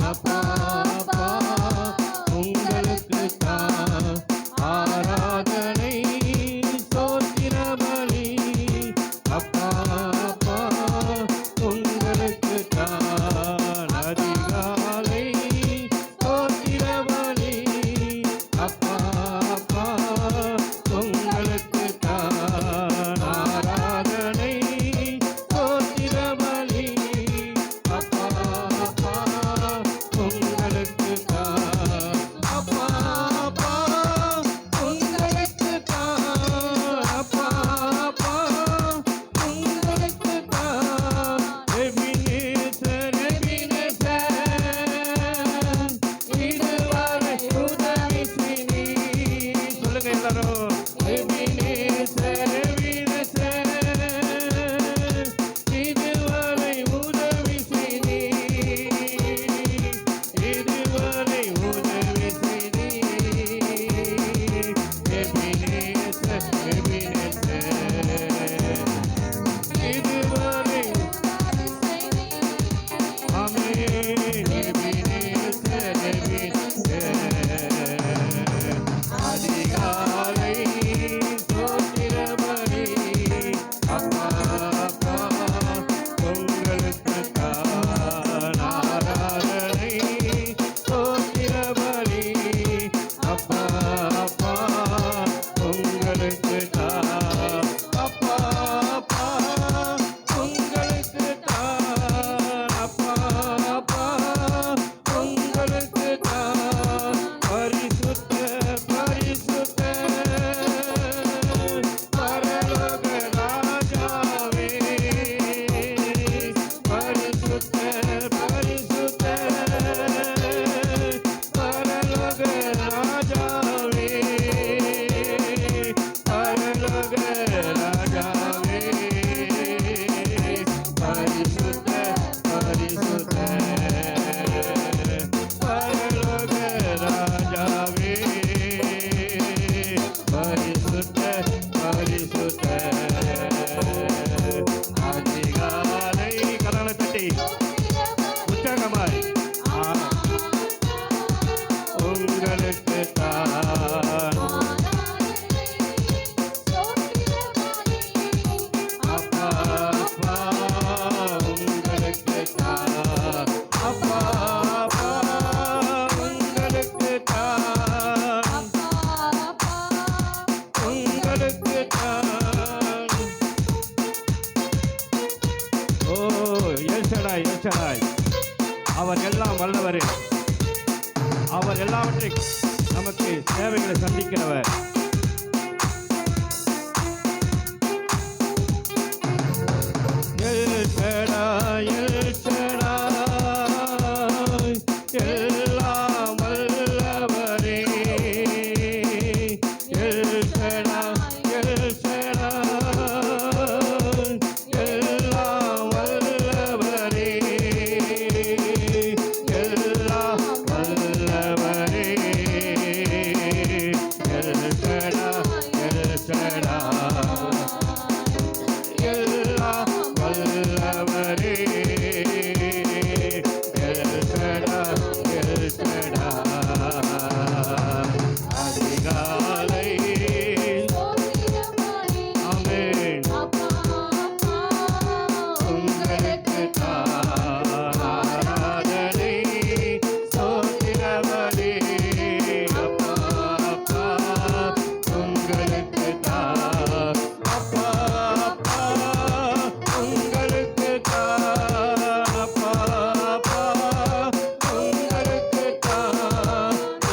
அப்பா அப்பா உங்களுக்கு தான் ஆராதனை ஸ்தோத்திர பலி. அப்பா அப்பா உங்களுக்கு தான் அதிகாலை ஸ்தோத்திர பலி. அப்பா அப்பா உங்களுக்கு தான் ஆராதனை ஸ்தோத்திர பலி. அப்பா அப்பா உங்களுக்கு தான் அப்பா அப்பா உங்களுக்கு தான் அப்பா அப்பா உங்களுக்கு தான் எபினேசர் எபினேசர் இதுவரை உதவி செய்தி. சொல்லுங்க எல்லாரும் எபினேசர் எபினேசர் இதுவரை உதவி செய்தி. இதுவரை உதவி செய்தி. எபினேசர் எபினேசர் இதுவரை ஆமென். எபினேசர் எபினேசர் அதிகாலை ஸ்தோத்திர பலி. அப்பா அப்பா உங்களுக்கு தான் ஆராதனை ஸ்தோத்திர பலி. அப்பா அப்பா உங்களுக்கு தான் அப்பா அப்பா உங்களுக்கு தான் அப்பா அப்பா உங்களுக்கு தான் பரிசுத்த பரிசுத்த பரலோக ராஜாவே. பரிசுத்த பரிசுத்த பரலோக ராஜாவே. பரலோக ராஜாவே. பரிசுத்த பரிசுத்த பரலோக ராஜாவே. பரிசுத்த பரிசுத்த அதிகாலை கரங்களை தட்டி உற்சாகமாய் உங்களுக்கு தான் அப்பா அப்பா உங்களுக்கு தான் அப்பா அப்பா உங்களுக்கு தான் உங்களுக்கு தான். ஓ எல்சடாய் எல்சடாய் அவர் எல்லாம் வல்லவர். அவர் எல்லாவற்றையும் நமக்கு தேவைகளை சந்திக்கிறவர். எல்சடாய் எல்சடாய் எல்லாம் வல்லவரே. எல்சடாய் எல்சடாய் எல்லாம் வல்லவரே. எல்லாம் வல்லவரே. எல்சடாய் எல்சடாய் எல்லாம் வல்லவரே. எல்சடாய் எல்சடாய் அதிகாலை ஆமென் உங்களுக்கு தான் ஆராதனை ஸ்தோத்திர பலி. அப்பா அப்பா உங்களுக்கு தான் அப்பா அப்பா உங்களுக்கு தான் அப்பா அப்பா உங்களுக்கு தான்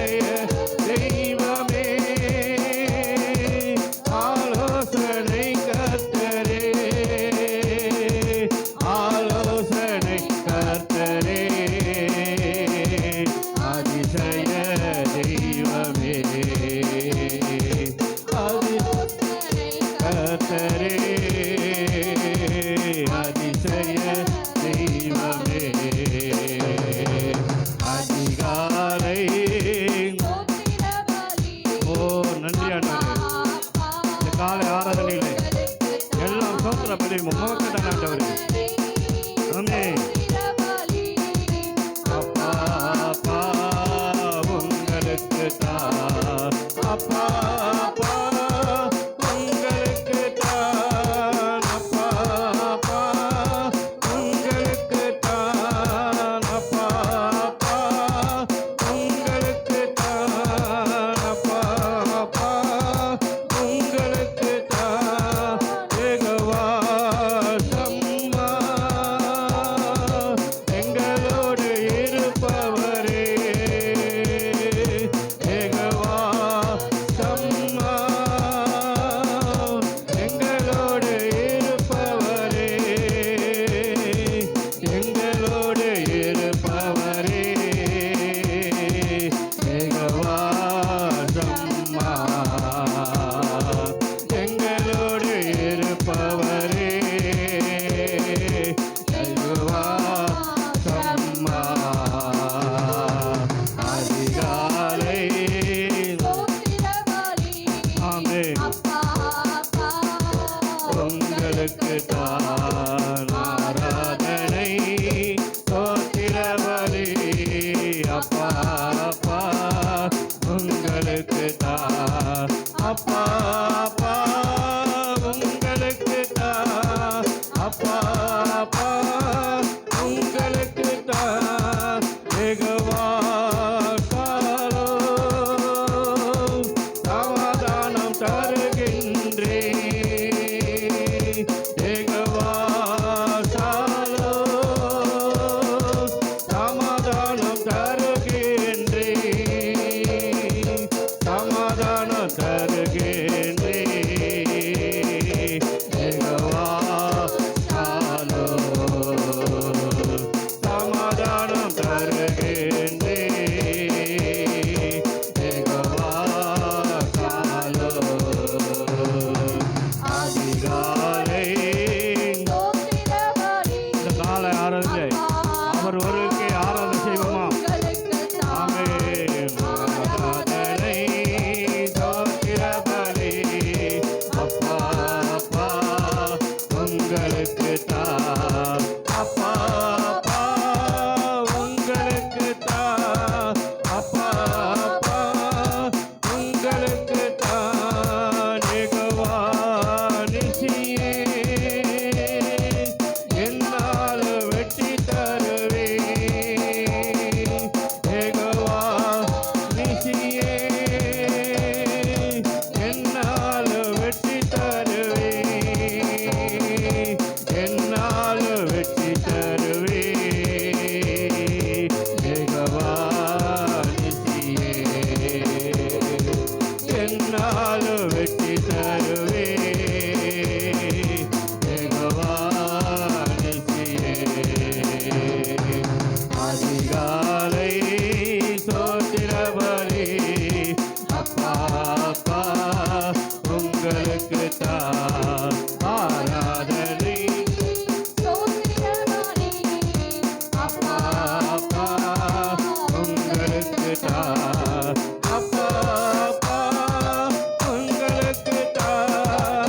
அதிசய தெய்வமே ஆலோசனை கர்த்தரே ஆலோசனை கர்த்தரே அதிசய தெய்வமே கர்த்தரே அதிசய தெய்வமே அதிகாலை ஓ நன்றி ஆண்டவரே இந்த காலை ஆராதனையிலே எல்லாம் சோத்திர பலி உமக்கு தான் ஆண்டவரே ஆமென் அப்பா அப்பா உங்களுக்கு தான் அப்பா அப்பா உங்களுக்கு தான் அப்பா அப்பா உங்களுக்கு தான் அப்பா அப்பா உங்களுக்கு தான் அப்பா அப்பா உங்களுக்கு தான் யெகோவா சம்மா எங்களோடு இருப்பவரே யெகோவா சம்மா எங்களோடு இருப்பவரே எங்களோடு இருப்பவரே யெகோவா சம்மா எங்களோடு இருப்பவரே யெகோவா சம்மா அதிகாலை ஆமென் உங்களுக்கு தான் ஆராதனை ஸ்தோத்திர பலி அப்பா அப்பா உங்களுக்கு தான் அப்பா அப்பா உங்களுக்கு தான் அப்பா அப்பா உங்களுக்கு தான் யெகோவா ஷாலோம் சமாதானம் தருகின்றேன் யெகோவா ஷாலோம் சமாதானம் தருகின்றேன் சமாதானம் தருகின்றேன் யெகோவா ஷாலோம் சமாதானம் தருகின்றேன் யெகோவா ஷாலோம் அதிகாலை இந்த காலை ஆராதனை அவர் ஒருவருக்கே ஆராதனை செய்வோமா ஆமென் ஆராதனை ஸ்தோத்திர பலி அப்பா அப்பா உங்களுக்கு தான் அப்பா அப்பா உங்களுக்கு தான் அப்பா அப்பா உங்களுக்கு தான் யெகோவா நிசியே என்னால் வெற்றி தருவேன் யெகோவா நிசியே என்னால் வெற்றி தருவேன் என்னால் வெற்றி தருவேன் யெகோவா நிசியே என்னால் வெற்றி தருவேன் யெகோவா நிசியே அதிகாலை ஸ்தோத்திர பலி அப்பா அப்பா உங்களுக்கு தான் ஆராதனை அப்பா அப்பா உங்களுக்கு தான் அப்பா அப்பா உங்களுக்கு தான்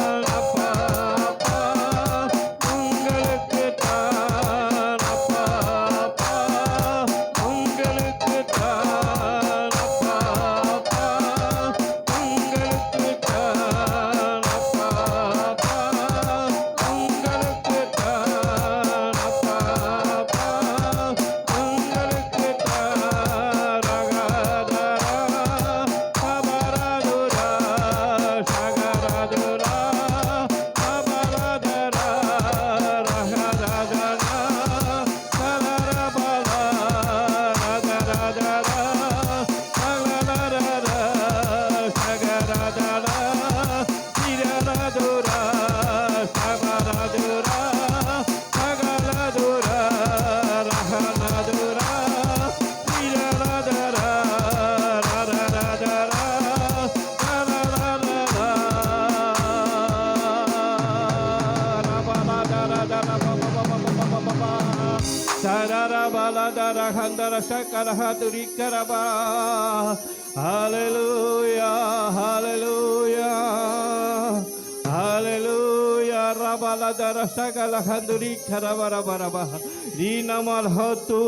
Rabaladarahandara Shakarahadurikaraba. Hallelujah, hallelujah, hallelujah. Rabaladara Shakalahadurikaraba. Rinamal hatu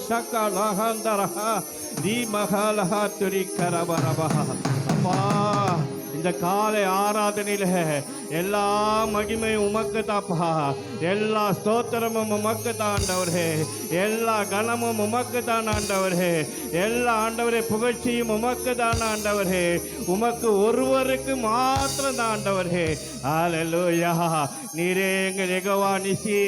Shakalahandara. Rimahalahadurikaraba. அம்மா, இந்த காலை ஆராதனையில எல்லா மகிமை உமக்கு தாப்பா, எல்லா ஸ்தோத்திரமும் உமக்கு தான் ஆண்டவரே, எல்லா கனமும் உமக்கு தான் ஆண்டவரே, எல்லா ஆண்டவரே புகழ்ச்சியும் உமக்கு தான் ஆண்டவரே, உமக்கு ஒருவருக்கு மாத்திரம் தான் ஆண்டவரே. ஹல்லேலூயா. நீரே எங்கள் யெகோவா நிசி,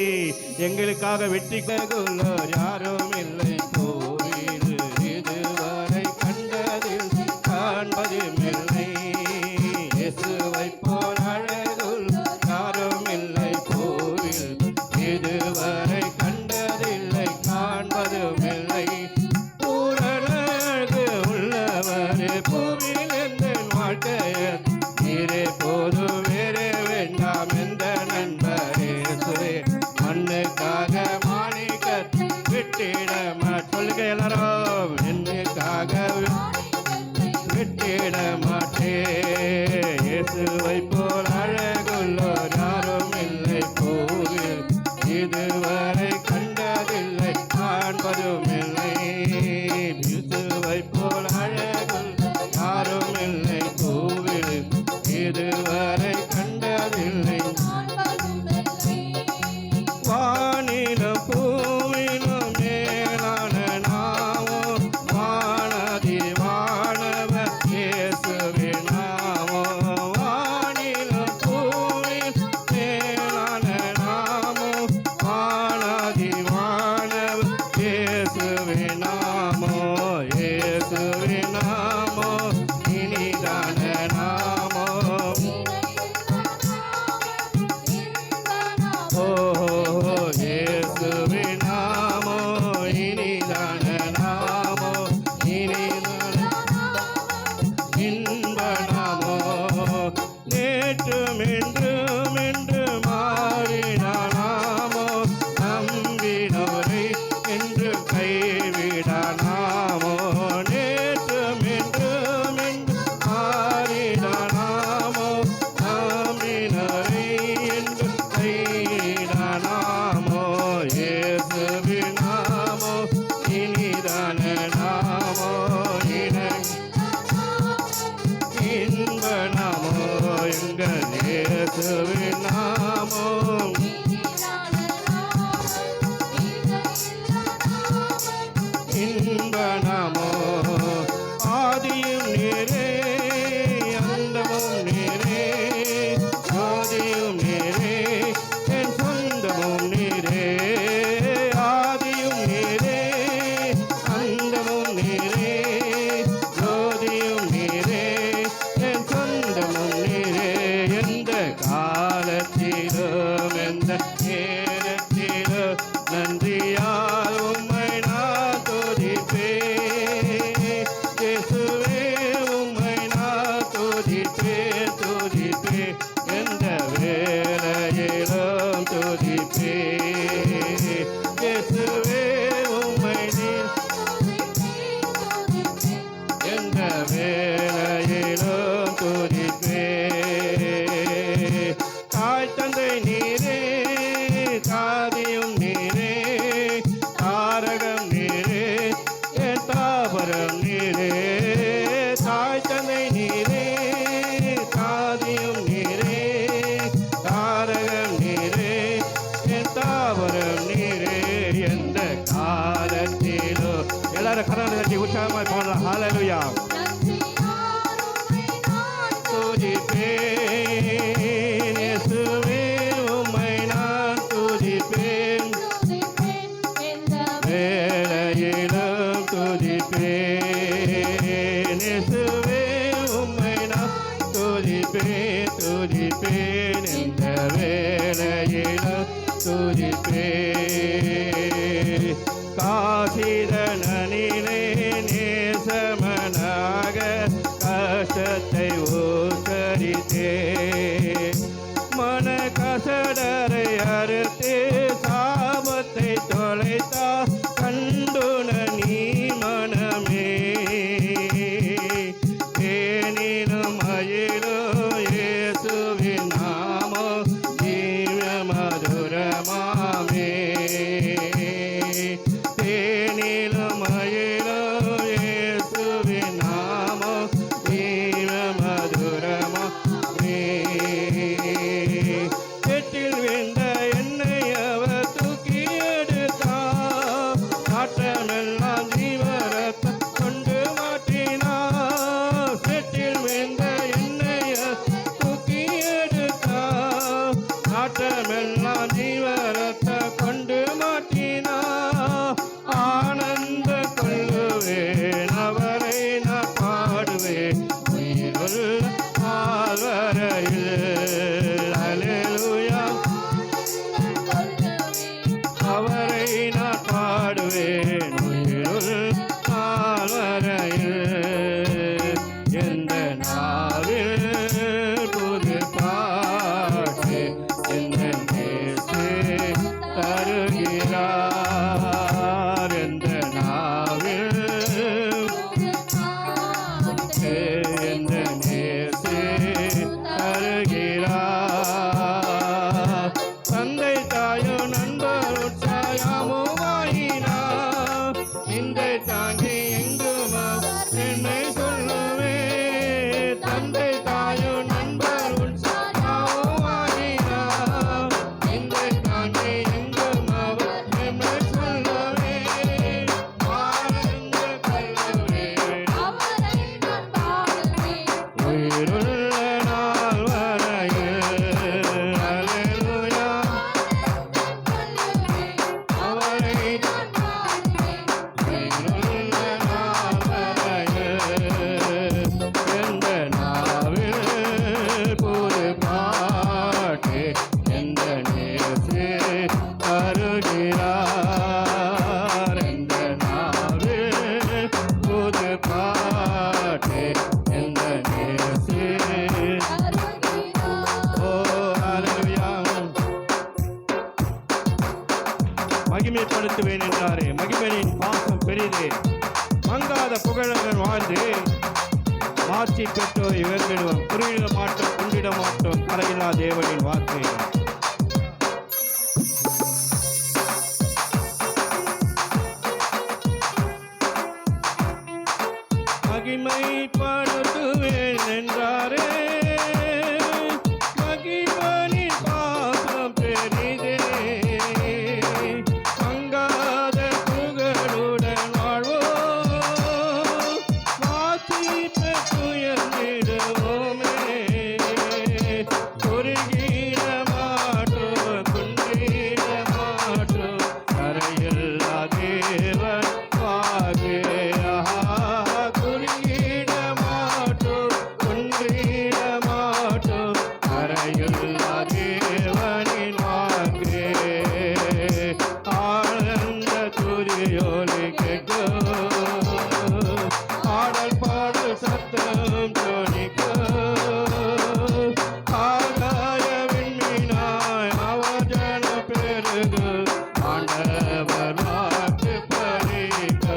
எங்களுக்காக வெற்றி கொள்ளும் யாரும் இல்லை. கோவில் இதுவரை கண்டதில் காண்பதும் இல்லை, இயேசுவை போல் அழகுள்ள யாரும் இல்லை. கோவில் இதுவரை கண்டதில்லை, காண்பதும் இல்லை. பூரணழகு உள்ளவரே பூவில் எந்த வாழ்க்கையர் நீரே போது வேறு வேண்டாம் எந்த நண்பரே. சுரே மண்ணுக்காக மாணிக்கத்தை விட்டிட சொல்லுங்க எல்லாரும், என்னுக்காக விட்டிட மாட்டே. இயேசுவை போல் அழகுள்ளோர் யாரும் இல்லை. கோவில் இதுவரை கண்டதில்லை, காண்பதும் இல்லை. இயேசுவை போல் அழகுள்ள யாரும் இல்லை. கோவில் இதுவரை கண்டதில்லை. வானிலும் பூவிலும் மேலான நாமம் வானதி வானவர் இயேசுவின் நாமம். வானிலும் பூவிலும் மேலான நாமம் வானதி வானவர் இயேசுவின் நாமம். இயேசுவின் நாமம் இனிதான நாமம். இயேசுவின் நாமம் இனிதான நாமம், இனிதான இன்ப நாமம். நேற்றும் என்றும் என்று மாறின நாமம், நம்பினோரை என்று கைவிட நாமம். நேற்றும் என்றும் என்று மாறின நாமம், நம்பினோரை என்று கைவிட நாமோ. இயேசுவின் நாமோ இனிதான நாமோ, இன்ப நாமோ. எங்கள் இயேசுவின் நாமோ இன்ப நாமோ. ஆதியும் நீரே அந்தமும் நீரே, ஜோதியும் நீரே என் சொந்தமும் நீரே. ஆதியும் நீரே அந்தமும் நீரே, ஜோதியும் நீரே என் சொந்தமும் நீரே. எந்த காலத்திலும் எந்த நேரத்திலும் நன்றியால் உம்மை நான் துதிப்பேன். இயேசுவே உம்மை நான் துதிப்பேன், துதிப்பேன். எந்த வேளையிலும் துதிப்பேன். இயேசுவே உம்மை எந்த வேளையிலும் துதிப்பேன். தாய் தந்தை நீரே, தாதியும் நீரே, தாரகம் நீரே, என் தாபரம் நீரே. தாய் தந்தை நீரே, தாதியும் நீரே, தாரகம் நீரே, என் தாபரம் நீரே. எந்த காலத்திலோ எல்லாரும் கரங்களை தட்டி உற்சாகமாய் பாடலாம். ஹல்லேலூயா. துதிப்பேன் இயேசுவே உம்மை நான் துதிப்பேன், வேளையிலும் துதிப்பேன். இயேசுவே உம்மை நான் துதிப்பேன், துதிப்பேன். இந்த வேளையிலும் துதிப்பேன். காசிதனிலே நேசமனாக கஷ்டத்தை ஊக்கரித்தே, மன கசடரை அறுத்தே சாபத்தை தொலைத்தா, கண் ஆட்சி பெற்றோர் இவர்களிடம் குறியிட மாட்டோம் கொண்டிட மாட்டோம் கரையில்லா தேவனின் வார்த்தை. மகிமைப்படுத்துவேன் என்றாரே மகிமனின் பாசம் பெரிதே மங்காத புகழுடன் வாழ்வோ வாசிப்ப துயர்ந்திடுவோமே குறுகிட மாட்டோம் குன்றிட மாட்டோம் கரையில்லா தேவன் வாகே குறுகிட மாட்டோம் குன்றிட மாட்டோம் கரையில்லா தேவனின் வாகே ஆனந்த துரியோலி கேட்கோ ஆடல் பாடு சத்தம் துணிக்கோ ஆகாய விண்மீனாய் அவஜன பெருகு ஆண்டவர் வாக்கு பறிக்கு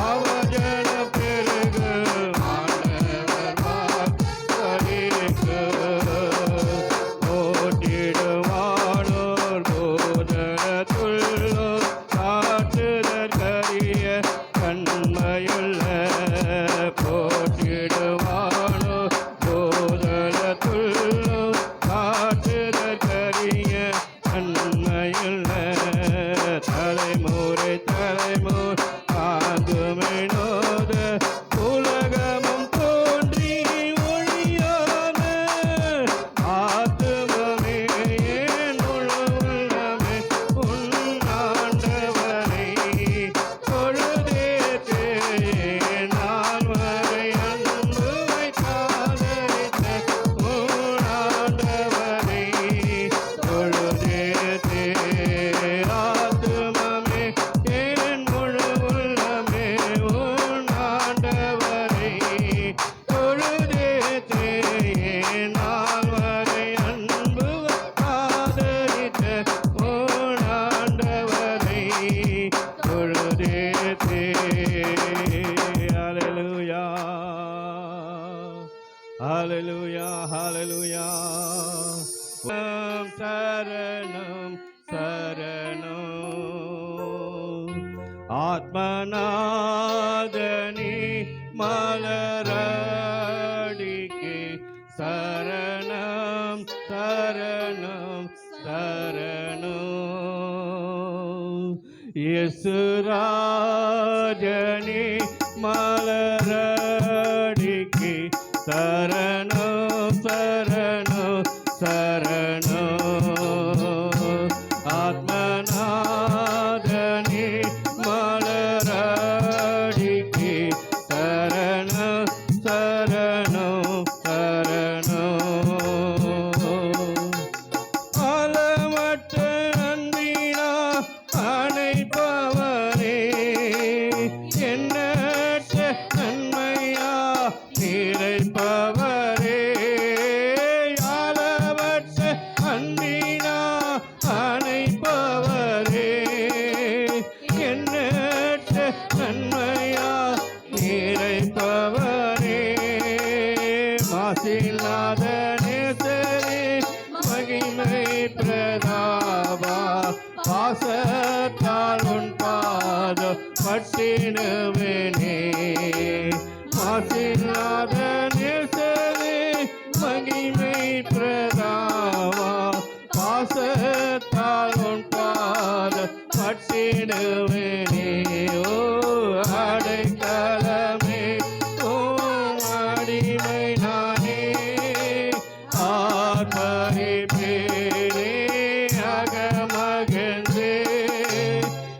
அவஜன பெருகு ஆண்டவர் வாக்கு பறிக்கு ஓட்டிடுவானோர் போதனத்துள்ளோ காட்டுதற்கரிய கண்மையுள்ள போட்டிடுவானோ போதனத்துள்ளோ காட்டுதற்கரிய கண்மையுள்ள தலைமுறை தலைமுறை ஆங்குமினோத உலகமும் தோன்றி ஒளியான ஆத்துமமே ஏன் உள்ளமே உன்னாண்டவரை தொழுதேத்தே நான் வரை அன்பு வைக்காதரித்த உன்னாண்டவரை தொழுதேத்தே ஆத்துமமே ஏன் முழு உள்ளமே உன்னாண்டவரை தொழுதேத்தே நான் வரை அன்பு ஆதரித்த உன்னாண்டவரை தொழுதேத்தே. ஹல்லேலூயா ஹல்லேலூயா ஹல்லேலூயா சரணம் சரணம் ஆத்மநாதனி மலரடிக்கு சரணம் சரணம் சரணம் இயேசுராஜனி மலரடிக்கு சரணம் சரணம் சரணம் ஆத்மநாதனி மலரடிக்கு சரணம் சரணம் சரணம் ஆலமற்ற அன்பினா அணைப்பவரே எண்ணற்ற நன்மையா நிறைப்பவரே ஆலமற்ற அன்பினா அணைப்பவரே எண்ணற்ற நன்மையா நிறைப்பவரே மாசில்லாத நேசரே மகிமை பிரதாபா பாசத்தால் உன் பாதம் பட்டிடுவேனே மாசில்லாத நேசரே மகிமை பிரதாபா பாசத்தால் உன் பாதம் பட்டிடுவேனே ஓ அடைக்கலமே ஓ அடிமை நானே ஆர்ப்பரிப்பேனே அகமகிழ்ந்தே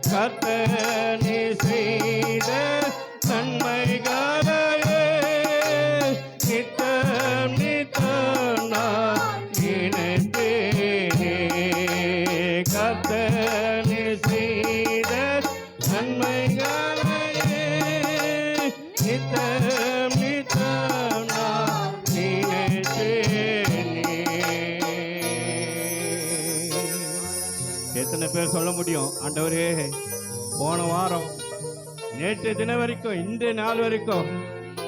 கர்த்தனே செய்த நன்மைகளையே நித்தம் நித்தம் நான் நினைத்தேனே கர்த்தனே செய்த நன்மைகளையே நித்தம் நித்தம் நான் நினைத்தேனே. எத்தனை பேர் சொல்ல முடியும் ஆண்டவரே போன வாரம் நேற்று தினம் வரைக்கும் இந்த நாள் வரைக்கும்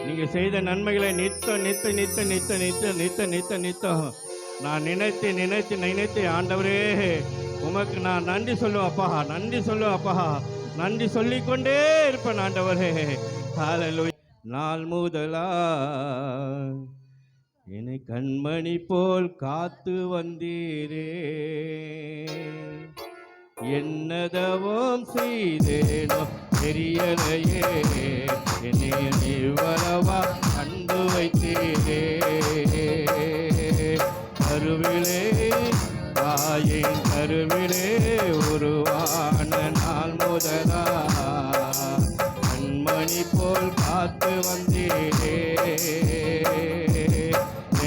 நீங்க செய்த நன்மைகளை நித்தம் நித்த நித்த நித்த நித்த நித்த நித்த நித்தம் நான் நினைத்து நினைத்து நினைத்து ஆண்டவரே உமக்கு நான் நன்றி சொல்லுவேன் அப்பா, நன்றி சொல்லுவேன் அப்பா, நன்றி சொல்லிக்கொண்டே இருப்பேன் ஆண்டவரே. ஹalleluya. நாள் முதலா என்னை கண்மணி போல் காத்து வந்தீரே, என்னதவம் செய்தேனோ தெரியலையே, என்னை இவ்வளவா கண்டு வைத்தீரே. கருவிலே தாயின் கருவிலே உருவான நாள் முதலா கண்மணி போல் காத்து வந்தீரே,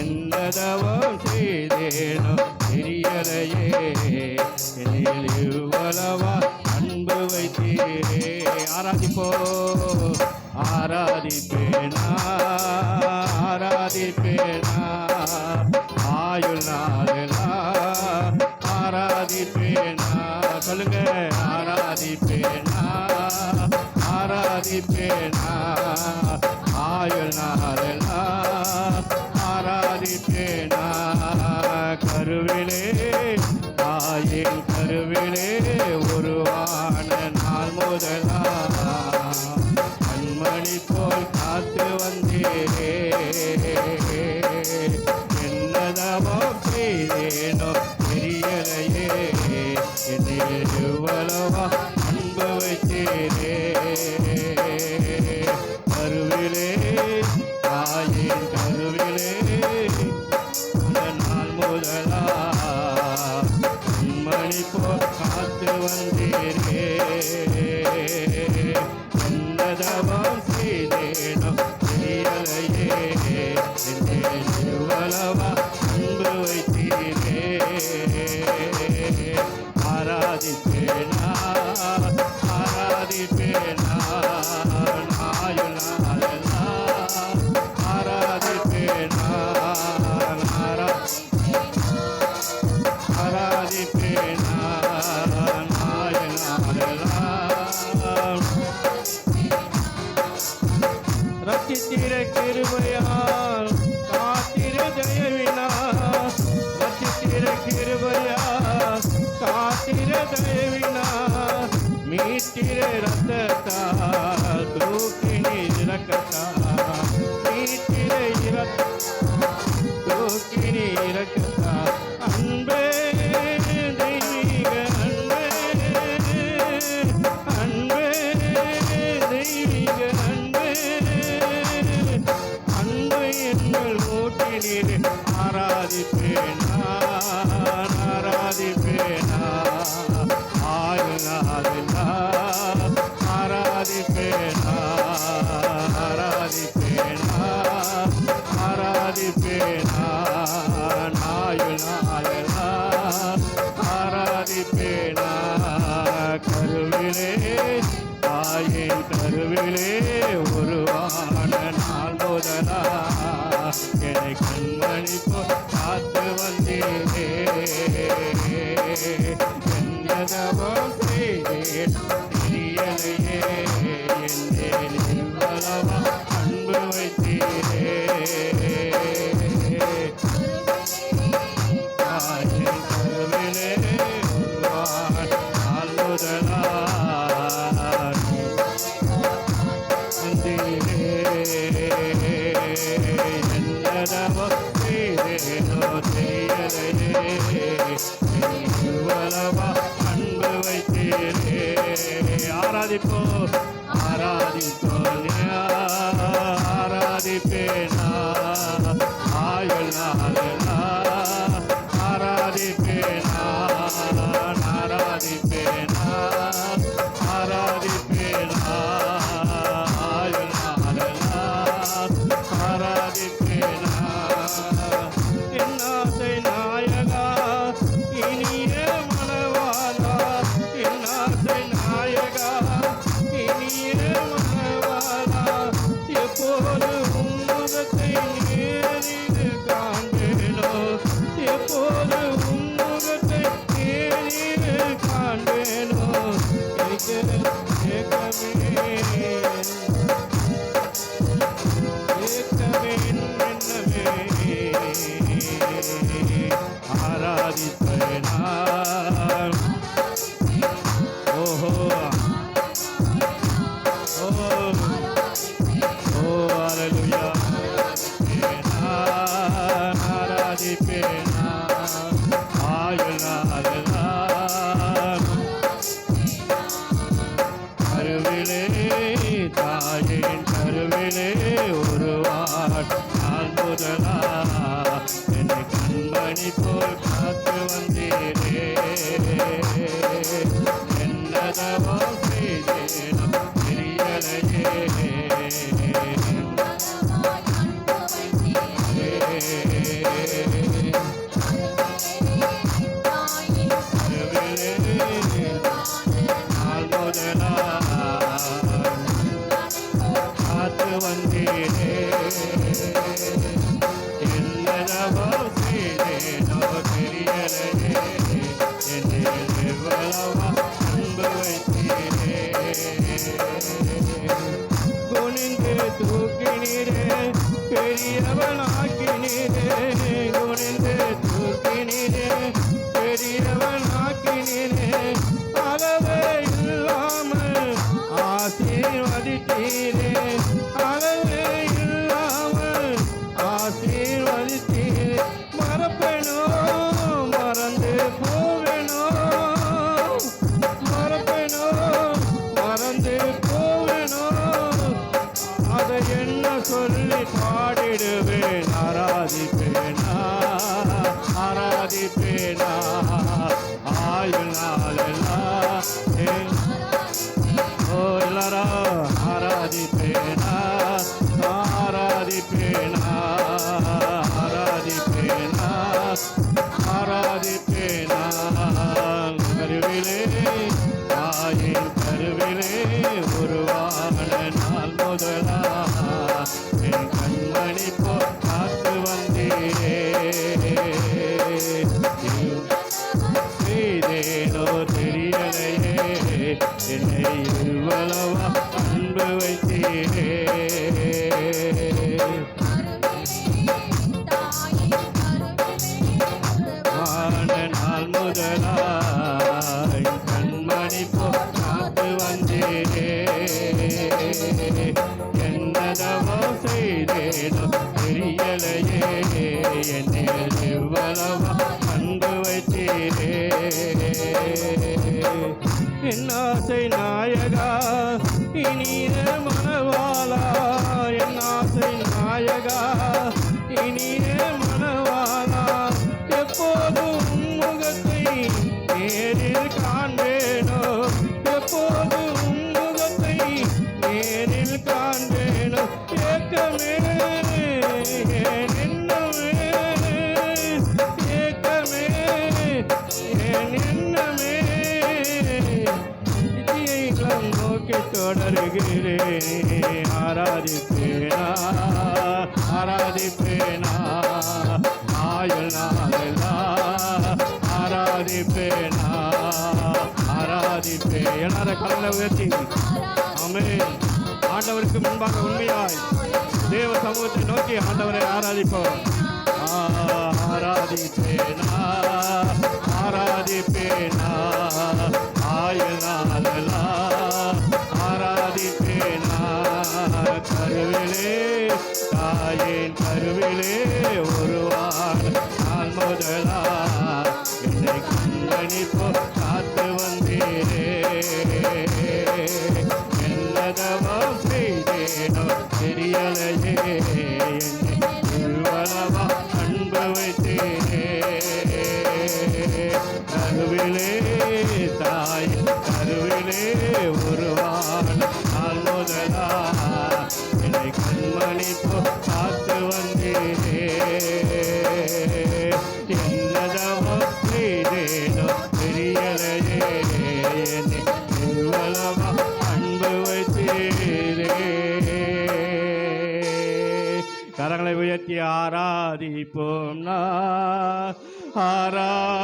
என்னதவம் செய்தேனோ தெரியலையே, என்னில் இவ்வளவா அன்பு வைத்தீரே. ஆராதிப்போ ஆராதிப்பேனா ஆராதிப்பேனா ஆயுள் நாளெல்லாம் ஆராதிப்பேனா. சொல்லுங்க, ஆராதிப்பேனா ஆராதிப்பேனா ஆயுள் நாளெல்லாம் ஆராதிப்பேனா. கருவிலே தாயின் கருவிலே உருவான நாள் முதலா கண்மணி போல் காத்து வந்தீரே, என்னதவம் செய்தேனோ தெரியலையே, என்னில் இவ்வளவா அன்பு வைத்தீரே. கருவிலே தாயின் கருவிலே நாள் முதலா கண்மணி போல் காத்து வந்தீரே, என்னதவம் செய்தேனோ தெரியலையே, என்னில் இவ்வளவா அன்பு வைத்தீரே. ஆராதிப்பேனா ஆராதிப்பேனா ஆயுள் நாளெல்லாம் ஆராதிப்பேனா ஆராதிப்பேனா ஆயுள் நாளெல்லாம். ரட்சித்திர கிருபையால் காத்திர தயவினார், ரட்சித்திர கிருபையால் காத்திர தயவினார், மீட்டிர ரத்தத்தால் தூக்கினி இரக்கத்தால், மீட்டிர தூக்கினி இரக்கத்தால். அன்பே தெய்வீக அன்பே, அன்பே தெய்வீக அன்பே, அன்பை எங்கள் ஓட்டினீர். ஆராதிப்பேனா ஆராதிப்பேனா ஆயுள் நாளெல்லாம் ஆராதிப்பேனா ஆராதிப்பேனா ஆராதிப்பேனா ஆயுள் நாளெல்லாம் ஆராதிப்பேனா. கருவிலே தாயின் கருவிலே உருவான நாள் முதலா என்னை கண்மணி போல் காத்து வந்தீரே, என்னதவம் செய்தேன் தெரியலையே, என்னில் இவ்வளவா அன்பு வைத்தீரே. தாயின் கருவிலே உருவான நாள் முதலா என்னதவம் செய்தேனோ தெரியலையே, இவ்வளவா அன்பு வைத்தீரே. ஆராதிப்போ ஆராதிப்போ ஆராதிப்பேனா ஆயுள் நாளெல்லாம் ஆராதிப்பேனா ஆராதிப்பேனா ஆராதிப்பேனா ஆயுள் நாளெல்லாம் ஆராதிப்பேனா. ஓ அல்லேலூயா ஆராதிப்பேன் ஆயுள் நாளெல்லாம் கருவிலே தாயின் கருவிலே உருவாட் நாள் முதலா என்னை கண்மணி போல் காத்து வந்தீரே என்னதவோ செய்தேனோ தெரியலையே நாள் முதலா காத்து வந்தீரே என்னதவோ செய்தேனோ தெரியலையே என்னில் எவ்வளவா அன்பு வைத்தீரே குனிந்து தூக்கினீரே பெரியவனாக்கினீரே குனிந்து தூக்கினீரே பெரியவனாக்கினீரே அளவே இல்லாமல் ஆசீர்வதித்தீரே அளவே இல்லாமல் ஆசீர்வதித்தீரே மறப்பேனோ மறந்து போவேனோ மறப்பேனோ மறந்து போவேனோ அதை என்ன சொல்லி பாடிடுவேன் ஆராதிப்பேனா ஆராதிப்பேனா ஆயுள் நாளெல்லாம் ஓ எல்லாரும் ஆராதிப்பேனா ஆராதிப்பேனா ஆராதிப்பேனா ஆராதிப்பேனா கருவிலே தாயின் கருவிலே உருவான நாள் முதலா என் கண்மணி போ காத்து வந்தீரே செய்தேனோ தெரியலையே என்னை இவ்வளவா அன்பு வைத்தீரே நாள் முதலா என் கண்மணி போ காத்து வந்தீரே என்னதவோ செய்தேனோ தெரியலையே என்னில் இவ்வளவா அன்பு வைத்தீரே என் ஆசை நாயகா இனிய மனவாளா என் ஆசை நாயகா இனிய மனவாளா எப்போதும் முகத்தை நேரில் காண்பேனோ எப்போதும் முகத்தை நேரில் காண்பேனோ ஏக்கமே என் எண்ணமே ஏக்கமே என் எண்ணமே விதியைகள் நோக்கி தொடர்கிறேன் ஆராதிப்பேனா ஆராதிப்பேனா ஆயுள் நாளெல்லாம் ஆராதிப்பேனா ஆராதிப்பே எல்லாரும் கரங்களை உயர்த்தி ஆமென். ஆண்டவருக்கு முன்பாக உண்மையாய் தேவ சமூகத்தை நோக்கி ஆண்டவரை ஆராதிப்போம். ஆராதிப்பேனா ஆராதிப்பேனா ஆயுள் நாளெல்லாம் ஆராதிப்பேனா கருவிலே தாயின் கருவிலே உருவான நாள் முதலா என்னை கண்மணி போ காத்து வந்தீரே என்னதவோ செய்தேனோ தெரியலையே என்னை இவ்வளவா அன்பு வைத்தீரே கருவிலே தாய் கருவிலே உருவான நாள் முதலா என்னை கண்மணி போ காத்து வந்தீரே என்னதவோ செய்தேனோ தெரியலையே என்னை இவ்வளவா அன்பு வைத்தீரே. கரங்களை உயர்த்தி ஆராதிப்போம்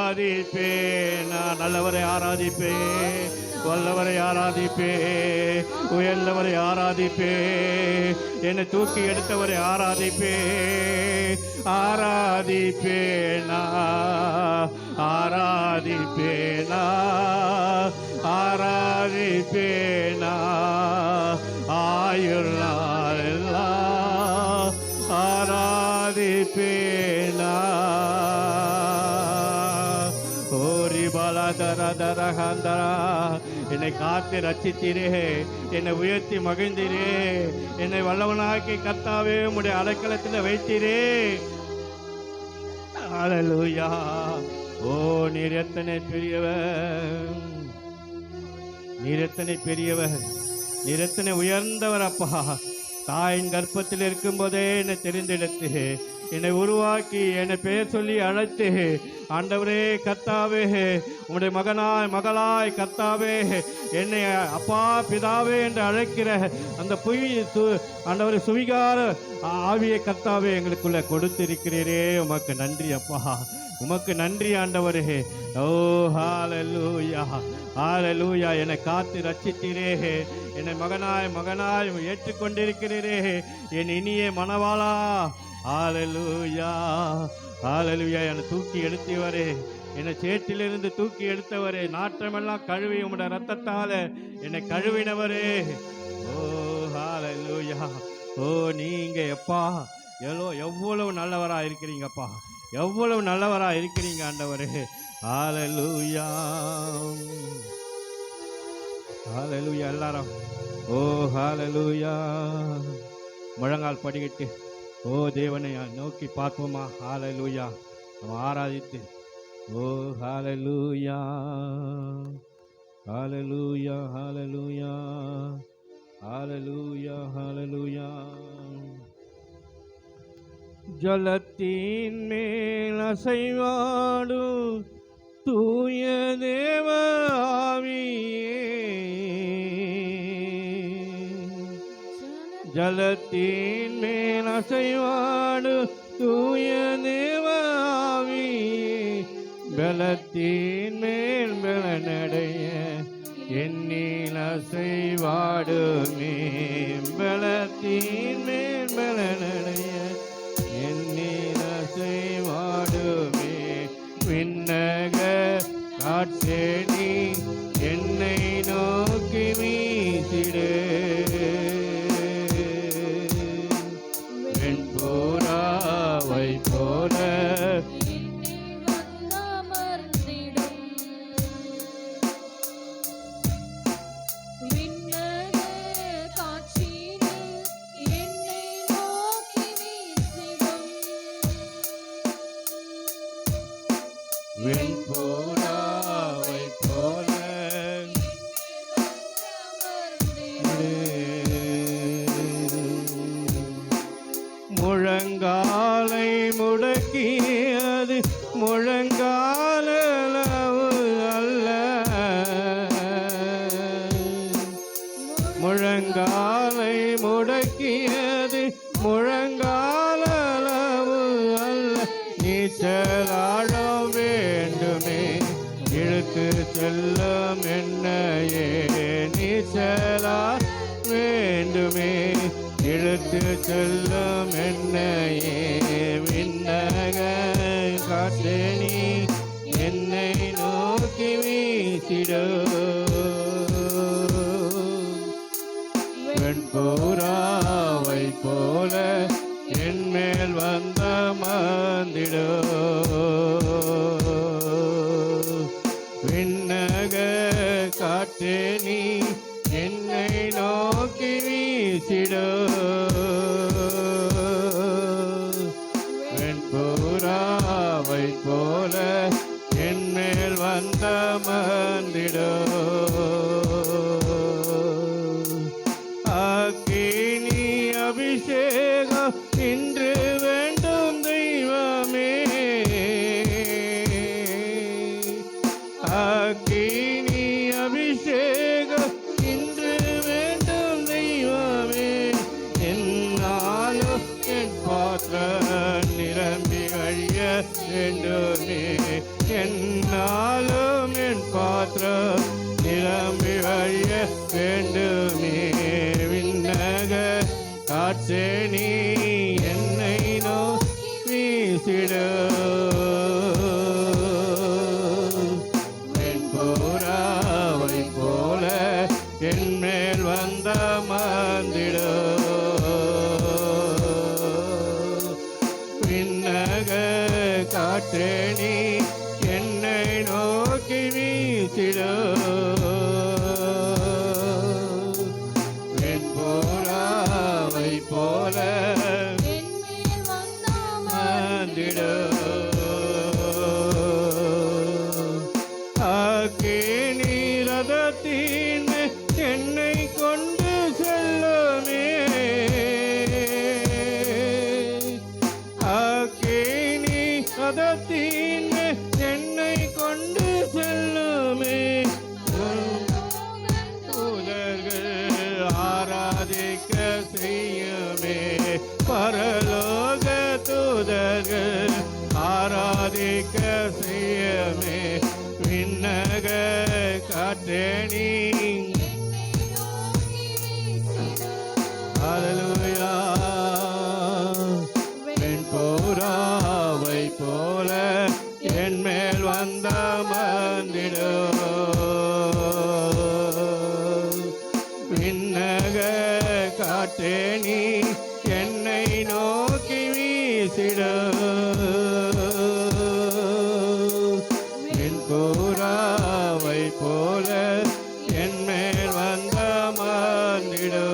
ஆராதிப்பேன் நல்லவரை ஆராதிப்பே வல்லவரை ஆராதிப்பே உயர்ந்தவரை ஆராதிப்பே என்னை தூக்கி எடுத்தவரை ஆராதிப்பே ஆராதிப்பேனா ஆராதிப்பேனா ஆராதிப்பேனா ஆயுள் நாளெல்லாம் ஆராதிப்பேனா ஓரி பலதரதரகந்தரா என்னை காத்து ரட்சித்தீரே, என்னை உயர்த்தி மகிழ்ந்தீரே, என்னை வல்லவனாக்கி கர்த்தாவே உம்முடைய அடைக்கலத்தில் வைத்தீரே. ஹல்லேலூயா. ஓ நீர் எத்தனை பெரியவர், நீர் எத்தனை பெரியவர், நீர் எத்தனை உயர்ந்தவர் அப்பா. தாயின் கர்ப்பத்தில் இருக்கும்போதே என்னை தெரிந்தெடுத்து என்னை உருவாக்கி என்னை பெயர் சொல்லி அழைத்து ஆண்டவரே கர்த்தாவே உம்முடைய மகனாய் மகளாய் கர்த்தாவே என்னை அப்பா பிதாவே என்று அழைக்கிற அந்த ஆண்டவரே சுவிகார ஆவியை கர்த்தாவே எங்களுக்குள்ள கொடுத்திருக்கிறீரே. உமக்கு நன்றி அப்பா, உமக்கு நன்றி ஆண்டவரே. ஓ ஹல்லேலூயா ஹல்லேலூயா. என்னை காத்து ரட்சித்தீரே, என்னை மகனாய் மகனாய் ஏற்றுக்கொண்டிருக்கிறீரே என் இனிய மனவாளா. ஹல்லேலூயா ஹல்லேலூயா. என்னை தூக்கி எடுத்தவரே, என்னை சேற்றிலிருந்து தூக்கி எடுத்தவரே, நாற்றமெல்லாம் கழுவி உம்முடைய ரத்தத்தால என்னை கழுவினவரே. ஓ ஹல்லேலூயா. ஓ நீங்க எப்பா எவ்வளவு நல்லவரா இருக்கிறீங்கப்பா, எவ்வளவு நல்லவரா இருக்கிறீங்க ஆண்டவரே. ஹல்லேலூயா ஹல்லேலூயா. எல்லாரும் ஓ ஹல்லேலூயா. முழங்கால் படிக்கிட்டு ஓ தேவனை நோக்கி பார்ப்போமா. ஹல்லேலூயா. நம்ம ஆராதித்து ஓ ஹல்லேலூயா ஹல்லேலூயா ஹல்லேலூயா ஹல்லேலூயா ஹல்லேலூயா. ஜலத்தின் மேல் அசைவாடு தூய தேவ ஆவியே, ஜலத்தின் மேல் அசைவாடு தூய தேவ ஆவியே, பலத்தின் மேல் பலனடைய என்னில் அசைவாடுமே, பலத்தின் மேல் பலனடைய என்னில் அசைவாடுமே. விண்ணக காற்றேனி என்னை நோக்கி வீசிடு, வெண்புறாவை போல வெண்புறாவை போல முழங்காலை முடக்கியது முழங்கால அல்ல, முழங்காலை முடக்கியது முழங்கால அல்ல. நீச்சலாட வேண்டுமே இழுத்து செல்லும் என்னையே, நீச்சலா வேண்டுமே இழுத்து செல்லும் என்னையே. விண்ணக காற்றேனி என்னை நோக்கி வீசிடு, வெண்புறாவை போல என் மேல் வந்த மந்திடோ. விண்ணக காற்றேனி என்னை நோக்கி வீசிடோ, வெண்புறாவை போல என் மேல் வந்த மந்திடோ. அக்கினி அபிஷேகம் இன்று வேண்டும் தெய்வமே, அக்கினி அபிஷேகம் இன்று வேண்டும் தெய்வமே. என்னாலும் என் பாத்திரம் நிரம்பி வழிய வேண்டுமே, என்னாலும் என் பாத்திரம் நிரம்பி வழிய வேண்டுமே. விண்ணக காற்றேனி என்னை நோக்கி வீசிடு, வெண்புறாவை காற்றே நீ என்னை நோக்கி வீசிடு வெண்புறாவை போல வந்திடு அக்கினி ரதத்தின் என்னை கொண்டு செல்லுமே அக்கினி ரதத்தின் என்னை கொண்டு செல்லுமே தூதர்கள் ஆராதிக்க செய்யுமே பரலோக தூதர்கள் ஆராதிக்க செய்யுமே விண்ணக காற்றேணி ஹல்லேலூயா வெண்புறாவை போல என் மேல் வந்த மந்திடு விண்ணக காற்றேணி என்னை நோக்கி வீசிடு வெண்புறாவை போல என் மேல் வந்த மந்திடு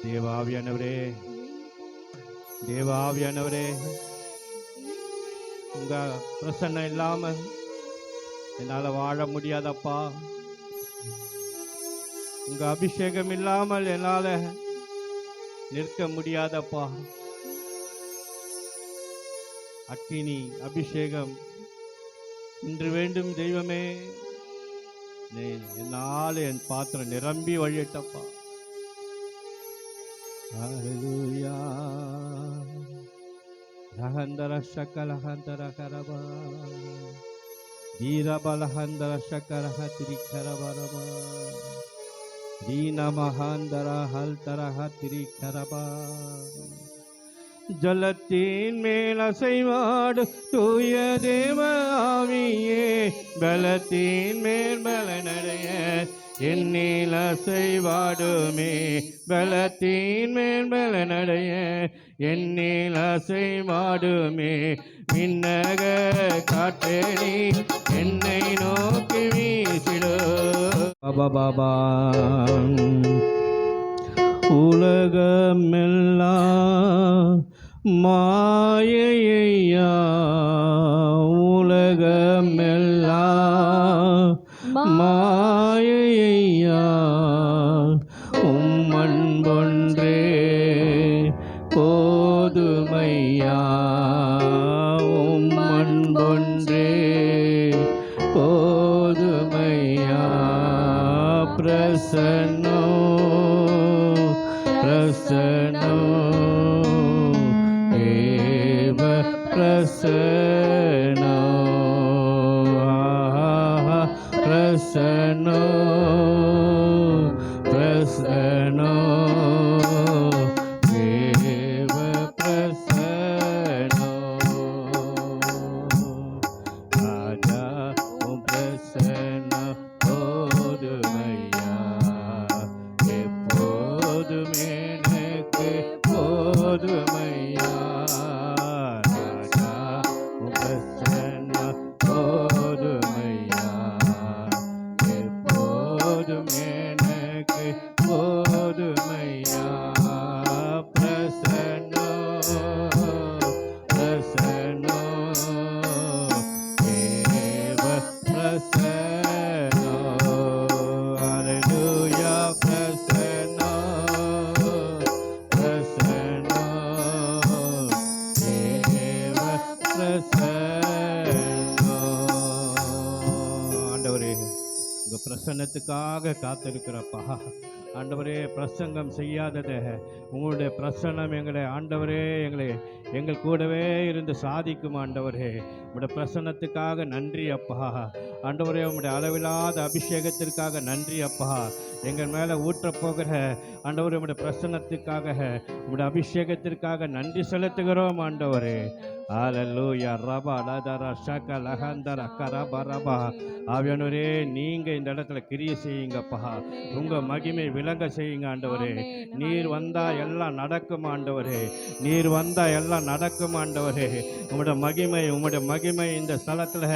தேவாவியானவரே தேவாவியானவரே உங்க பிரசன்னம் இல்லாம என்னால வாழ முடியாதப்பா உங்க அபிஷேகம் இல்லாமல் என்னால நிற்க முடியாதப்பா அக்கினி அபிஷேகம் இன்று வேண்டும் தெய்வமே என்னால் என் பாத்திரம் நிரம்பி வழியட்டப்பா ஹல்லேலூயா ரஹந்தர ஷக்கலஹந்தர கரபா தீரபலஹந்தர ஷக்கரஹ திரிக்கரபரபா தீனமஹந்தர ஹல்தரஹ திரிக்கரபா ஜலத்தின் மேல் அசைவாடு தூய தேவ ஆவியே பலத்தின் மேல் பலனடைய என்னில் அசைவாடுமே பலத்தின் மேல் பலனடைய என்னில் அசைவாடுமே விண்ணக காற்றேணி என்னை நோக்கி வீசிடு பாபா உலகமெல்லாம் மாயையா உலகமெல்லாம் மாயையா உம்மன்பொன்றே போதுமையா உம்மன்பொன்றே போதுமையா பிரசன்னோ பிரசன்னோ தேவ பிரசன்னோ பிரசன்னோ பிரசன்னோ தேவ பிரசன்னோ ராஜா உம் பிரசன்ன போதுமையா எப்போதும் எனக்கு போதுமையா ராஜா உம் பிரசன்ன போதுமையா எப்போதும் எனக்கு போதுமையா பிரசன்னோ பிரசன்னோ தேவ பிரசன்னோ ஹல்லேலூயா பிரசன்னோ பிரசன்னோ தேவ பிரசன்னோ ஆண்டவரே உங்க பிரசன்னத்துக்காக காத்திருக்கிறப்பா ஆண்டவரே பிரசங்கம் செய்யாததை உங்களுடைய பிரசன்னம் எங்களை ஆண்டவரே எங்கள் கூடவே இருந்து சாதிக்கும் ஆண்டவரே உங்களுடைய பிரசன்னத்துக்காக நன்றி அப்பா ஆண்டவரே உங்களுடைய அளவில்லாத அபிஷேகத்திற்காக நன்றி அப்பா எங்கள் மேலே ஊற்றப்போகிற ஆண்டவரே உங்களுடைய பிரசன்னத்துக்காக உங்களுடைய அபிஷேகத்திற்காக நன்றி செலுத்துகிறோம் ஆண்டவரே ஹalleluya ரபா லதர ஷக லஹந்தர கரப ரபா. ஆவியானவரே நீங்க இந்த இடத்துல கிரியை செய்யுங்கப்பா. உங்க மகிமை விளங்க செய்யுங்க ஆண்டவரே. நீர் வந்தா எல்லாம் நடக்கும் ஆண்டவரே. நீர் வந்தா எல்லாம் நடக்கும் ஆண்டவரே. உம்முடைய மகிமை இந்த ஸ்தலத்துல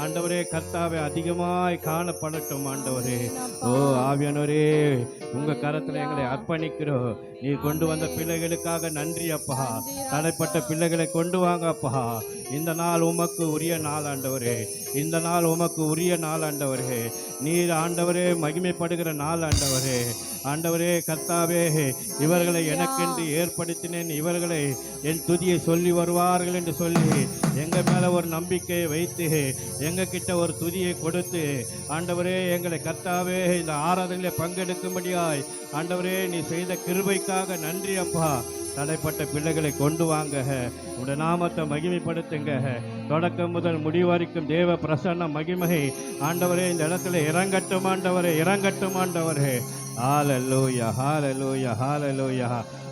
ஆண்டவரே கர்த்தாவே அதிகமாய் காணப்படட்டும் ஆண்டவரே. ஓ ஆவியானவரே உங்க கரத்துல எங்களை அர்ப்பணிக்கிறோம். நீ கொண்டு வந்த பிள்ளைகளுக்காக நன்றி அப்பா. தடைப்பட்ட பிள்ளைகளை கொண்டு வாங்க அப்பா. இந்த நாள் உமக்கு உரிய நாள் ஆண்டவரே. இந்த நாள் உமக்கு உரிய நாள் ஆண்டவரே. நீர் ஆண்டவரே மகிமைப்படுகிற நாள் ஆண்டவரே. ஆண்டவரே கர்த்தாவே இவர்களை எனக்கென்று ஏற்படுத்தினேன், இவர்களை என் துதியை சொல்லி வருவார்கள் என்று சொல்லி எங்க மேல ஒரு நம்பிக்கையை வைத்து எங்க கிட்ட ஒரு துதியை கொடுத்து ஆண்டவரே எங்களை கர்த்தாவே இந்த ஆராதனையிலே பங்கெடுக்கும்படியாய் ஆண்டவரே நீ செய்த கிருபைக்காக நன்றி அப்பா. தடைப்பட்ட பிள்ளைகளை கொண்டு வாங்க. உடைய நாமத்தை மகிமைப்படுத்துங்க. தொடக்கம் முதல் முடிவு வரைக்கும் தேவ பிரசன்ன மகிமை ஆண்டவரே இந்த இடத்துல இறங்கட்டும் ஆண்டவரே, இறங்கட்டும் ஆண்டவரே. ஹalleluya ஹalleluya ஹalleluya.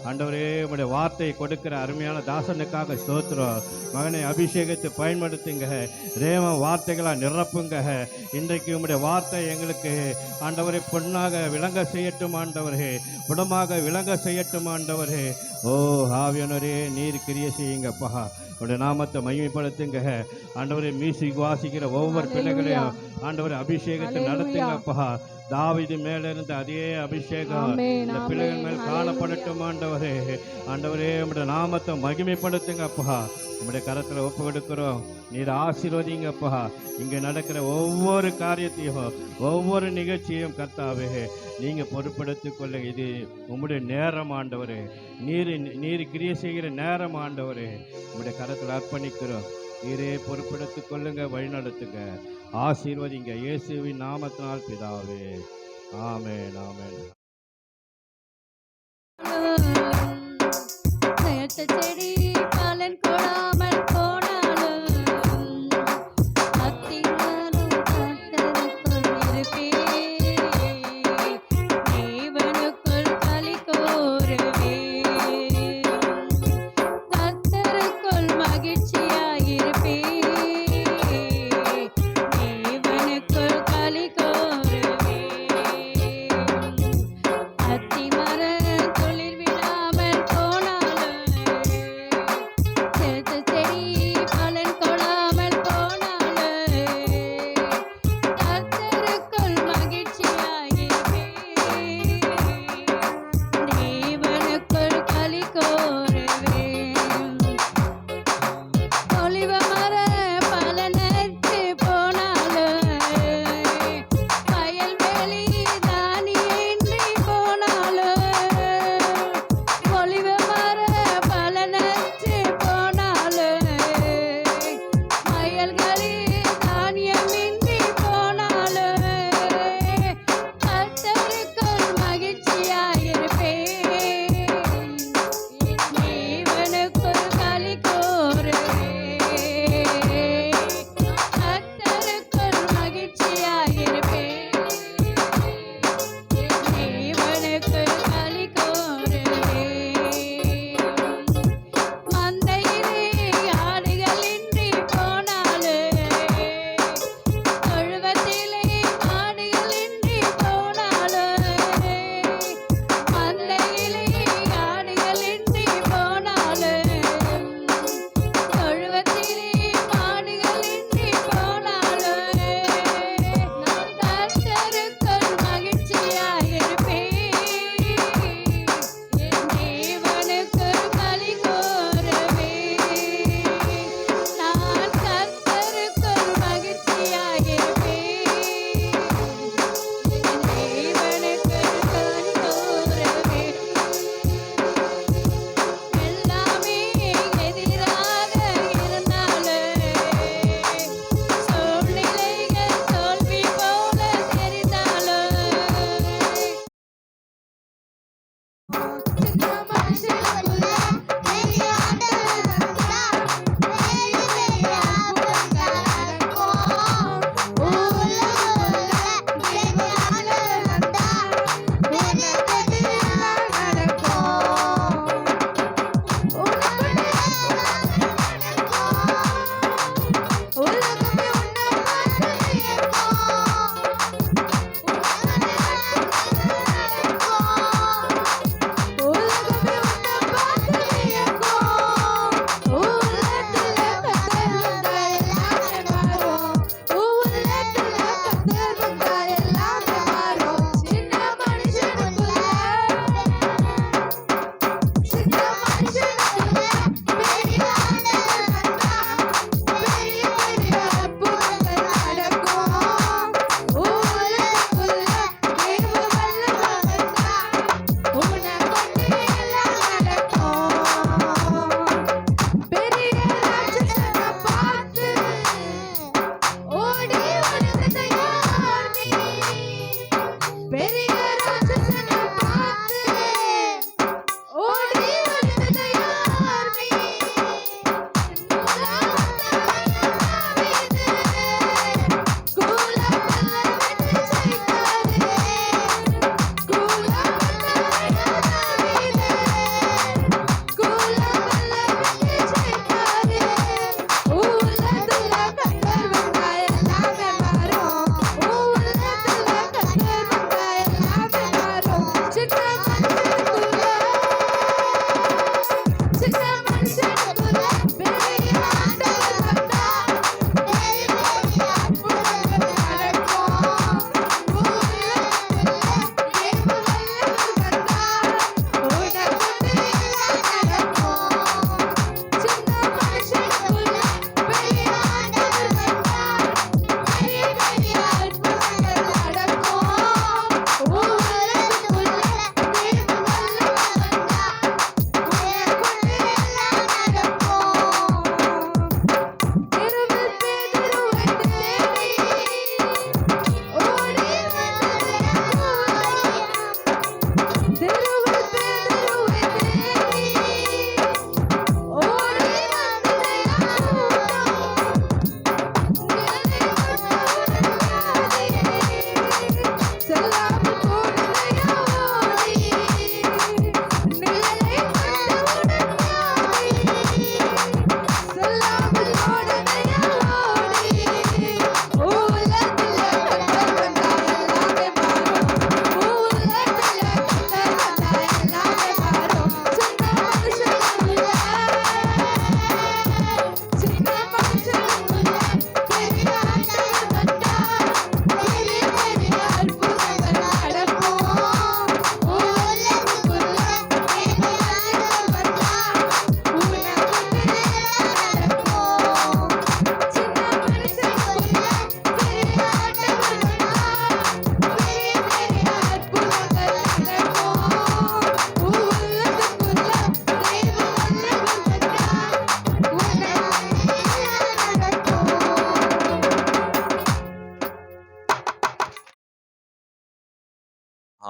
ஆண்டவரே உடைய வார்த்தையை கொடுக்கிற அருமையான தாசனுக்காக ஸ்தோத்திரம். மகனை அபிஷேகத்தை பயன்படுத்துங்க. ரேம வார்த்தைகளாக நிரப்புங்க. இன்றைக்கு உம்முடைய வார்த்தை எங்களுக்கு ஆண்டவரை பொன்னாக விளங்க செய்யட்டும் ஆண்டவரே, குணமாக விளங்க செய்யட்டும் ஆண்டவரே. ஓ ஆவியானவரே நீர் கிரியை செய்யுங்கப்பா. உடைய நாமத்தை மகிமைப்படுத்துங்க ஆண்டவரே. மியூசிக் வாசிக்கிற ஒவ்வொரு பிள்ளைகளையும் ஆண்டவரை அபிஷேகத்தை நடத்துங்கப்பா. தாவீது மேல இருந்த அதே அபிஷேகம் இந்த பிள்ளைகள் மேல் காணப்படட்டும் ஆண்டவரே. ஆண்டவரே உம்முடைய நாமத்தை மகிமைப்படுத்துங்கப்பா. உம்முடைய கரத்துல ஒப்பு கொடுக்கிறோம். நீர் ஆசீர்வதிங்கப்பா. இங்க நடக்கிற ஒவ்வொரு காரியத்தையும் ஒவ்வொரு நிகழ்ச்சியும் கர்த்தாவே நீங்க பொறுப்படுத்திக் கொள்ள. இது உம்முடைய நேரம் ஆண்டவரே. நீர் கிரியை செய்கிற நேரம் ஆண்டவரே. உம்முடைய கரத்தில் அர்ப்பணிக்கிறோம். நீரே பொறுப்படுத்திக் கொள்ளுங்க, வழிநடத்துங்க, ஆசீர்வதிங்க. இயேசுவின் நாமத்தினால் பிதாவே, ஆமென் ஆமென். செடி பலன் கொடாமல் போனாலும் அத்தினாலும் கர்த்தருக்குள் இருப்பேன், தேவனுக்குள் களி கூறுவேன், கர்த்தருக்குள் மகிழ்ச்சியாயிருப்பேன், தேவனுக்குள் களி கூறுவேன். அத்திமரம் துளிர் விடாமல் போனாலும் செத்த செடி பலன் கொடாமல் போனாலும் கர்த்தருக்குள் மகிழ்ச்சியாயிருப்பேன், தேவனுக்குள் களி கூறுவேன்.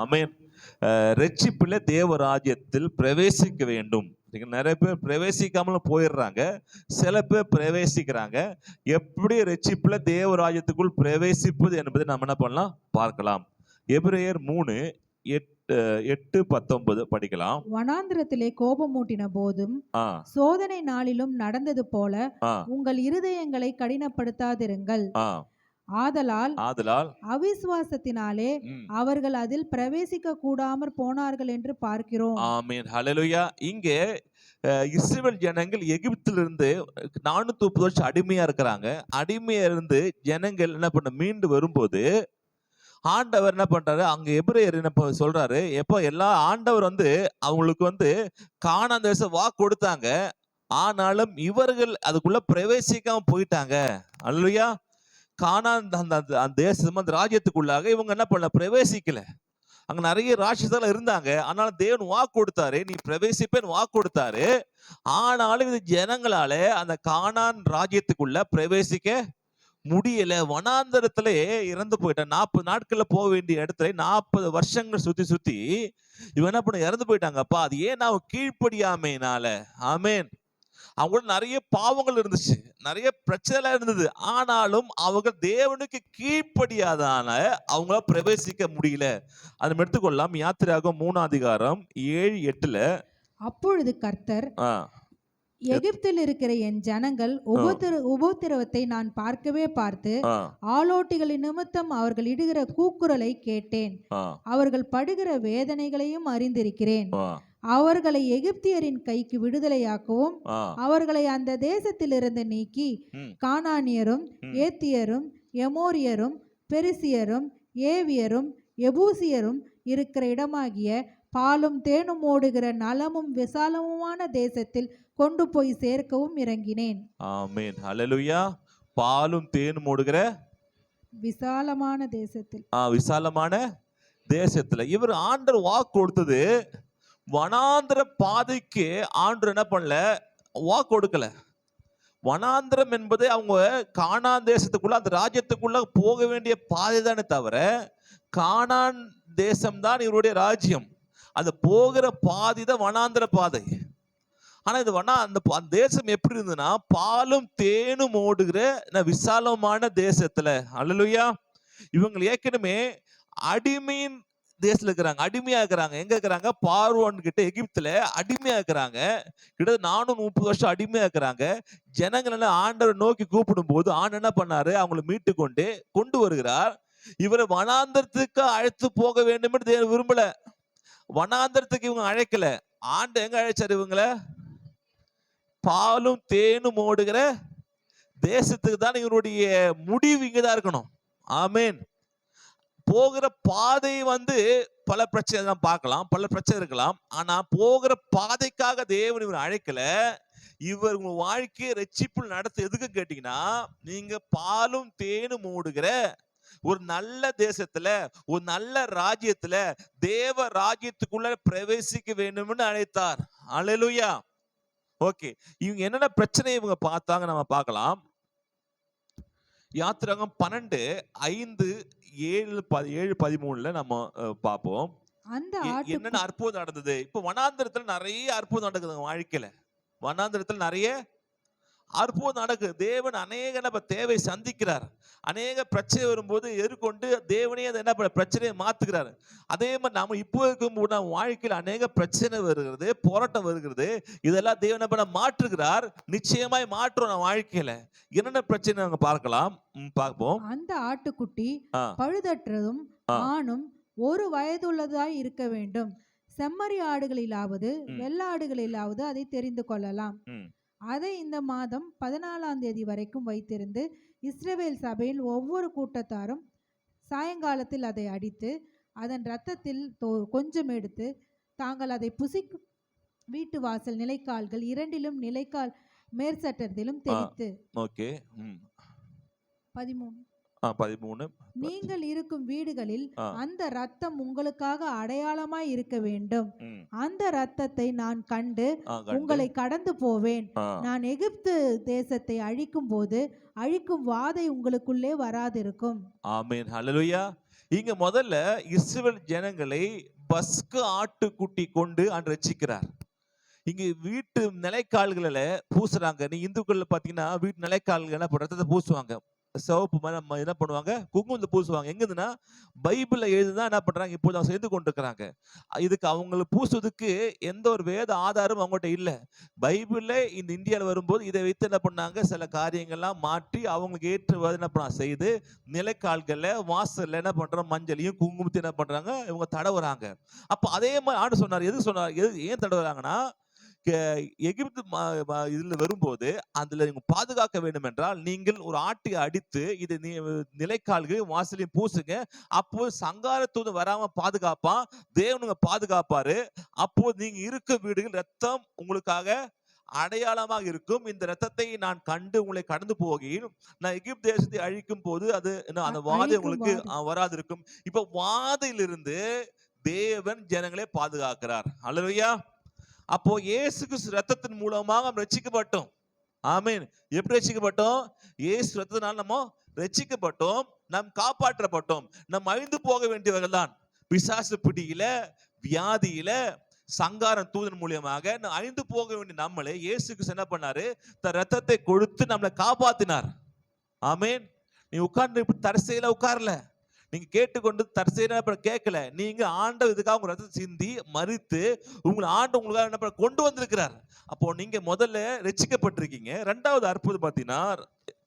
ஆமென். ரட்சிப்புல தேவ ராஜ்யத்தில் பிரவேசிக்க வேண்டும். நீங்க நிறைய பேர் பிரவேசிக்காமலும் போயிடுறாங்க, சில பேர் பிரவேசிக்கிறாங்க. எப்படி ரட்சிப்புல தேவ ராஜ்யத்துக்குள் பிரவேசிப்பது என்பதை நம்ம என்ன பண்ணலாம் பார்க்கலாம். எபிரேயர் 3:8-19 படிக்கலாம். வனாந்திரத்திலே கோபமூட்டின போதும் ஆ சோதனை நாளிலும் நடந்தது போல ஆ உங்கள் இருதயங்களை கடினப்படுத்தாதிருங்கள். ஆ ஆதலால் அவிசுவாசத்தினாலே ம். அவர்கள் அதில் பிரவேசிக்க கூடாமற் போனார்கள் என்று பார்க்கிறோம். ஆமென். ஹல்லேலூயா. இங்கே இஸ்ரவேல் ஜனங்கள் எகிப்திலிருந்து 430 வருஷம் அடிமையா இருக்கிறாங்க. அடிமையா இருந்து ஜனங்கள் என்ன பண்ண மீண்டு வரும்போது ஆண்டவர் என்ன பண்றாரு, அங்க எபிரேயர் என்ன சொல்றாரு, எப்போ எல்லா ஆண்டவர் அவங்களுக்கு கானான் தேசம் வாக்கு கொடுத்தாங்க. ஆனாலும் இவர்கள் அதுக்குள்ள பிரவேசிக்காம போயிட்டாங்க. அல்லேலூயா. கானான் அந்த தேசம் அந்த ராஜ்யத்துக்குள்ளாக இவங்க என்ன பண்ணல, பிரவேசிக்கல. அங்க நிறைய ராட்சசர்கள் இருந்தாங்க. ஆனாலும் தேவன் வாக்கு கொடுத்தாரு, நீ பிரவேசிப்பேன்னு வாக்கு கொடுத்தாரு. ஆனாலும் இது ஜனங்களால அந்த கானான் ராஜ்யத்துக்குள்ள பிரவேசிக்க முடியல. வனாந்தரத்துல இறந்து போயிட்டான். 40 நாட்கள்ல போக வேண்டிய இடத்துல 40 வருஷங்கள் சுத்தி சுத்தி இவன் என்ன பண்ண இறந்து போயிட்டாங்கப்பா. அது ஏன் அவங்க கீழ்ப்படியாமையினால. ஆமென். அவங்களோட நிறைய பாவங்கள் இருந்துச்சு, நிறைய பிரச்சனை இருந்தது. ஆனாலும் அவங்க தேவனுக்கு கீழ்ப்படியாதான அவங்கள பிரவேசிக்க முடியல. அதை எடுத்துக்கொள்ளலாம். யாத்திராகமம் 3:7-8. அப்பொழுது கர்த்தர், எகிப்தில் இருக்கிற என் ஜனங்கள் உபத்திரவத்தை நான் பார்க்கவே பார்த்து ஆலோட்டிகளின் நிமித்தம் அவர்கள் இடுகிற கூக்குரலை கேட்டேன். அவர்கள் படுகிற வேதனைகளையும் அறிந்திருக்கிறேன். அவர்களை எகிப்தியரின் கைக்கு விடுதலையாக்கவும் அவர்களை அந்த தேசத்திலிருந்து நீக்கி கானானியரும் ஏத்தியரும் எமோரியரும் பெரிசியரும் ஏவியரும் எபூசியரும் இருக்கிற இடமாகிய பாலும் தேனும் ஓடுகிற நலமும் விசாலமுமான தேசத்தில் கொண்டு போய் சேர்க்கவும் இறங்கினேன். ஆமென். ஹல்லேலூயா. பாலும் தேனும் ஓடுகிற விசாலமான தேசத்தில், விசாலமான தேசத்துல இவர் ஆண்டவர் வாக்கு கொடுத்தது. வனாந்திர பாதைக்கு ஆண்டவர் என்ன பண்ணல, வாக்கு கொடுக்கல. வனாந்திரம் என்பது அவங்க கானான் தேசத்துக்குள்ள அந்த ராஜ்யத்துக்குள்ள போக வேண்டிய பாதை தானே தவிர கானான் தேசம்தான் இவருடைய ராஜ்யம். அது போகிற பாதை தான் வனாந்திர பாதை. ஆனா இது அந்த தேசம் எப்படி இருந்ததுன்னா பாலும் தேனும் ஓடுகிற விசாலமான தேசத்துல. அல்லேலூயா. இவங்க ஏற்கனவே அடிமையின் தேசத்துல இருக்கிறாங்க, அடிமையா இருக்கிறாங்க. எங்க இருக்கிறாங்க, பார்வோன் கிட்ட எகிப்துல அடிமையா இருக்கிறாங்க. கிட்டத்தட்ட 430 வருஷம் அடிமையா இருக்கிறாங்க. ஜனங்கள் எல்லாம் ஆண்டவரை நோக்கி கூப்பிடும் போது ஆண்டு என்ன பண்ணாரு, அவங்களை மீட்டு கொண்டு வருகிறார். இவரை வனாந்தரத்துக்கு அழைத்து போக வேண்டும் என்று தேவன் விரும்பல. வனாந்தரத்துக்கு இவங்க அழைக்கல. ஆண்டு எங்க அழைச்சாரு இவங்களை, பாலும் தேனும் ஓடுகிற தேசத்துக்கு தான். இவருடைய முடிவு இங்கதான் இருக்கணும். ஆமென். போகிற பாதை பல பிரச்சனை தான் பார்க்கலாம், பல பிரச்சனை இருக்கலாம். ஆனா போகிற பாதைக்காக தேவன் இவர் அழைக்கல. இவர் உங்க வாழ்க்கையை ரட்சிப்பு நடத்த எதுக்கு கேட்டீங்கன்னா, நீங்க பாலும் தேனும் ஓடுகிற ஒரு நல்ல தேசத்துல, ஒரு நல்ல ராஜ்யத்துல, தேவ ராஜ்யத்துக்குள்ள பிரவேசிக்க வேண்டும்னு அழைத்தார். அல்லேலூயா. ஓகே, இவங்க என்னென்ன பிரச்சனை இவங்க பார்த்தாங்க நம்ம பார்க்கலாம். யாத்திராகம் 12:5-7-13 நம்ம பார்ப்போம். என்னென்ன அற்புதம் நடந்தது. இப்ப வனாந்திரத்துல நிறைய அற்புதம் நடக்குது வாழ்க்கையில. வனாந்திரத்துல நிறைய அற்புதம் நடக்குது. தேவன் அநேக தேவை சந்திக்கிறார். அநேக பிரச்சனை வரும்போது எதிர்கொண்டு தேவனே அதை என்ன பிரச்சனையை மாத்துக்கிறாரு. அதே மாதிரி நாம இப்போ இருக்கும்போது வாழ்க்கையில் அநேக பிரச்சனை வருகிறது, போராட்டம் வருகிறது. இதெல்லாம் தேவன் என்ன மாற்றுகிறார், நிச்சயமாய் மாற்றோம் நம்ம வாழ்க்கையில. என்னென்ன பிரச்சனை நாங்க பார்ப்போம். அந்த ஆட்டுக்குட்டி பழுதற்றதும் ஆணும் 1 வயதுள்ளதாய் இருக்க வேண்டும். செம்மறி ஆடுகளிலாவது வெள்ளாடுகளிலாவது அதை தெரிந்து கொள்ளலாம். அதை இந்த மாதம் 14ஆம் தேதி வரைக்கும் வைத்திருந்து இஸ்ரவேல் சபையில் ஒவ்வொரு கூட்டத்தாரும் சாயங்காலத்தில் அதை அடித்து அதன் இரத்தத்தில் கொஞ்சம் எடுத்து தாங்கள் அதை புசிக்கும் வீட்டு வாசல் நிலைக்கால்கள் 2லும் நிலைக்கால் மேற்சட்டத்திலும் தெளித்து. 13 நீங்கள் இருக்கும் வீடுகளில் அந்த இரத்தம் உங்களுக்காக அடையாளமாய் இருக்க வேண்டும். அந்த இரத்தத்தை நான் கண்டு உங்களை கடந்து போவேன். நான் எகிப்து தேசத்தை அழிக்கும் போது அழிக்கும் வாதை உங்களுக்குள்ளே வராதிருக்கும். ஆமென். ஹல்லேலூயா. இங்க முதல்ல இஸ்ரவேல் ஜனங்களை பஸ்கு ஆட்டுக்குட்டி கொண்டு ரட்சிக்கிறார். இங்க வீட்டு நிலைக்கால்களில பூசுறாங்க. நீ இந்துக்கள்ல பாத்தீங்கன்னா வீட்டு நிலைக்கால்கள் என்ன ரத்தத்தை பூசுவாங்க. சிவப்பு என்ன பண்ணுவாங்க, குங்குமத்தை பூசுவாங்க. எங்குதுன்னா பைபிள்ல எழுதுதான் என்ன பண்றாங்க இப்போ அவங்க செய்து கொண்டிருக்கிறாங்க. இதுக்கு அவங்களுக்கு பூசுவதுக்கு எந்த ஒரு வேத ஆதாரம் அவங்ககிட்ட இல்ல. பைபிள்ல இந்த இந்தியாவில் வரும்போது இதை வைத்து என்ன பண்ணாங்க, சில காரியங்கள்லாம் மாற்றி அவங்களுக்கு ஏற்றுவது என்ன பண்ண செய்து நிலைக்கால்கள்ல வாசல்ல என்ன பண்றோம், மஞ்சளையும் குங்குமத்தையும் என்ன பண்றாங்க இவங்க தடவுறாங்க. அப்ப அதே மாதிரி ஆண்டு சொன்னார். எது சொன்னார், ஏன் தடவுறாங்கன்னா, எகிப்து இதுல வரும்போது அதுல நீங்க பாதுகாக்க வேண்டும் என்றால் நீங்கள் ஒரு ஆட்டை அடித்து இது நிலைக்கால்கள் வாசலையும் பூசுங்க. அப்போ சங்காரத்தூது வராம பாதுகாப்பா தேவனுங்க பாதுகாப்பாரு. அப்போ நீங்க இருக்க வீடுகள் ரத்தம் உங்களுக்காக அடையாளமாக இருக்கும். இந்த ரத்தத்தை நான் கண்டு உங்களை கடந்து போகையில் நான் எகிப்து தேசத்தை அழிக்கும் போது அது அந்த வாதை உங்களுக்கு வராது இருக்கும். இப்ப வாதையிலிருந்து தேவன் ஜனங்களே பாதுகாக்கிறார். அல்லேலூயா. அப்போ இயேசு கிறிஸ்து ரத்தத்தின் மூலமாக ரட்சிக்கப்பட்டோம். ஆமென். எப்படி ரட்சிக்கப்பட்டோம்? இயேசு ரத்தத்தினால் நம்ம ரட்சிக்கப்பட்டோம், நாம் காப்பாற்றப்பட்டோம். நாம் அழிந்து போக வேண்டியவர்கள் தான். பிசாசு பிடியில, வியாதியில, சங்காரம் தூதன் மூலியமாக அழிந்து போக வேண்டிய நம்மளே இயேசு கிறிஸ்து என்ன பண்ணாரு, தன் ரத்தத்தை கொடுத்து நம்மளை காப்பாத்தினார். ஆமென். நீ உட்கார்ந்து தரிசையில உட்கார்ல, நீங்க கேட்டுக்கொண்டு தரிசையில கேட்கல. நீங்க ஆண்டவர் இதுக்காக உங்க ரத்தத்தை சிந்தி மரித்து உங்களை உங்களுக்காக என்ன கொண்டு வந்திருக்கிறார். அப்போ நீங்க முதல்ல ரட்சிக்கப்பட்டிருக்கீங்க. ரெண்டாவது அற்புதம் பாத்தீங்கன்னா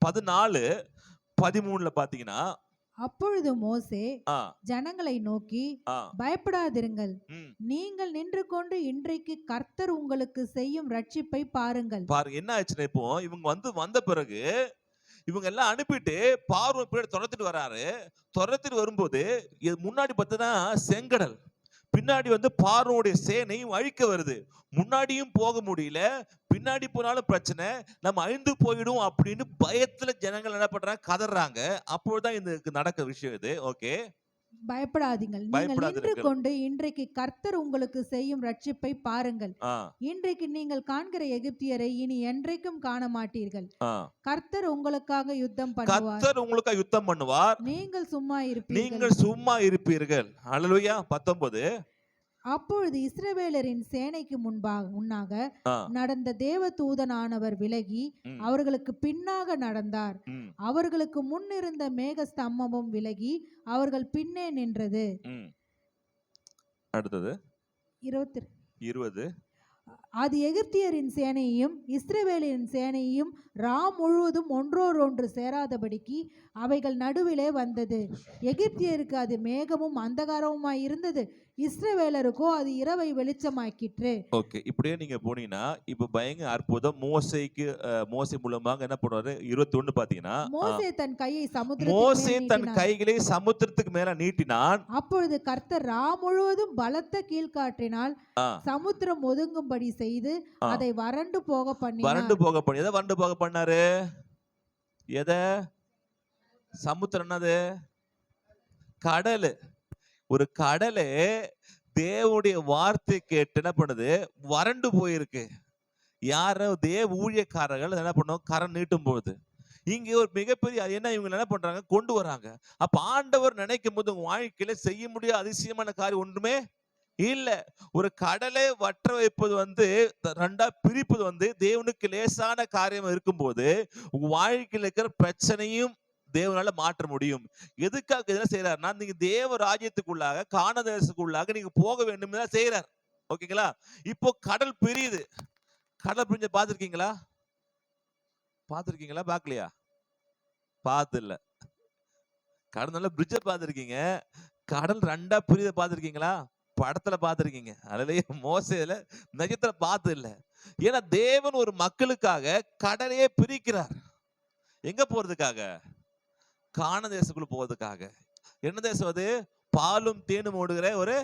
14:13 பாத்தீங்கன்னா, அப்பொழுது மோசே ஜனங்களை நோக்கி, பயப்படாதிருங்கள், நீங்கள் நின்று கொண்டு இன்றைக்கு கர்த்தர் உங்களுக்கு செய்யும் ரட்சிப்பை பாருங்கள். பாருங்க என்ன ஆச்சுன்னா, இப்போ இவங்க வந்த பிறகு இவங்க எல்லாம் அனுப்பிட்டு பார்வோன் பின்னாடி துரத்திட்டு வராரு. துரத்திட்டு வரும்போது முன்னாடி பார்த்தா செங்கடல், பின்னாடி பார்வோனுடைய சேனையும் அழிக்க வருது. முன்னாடியும் போக முடியல, பின்னாடி போனாலும் பிரச்சனை, நம்ம அழிந்து போயிடும் அப்படின்னு பயத்துல ஜனங்கள் என்ன பண்றாங்க, கதறாங்க. அப்போதான் இந்த நடக்கிற விஷயம் இது. ஓகே, பயப்படாதீங்கள், நீங்கள் நின்று கொண்டு இன்றைக்கு கர்த்தர் உங்களுக்கு செய்யும் ரட்சிப்பை பாருங்கள். இன்றைக்கு நீங்கள் காண்கிற எகிப்தியரை இனி என்றைக்கும் காண மாட்டீர்கள். கர்த்தர் உங்களுக்காக யுத்தம் பண்ணுவார். கர்த்தர் உங்களுக்காக யுத்தம் பண்ணுவார். நீங்கள் சும்மா இருப்பீர்கள். நீங்கள் சும்மா இருப்பீர்கள். அல்லேலூயா. 19. அப்பொழுது இஸ்ரவேலரின் சேனைக்கு முன்னாக நடந்த தேவதூதனானவர் விலகி அவர்களுக்கு பின்னாக நடந்தார். அவர்களுக்கு முன்னிருந்த மேக ஸ்தம்பமும் விலகி அவர்கள் பின்னே நின்றது. அடுத்தது 20. அது எகிப்தியரின் சேனையையும் இஸ்ரவேலின் சேனையையும் முழுவதும் ஒன்றோடொன்று சேராதபடிக்கு அவைகள் நடுவிலே வந்தது. எகிப்தியருக்கு அது மேகமும் அந்தகாரமுமாய் இருந்தது, இஸ்ரவேலருக்கோ அது இரவை வெளிச்சமாக்கிற்று. ஓகே, இப்படியே நீங்க போனீங்கன்னா இப்ப பயங்கர அற்புதம். மோசே மூலமாக என்ன பண்ணுவாரு, 21 பாத்தீங்கன்னா, மோசே தன் கைகளை சமுத்திரத்துக்கு மேல நீட்டினான். அப்பொழுது கர்த்தர் முழுவதும் பலத்த கீழ்காற்றினால் சமுத்திரம் ஒதுங்கும்படி செய்து அதை வறண்டு போக பண்ணாரு. எத? சமுத்திரம் என்னது? கடல். ஒரு கடலே தேவனுடைய வார்த்தை கேட்டு என்ன பண்ணுது, வறண்டு போயிருக்கு. யாரோ தேவ ஊழியக்காரர்கள் என்ன பண்ணும், கரம் நீட்டும் போது இங்க ஒரு மிகப்பெரிய என்ன இவங்க என்ன பண்றாங்க, கொண்டு வராங்க. அப்ப ஆண்டவர் நினைக்கும் போது உங்க வாழ்க்கையில செய்ய முடியாத அதிசயமான காரியம் ஒன்றுமே இல்ல. ஒரு கடலை வற்ற வைப்பது ரெண்டா பிரிப்பது தேவனுக்கு லேசான காரியம் இருக்கும்போது உங்க வாழ்க்கையில் இருக்கிற பிரச்சனையும் தேவனால மாற்ற முடியும். எதுக்காக இதெல்லாம் செய்யறாருன்னா, நீங்க தேவ ராஜ்யத்துக்குள்ளாக கானான் தேசத்துக்குள்ளாக நீங்க போக வேண்டும் தான் செய்யறார். ஓகேங்களா? இப்போ கடல் பிரியுது. கடல் பிரிஞ்ச பாத்துருக்கீங்களா? பாக்கலையா? பார்த்து இல்ல. கடல் நல்ல பிரிட்ஜ பாத்துருக்கீங்க. கடல் ரெண்டா பிரித பாத்துருக்கீங்களா? படத்துல பாத்துருக்கீங்க. அதுலயே மோசேல நிஜத்துல பார்த்து இல்ல. ஏன்னா தேவன் ஒரு மக்களுக்காக கடலையே பிரிக்கிறார். எங்க போறதுக்காக? கானான் தேசத்துக்குள்ள போவதுக்காக. என்ன தேசம் அது? பாலும் தேனும் ஓடுகிற ஒரு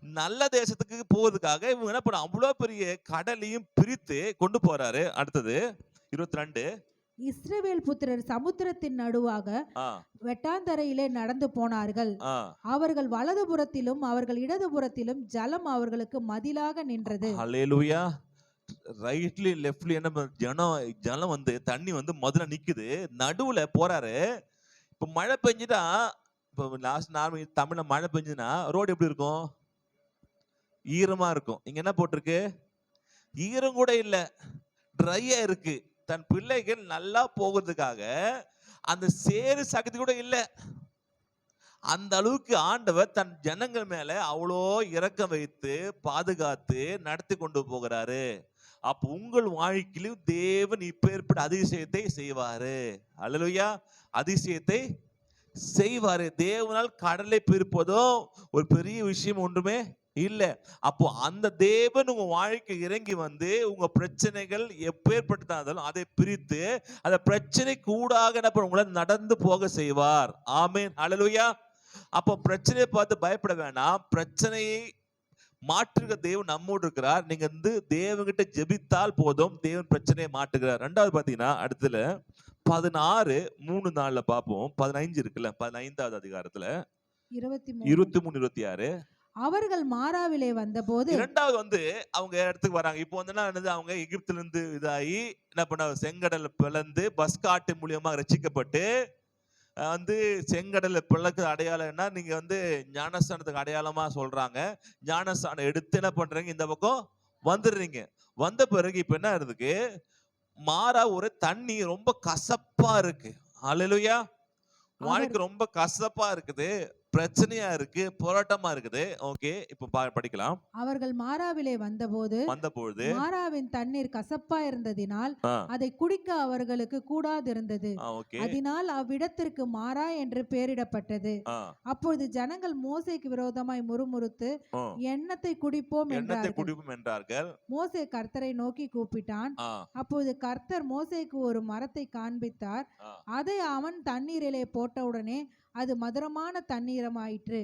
நல்ல தேசத்துக்கு போவதுக்காக இவங்க என்ன பண்ண, அவ்வளவு பெரிய கடலையும் பிரித்து கொண்டு போறாரு. அடுத்தது 22. இஸ்ரவேல் புத்திரர் சமுத்திரத்தின் நடுவாக வெட்டாந்தரையிலே நடந்து போனார்கள். அவர்கள் வலதுபுறத்திலும் அவர்கள் இடதுபுறத்திலும் ஜலம் அவர்களுக்கு மதிலாக நின்றது. ஹல்லேலூயா. ரைட்லி லெஃப்ட்லி என்ன ஜலம் தண்ணி மதுல நிக்குது. நடுவுல போறாரு. இப்ப மழை பெஞ்சுட்டா இப்போ லாஸ்ட் நார்மல் தமிழ்ல மழை பெஞ்சுன்னா ரோடு எப்படி இருக்கும்? ஈரமா இருக்கும். இங்க என்ன போட்டிருக்கு? ஈரம் கூட இல்ல, ட்ரையா இருக்கு. தன் பிள்ளைகள் நல்லா போகிறதுக்காக அந்த சேறு சகதி கூட இல்ல. அந்த அளவுக்கு ஆண்டவர் தன் ஜனங்கள் மேல அவ்வளோ இரக்கம் வைத்து பாதுகாத்து நடத்தி கொண்டு போகிறாரு. அப்ப உங்கள் வாழ்க்கையிலும் தேவன் இப்பேற்பட்ட அதிசயத்தை செய்வாரு. அல்லேலூயா. அதிசயத்தை செய்வாரு. தேவனால் கடலை பிரிப்பதோ ஒரு பெரிய விஷயம் ஒன்றுமே இல்ல. அப்போ அந்த தேவன் உங்க வாழ்க்கை இறங்கி வந்து உங்க பிரச்சனைகள் எப்பேற்பட்டதாலும் அதை பிரித்து அந்த பிரச்சனை கூடாக என்ன உங்களை நடந்து போக செய்வார். ஆமென். அல்லேலூயா. அப்போ பிரச்சனையை பார்த்து பயப்பட வேண்டாம். பிரச்சனையை மாற்றுகிற தேவன் நம்மோடு இருக்கிறார். நீங்க வந்து தேவன்கிட்ட ஜெபித்தால் போதும், தேவன் பிரச்சனையை மாற்றுகிறார். ரெண்டாவது பாத்தீங்கன்னா அடுத்துல 16:3-4 பார்ப்போம். 15 இருக்குல்ல, 15வது அதிகாரத்துல 23. 23, 26. அவர்கள் மாராவிலே வந்தபோது இரண்டாவது வந்து அவங்க இடத்துக்கு வராங்க. இப்போ வந்து என்னது, அவங்க எகிப்துல இருந்து இதாகி என்ன பண்ண, செங்கடலை பிளந்து பஸ்காட்டு மூலியமா ரட்சிக்கப்பட்டு வந்து செங்கடலை பிளக்கு அடையாளம்னா நீங்க வந்து ஞானஸ்தானத்துக்கு அடையாளமா சொல்றாங்க. ஞானஸ்தானம் எடுத்து என்ன பண்றீங்க, இந்த பக்கம் வந்துடுறீங்க. வந்த பிறகு இப்ப என்ன இருக்கு, மாறா ஒரு தண்ணி ரொம்ப கசப்பா இருக்கு. அல்லேலூயா. வாழ்க்கை ரொம்ப கசப்பா இருக்குது, பிரச்சனையா இருக்கு, போராட்டமா இருக்குது. ஓகே, இப்ப படிக்கலாம். அவர்கள் மாராவிலே வந்தபோது மாராவின் தண்ணீர் கசப்பா இருந்ததினால் அதை குடிக்க அவர்களுக்கு கூடாதிருந்தது. அதனால் அவ்விடத்திற்கு மாரா என்று பெயரிடப்பட்டது. அப்பொழுது ஜனங்கள் மோசேக்கு விரோதமாய் முறுமுறுத்து எண்ணத்தை குடிப்போம் என்றார்கள். மோசே கர்த்தரை நோக்கி கூப்பிட்டான். அப்போது கர்த்தர் மோசேக்கு ஒரு மரத்தை காண்பித்தார். அதை அவன் தண்ணீரிலே போட்டவுடனே அது மதுரமான தண்ணீரமாயிற்று.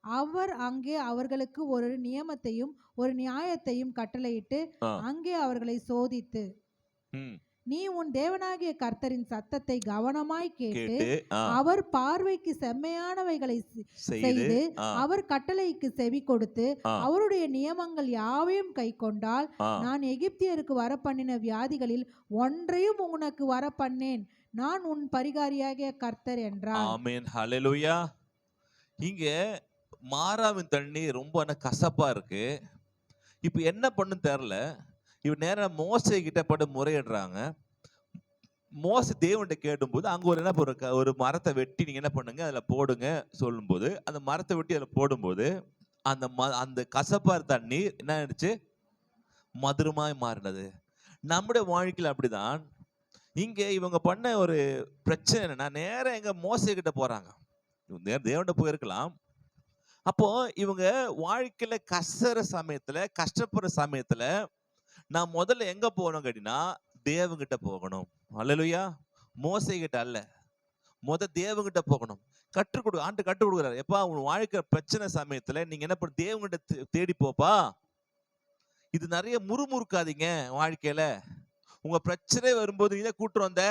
அவர் அங்கே அவர்களுக்கு ஒரு நியமத்தையும் ஒரு நியாயத்தையும் கட்டளையிட்டு அங்கே அவர்களை சோதித்து, நீ உன் தேவனாகிய கர்த்தரின் சத்தத்தை கவனமாய் கேட்டு அவர் பார்வைக்கு செம்மையானவைகளை செய்து அவர் கட்டளைக்கு செவி கொடுத்து அவருடைய நியமங்கள் யாவையும் கை கொண்டால் நான் எகிப்தியருக்கு வர பண்ணின வியாதிகளில் ஒன்றையும் உனக்கு வர பண்ணேன். நான் உன் பரிகாரியாகிய கர்த்தர் என்றார். ஆமென். ஹல்லேலூயா. இங்க மாராவின் தண்ணி ரொம்ப கசப்பா இருக்கு. இப்ப என்ன பண்ணுன்னு தெரியல. இவ நேரம் மோசே கிட்ட பட்டு முறையிடுறாங்க. மோசே தேவன்கிட்ட கேட்டும்போது அங்க ஒரு மரத்தை வெட்டி நீங்க என்ன பண்ணுங்க அதுல போடுங்க சொல்லும்போது அந்த மரத்தை வெட்டி அதுல போடும்போது அந்த கசப்பா தண்ணி என்ன ஆயிடுச்சு, மதுரமாய் மாறினது. நம்முடைய வாழ்க்கையில் அப்படிதான். இங்க இவங்க பண்ண ஒரு பிரச்சனை என்னன்னா, நேரம் எங்க மோசே கிட்ட போறாங்க. தேவன்கிட்ட போயிருக்கலாம். அப்போ இவங்க வாழ்க்கையில கஷ்ட சமயத்துல கஷ்டப்படுற சமயத்துல நான் முதல்ல எங்க போகணும் கேட்டீங்கன்னா தேவன்கிட்ட போகணும். அல்லேலூயா. மோசே கிட்ட அல்ல, தேவன்கிட்ட போகணும். ஆண்டு கற்றுக் கொடுக்குறாரு. எப்பா உன் வாழ்க்கை பிரச்சனை சமயத்துல நீங்க என்ன பண்ண, தேவன்கிட்ட தேடி போப்பா. இது நிறைய முறுமுறுக்காதீங்க வாழ்க்கையில. உங்க பிரச்சனை வரும்போது நீதான் கூட்டு வந்த,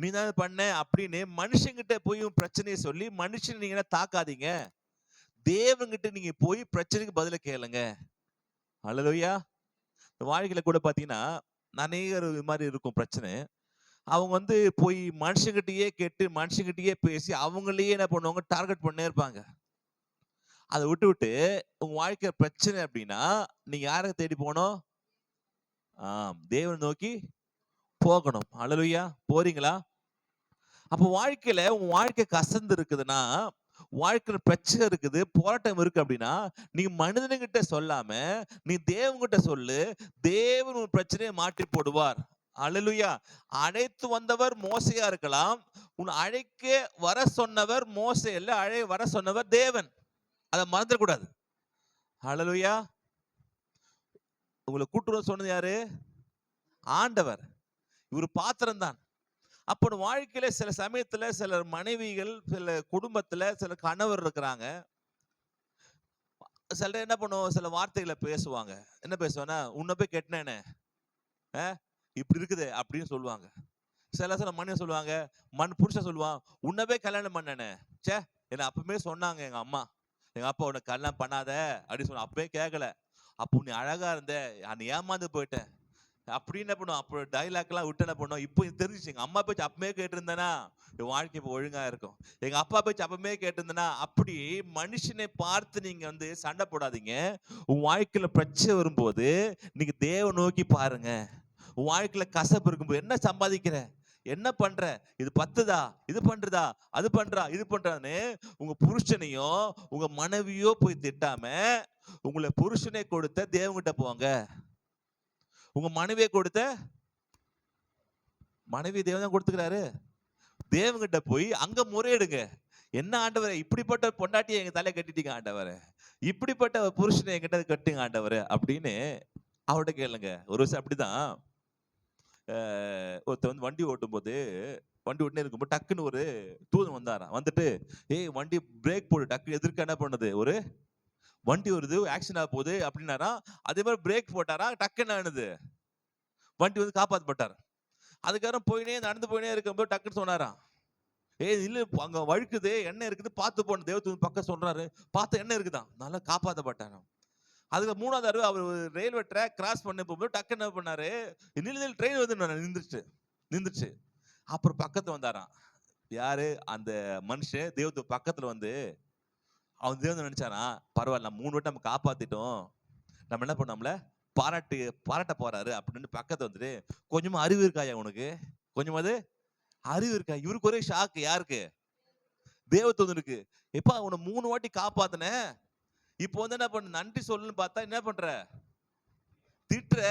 நீ தான் பண்ண அப்படின்னு மனுஷங்கிட்ட போய் பிரச்சனையை சொல்லி மனுஷன் நீங்க தாக்காதீங்க. தேவன்கிட்ட நீங்க போய் பிரச்சனைக்கு பதில கேளுங்க. அல்லேலூயா. வாழ்க்கையில கூட பாத்தீங்கன்னா நிறைய மாதிரி இருக்கும் பிரச்சனை. அவங்க வந்து போய் மனுஷங்கிட்டயே கேட்டு மனுஷங்கிட்டயே பேசி அவங்களையே என்ன பண்ணுவாங்க, டார்கெட் பண்ணே இருப்பாங்க. அதை விட்டு உங்க வாழ்க்கை பிரச்சனை அப்படின்னா நீங்க யாரை தேடி போகணும், தேவனை நோக்கி போகணும். அல்லேலூயா. போறீங்களா? அப்போ வாழ்க்கையில உங்க வாழ்க்கை கசந்து இருக்குதுன்னா, வாழ்க்கையில பிரச்சனை இருக்குது, போராட்டம் இருக்கு அப்படின்னா நீ மனிதன்கிட்ட சொல்லாம நீ தேவன்கிட்ட சொல்லு. தேவன் உன் பிரச்சனையை மாற்றி போடுவார். அல்லேலூயா. அழைத்து வந்தவர் மோசையா இருக்கலாம். உன் அழைக்க வர சொன்னவர் மோசே இல்ல, வர சொன்னவர் தேவன். அதை மறந்துடக்கூடாது. அல்லேலூயா. உங்களை கூட்டுறவு சொன்னது யாரு? ஆண்டவர். இவர் பாத்திரம் தான். அப்போ வாழ்க்கையில சில சமயத்துல சில மனைவிகள், சில குடும்பத்துல சில கணவர் இருக்கிறாங்க. சில என்ன பண்ணுவோம், சில வார்த்தைகளை பேசுவாங்க. என்ன பேசுவானா, உன்னை போய் கெட்டினேனே இப்படி இருக்குது அப்படின்னு சொல்லுவாங்க. சில மனைவி சொல்லுவாங்க, புருஷன் சொல்லுவான், உன்னை போய் கல்யாணம் பண்ணனே, சே என்ன அப்பவுமே சொன்னாங்க எங்க அம்மா, எங்க அப்பா உன்னை கல்யாணம் பண்ணாத அப்படின்னு சொன்ன, அப்பவே கேட்கல. அப்போ நீ அழகா இருந்த, நீ ஏமாந்து போயிட்ட, அப்படி என்ன பண்ணுவோம், அப்போ டைலாக்லாம் விட்டு என்ன பண்ணுவோம், இப்போ இது தெரிஞ்சிச்சு. எங்க அம்மா பேச்சு அப்பமே கேட்டிருந்தேனா என் வாழ்க்கை இப்போ ஒழுங்கா இருக்கும், எங்க அப்பா பேச்சு அப்பமே கேட்டிருந்தேனா. அப்படி மனுஷனை பார்த்து நீங்க வந்து சண்டை போடாதீங்க. உன் வாழ்க்கையில பிரச்சனை வரும்போது நீங்க தேவ நோக்கி பாருங்க. உன் வாழ்க்கையில கசப்பு இருக்கும்போது என்ன சம்பாதிக்கிற, என்ன பண்ற, இது பத்துதா, இது பண்றதா, அது பண்றா, இது பண்றான்னு உங்க புருஷனையோ உங்க மனைவியோ போய் திட்டாம உங்களை புருஷனை கொடுத்த தேவங்கிட்ட போங்க. உங்க மனைவியை கொடுத்த மனைவி தேவன் தான் கொடுத்துக்கிறாரு. தேவங்கிட்ட போய் அங்க முறையிடுங்க. என்ன ஆண்டவரே, இப்படிப்பட்ட பொண்டாட்டியை எங்க தலையை கட்டிட்டீங்க ஆண்டவரே, இப்படிப்பட்ட புருஷனை என்கிட்ட கட்டுங்க ஆண்டவரே அப்படின்னு அவர்கிட்ட கேளுங்க. ஒரு விஷயம் அப்படிதான், ஒருத்தர் வந்து வண்டி ஓட்டும் போது வண்டி ஓட்டுனே இருக்கும்போது டக்குன்னு ஒரு தூதன் வந்தாராம். வந்துட்டு ஏய் வண்டி பிரேக் போடு, டக்குன்னு எதிர்க்க என்ன பண்ணுது, ஒரு வண்டி வருது, ஆக்சிடென்ட் ஆக போகுது அப்படின்னாரா. அதே மாதிரி பிரேக் போட்டாரா, டக்குன்னு ஆனது வண்டி வந்து காப்பாற்றப்பட்டார். அதுக்கப்புறம் நடந்து போயினே இருக்கும்போது டக்குன்னு சொன்னாராம், ஏய் இல்ல அங்க வழுக்குது, எண்ணெய் இருக்குது, பார்த்து போன. தேவதூதன் பக்கம் சொல்றாரு, பார்த்து எண்ணெய் இருக்குதான், நல்லா காப்பாற்றப்பட்டாராம். அதுக்கு 3வது தடவை அவர் ரயில்வே ட்ராக் கிராஸ் பண்ண போகும்போது டக்கு என்ன பண்ணாரு, நின்று ட்ரெயின் வந்து நின்றுச்சு. அப்புறம் பக்கத்துல வந்தாராம். யாரு அந்த மனுஷன், தேவதூதன் பக்கத்துல வந்து அவன் தேவன் நினைச்சானா, பரவாயில்ல நம்ம 3 வாட்டி நம்ம காப்பாத்திட்டோம், நம்ம என்ன பண்ணோம்ல பாராட்ட போறாரு அப்படின்னு பக்கத்துல வந்துட்டு, கொஞ்சமா அறிவு இருக்காயா உனக்கு, கொஞ்சமாவது அறிவு இருக்கா. இவருக்கு ஒரே ஷாக்கு. யாருக்கு, தேவதூதனுக்கு. எப்பா உன்னை 3 வாட்டி காப்பாத்தின, இப்போ வந்து என்ன பண்ண, நன்றி சொல்லுன்னு பார்த்தா என்ன பண்ற, திட்டுற.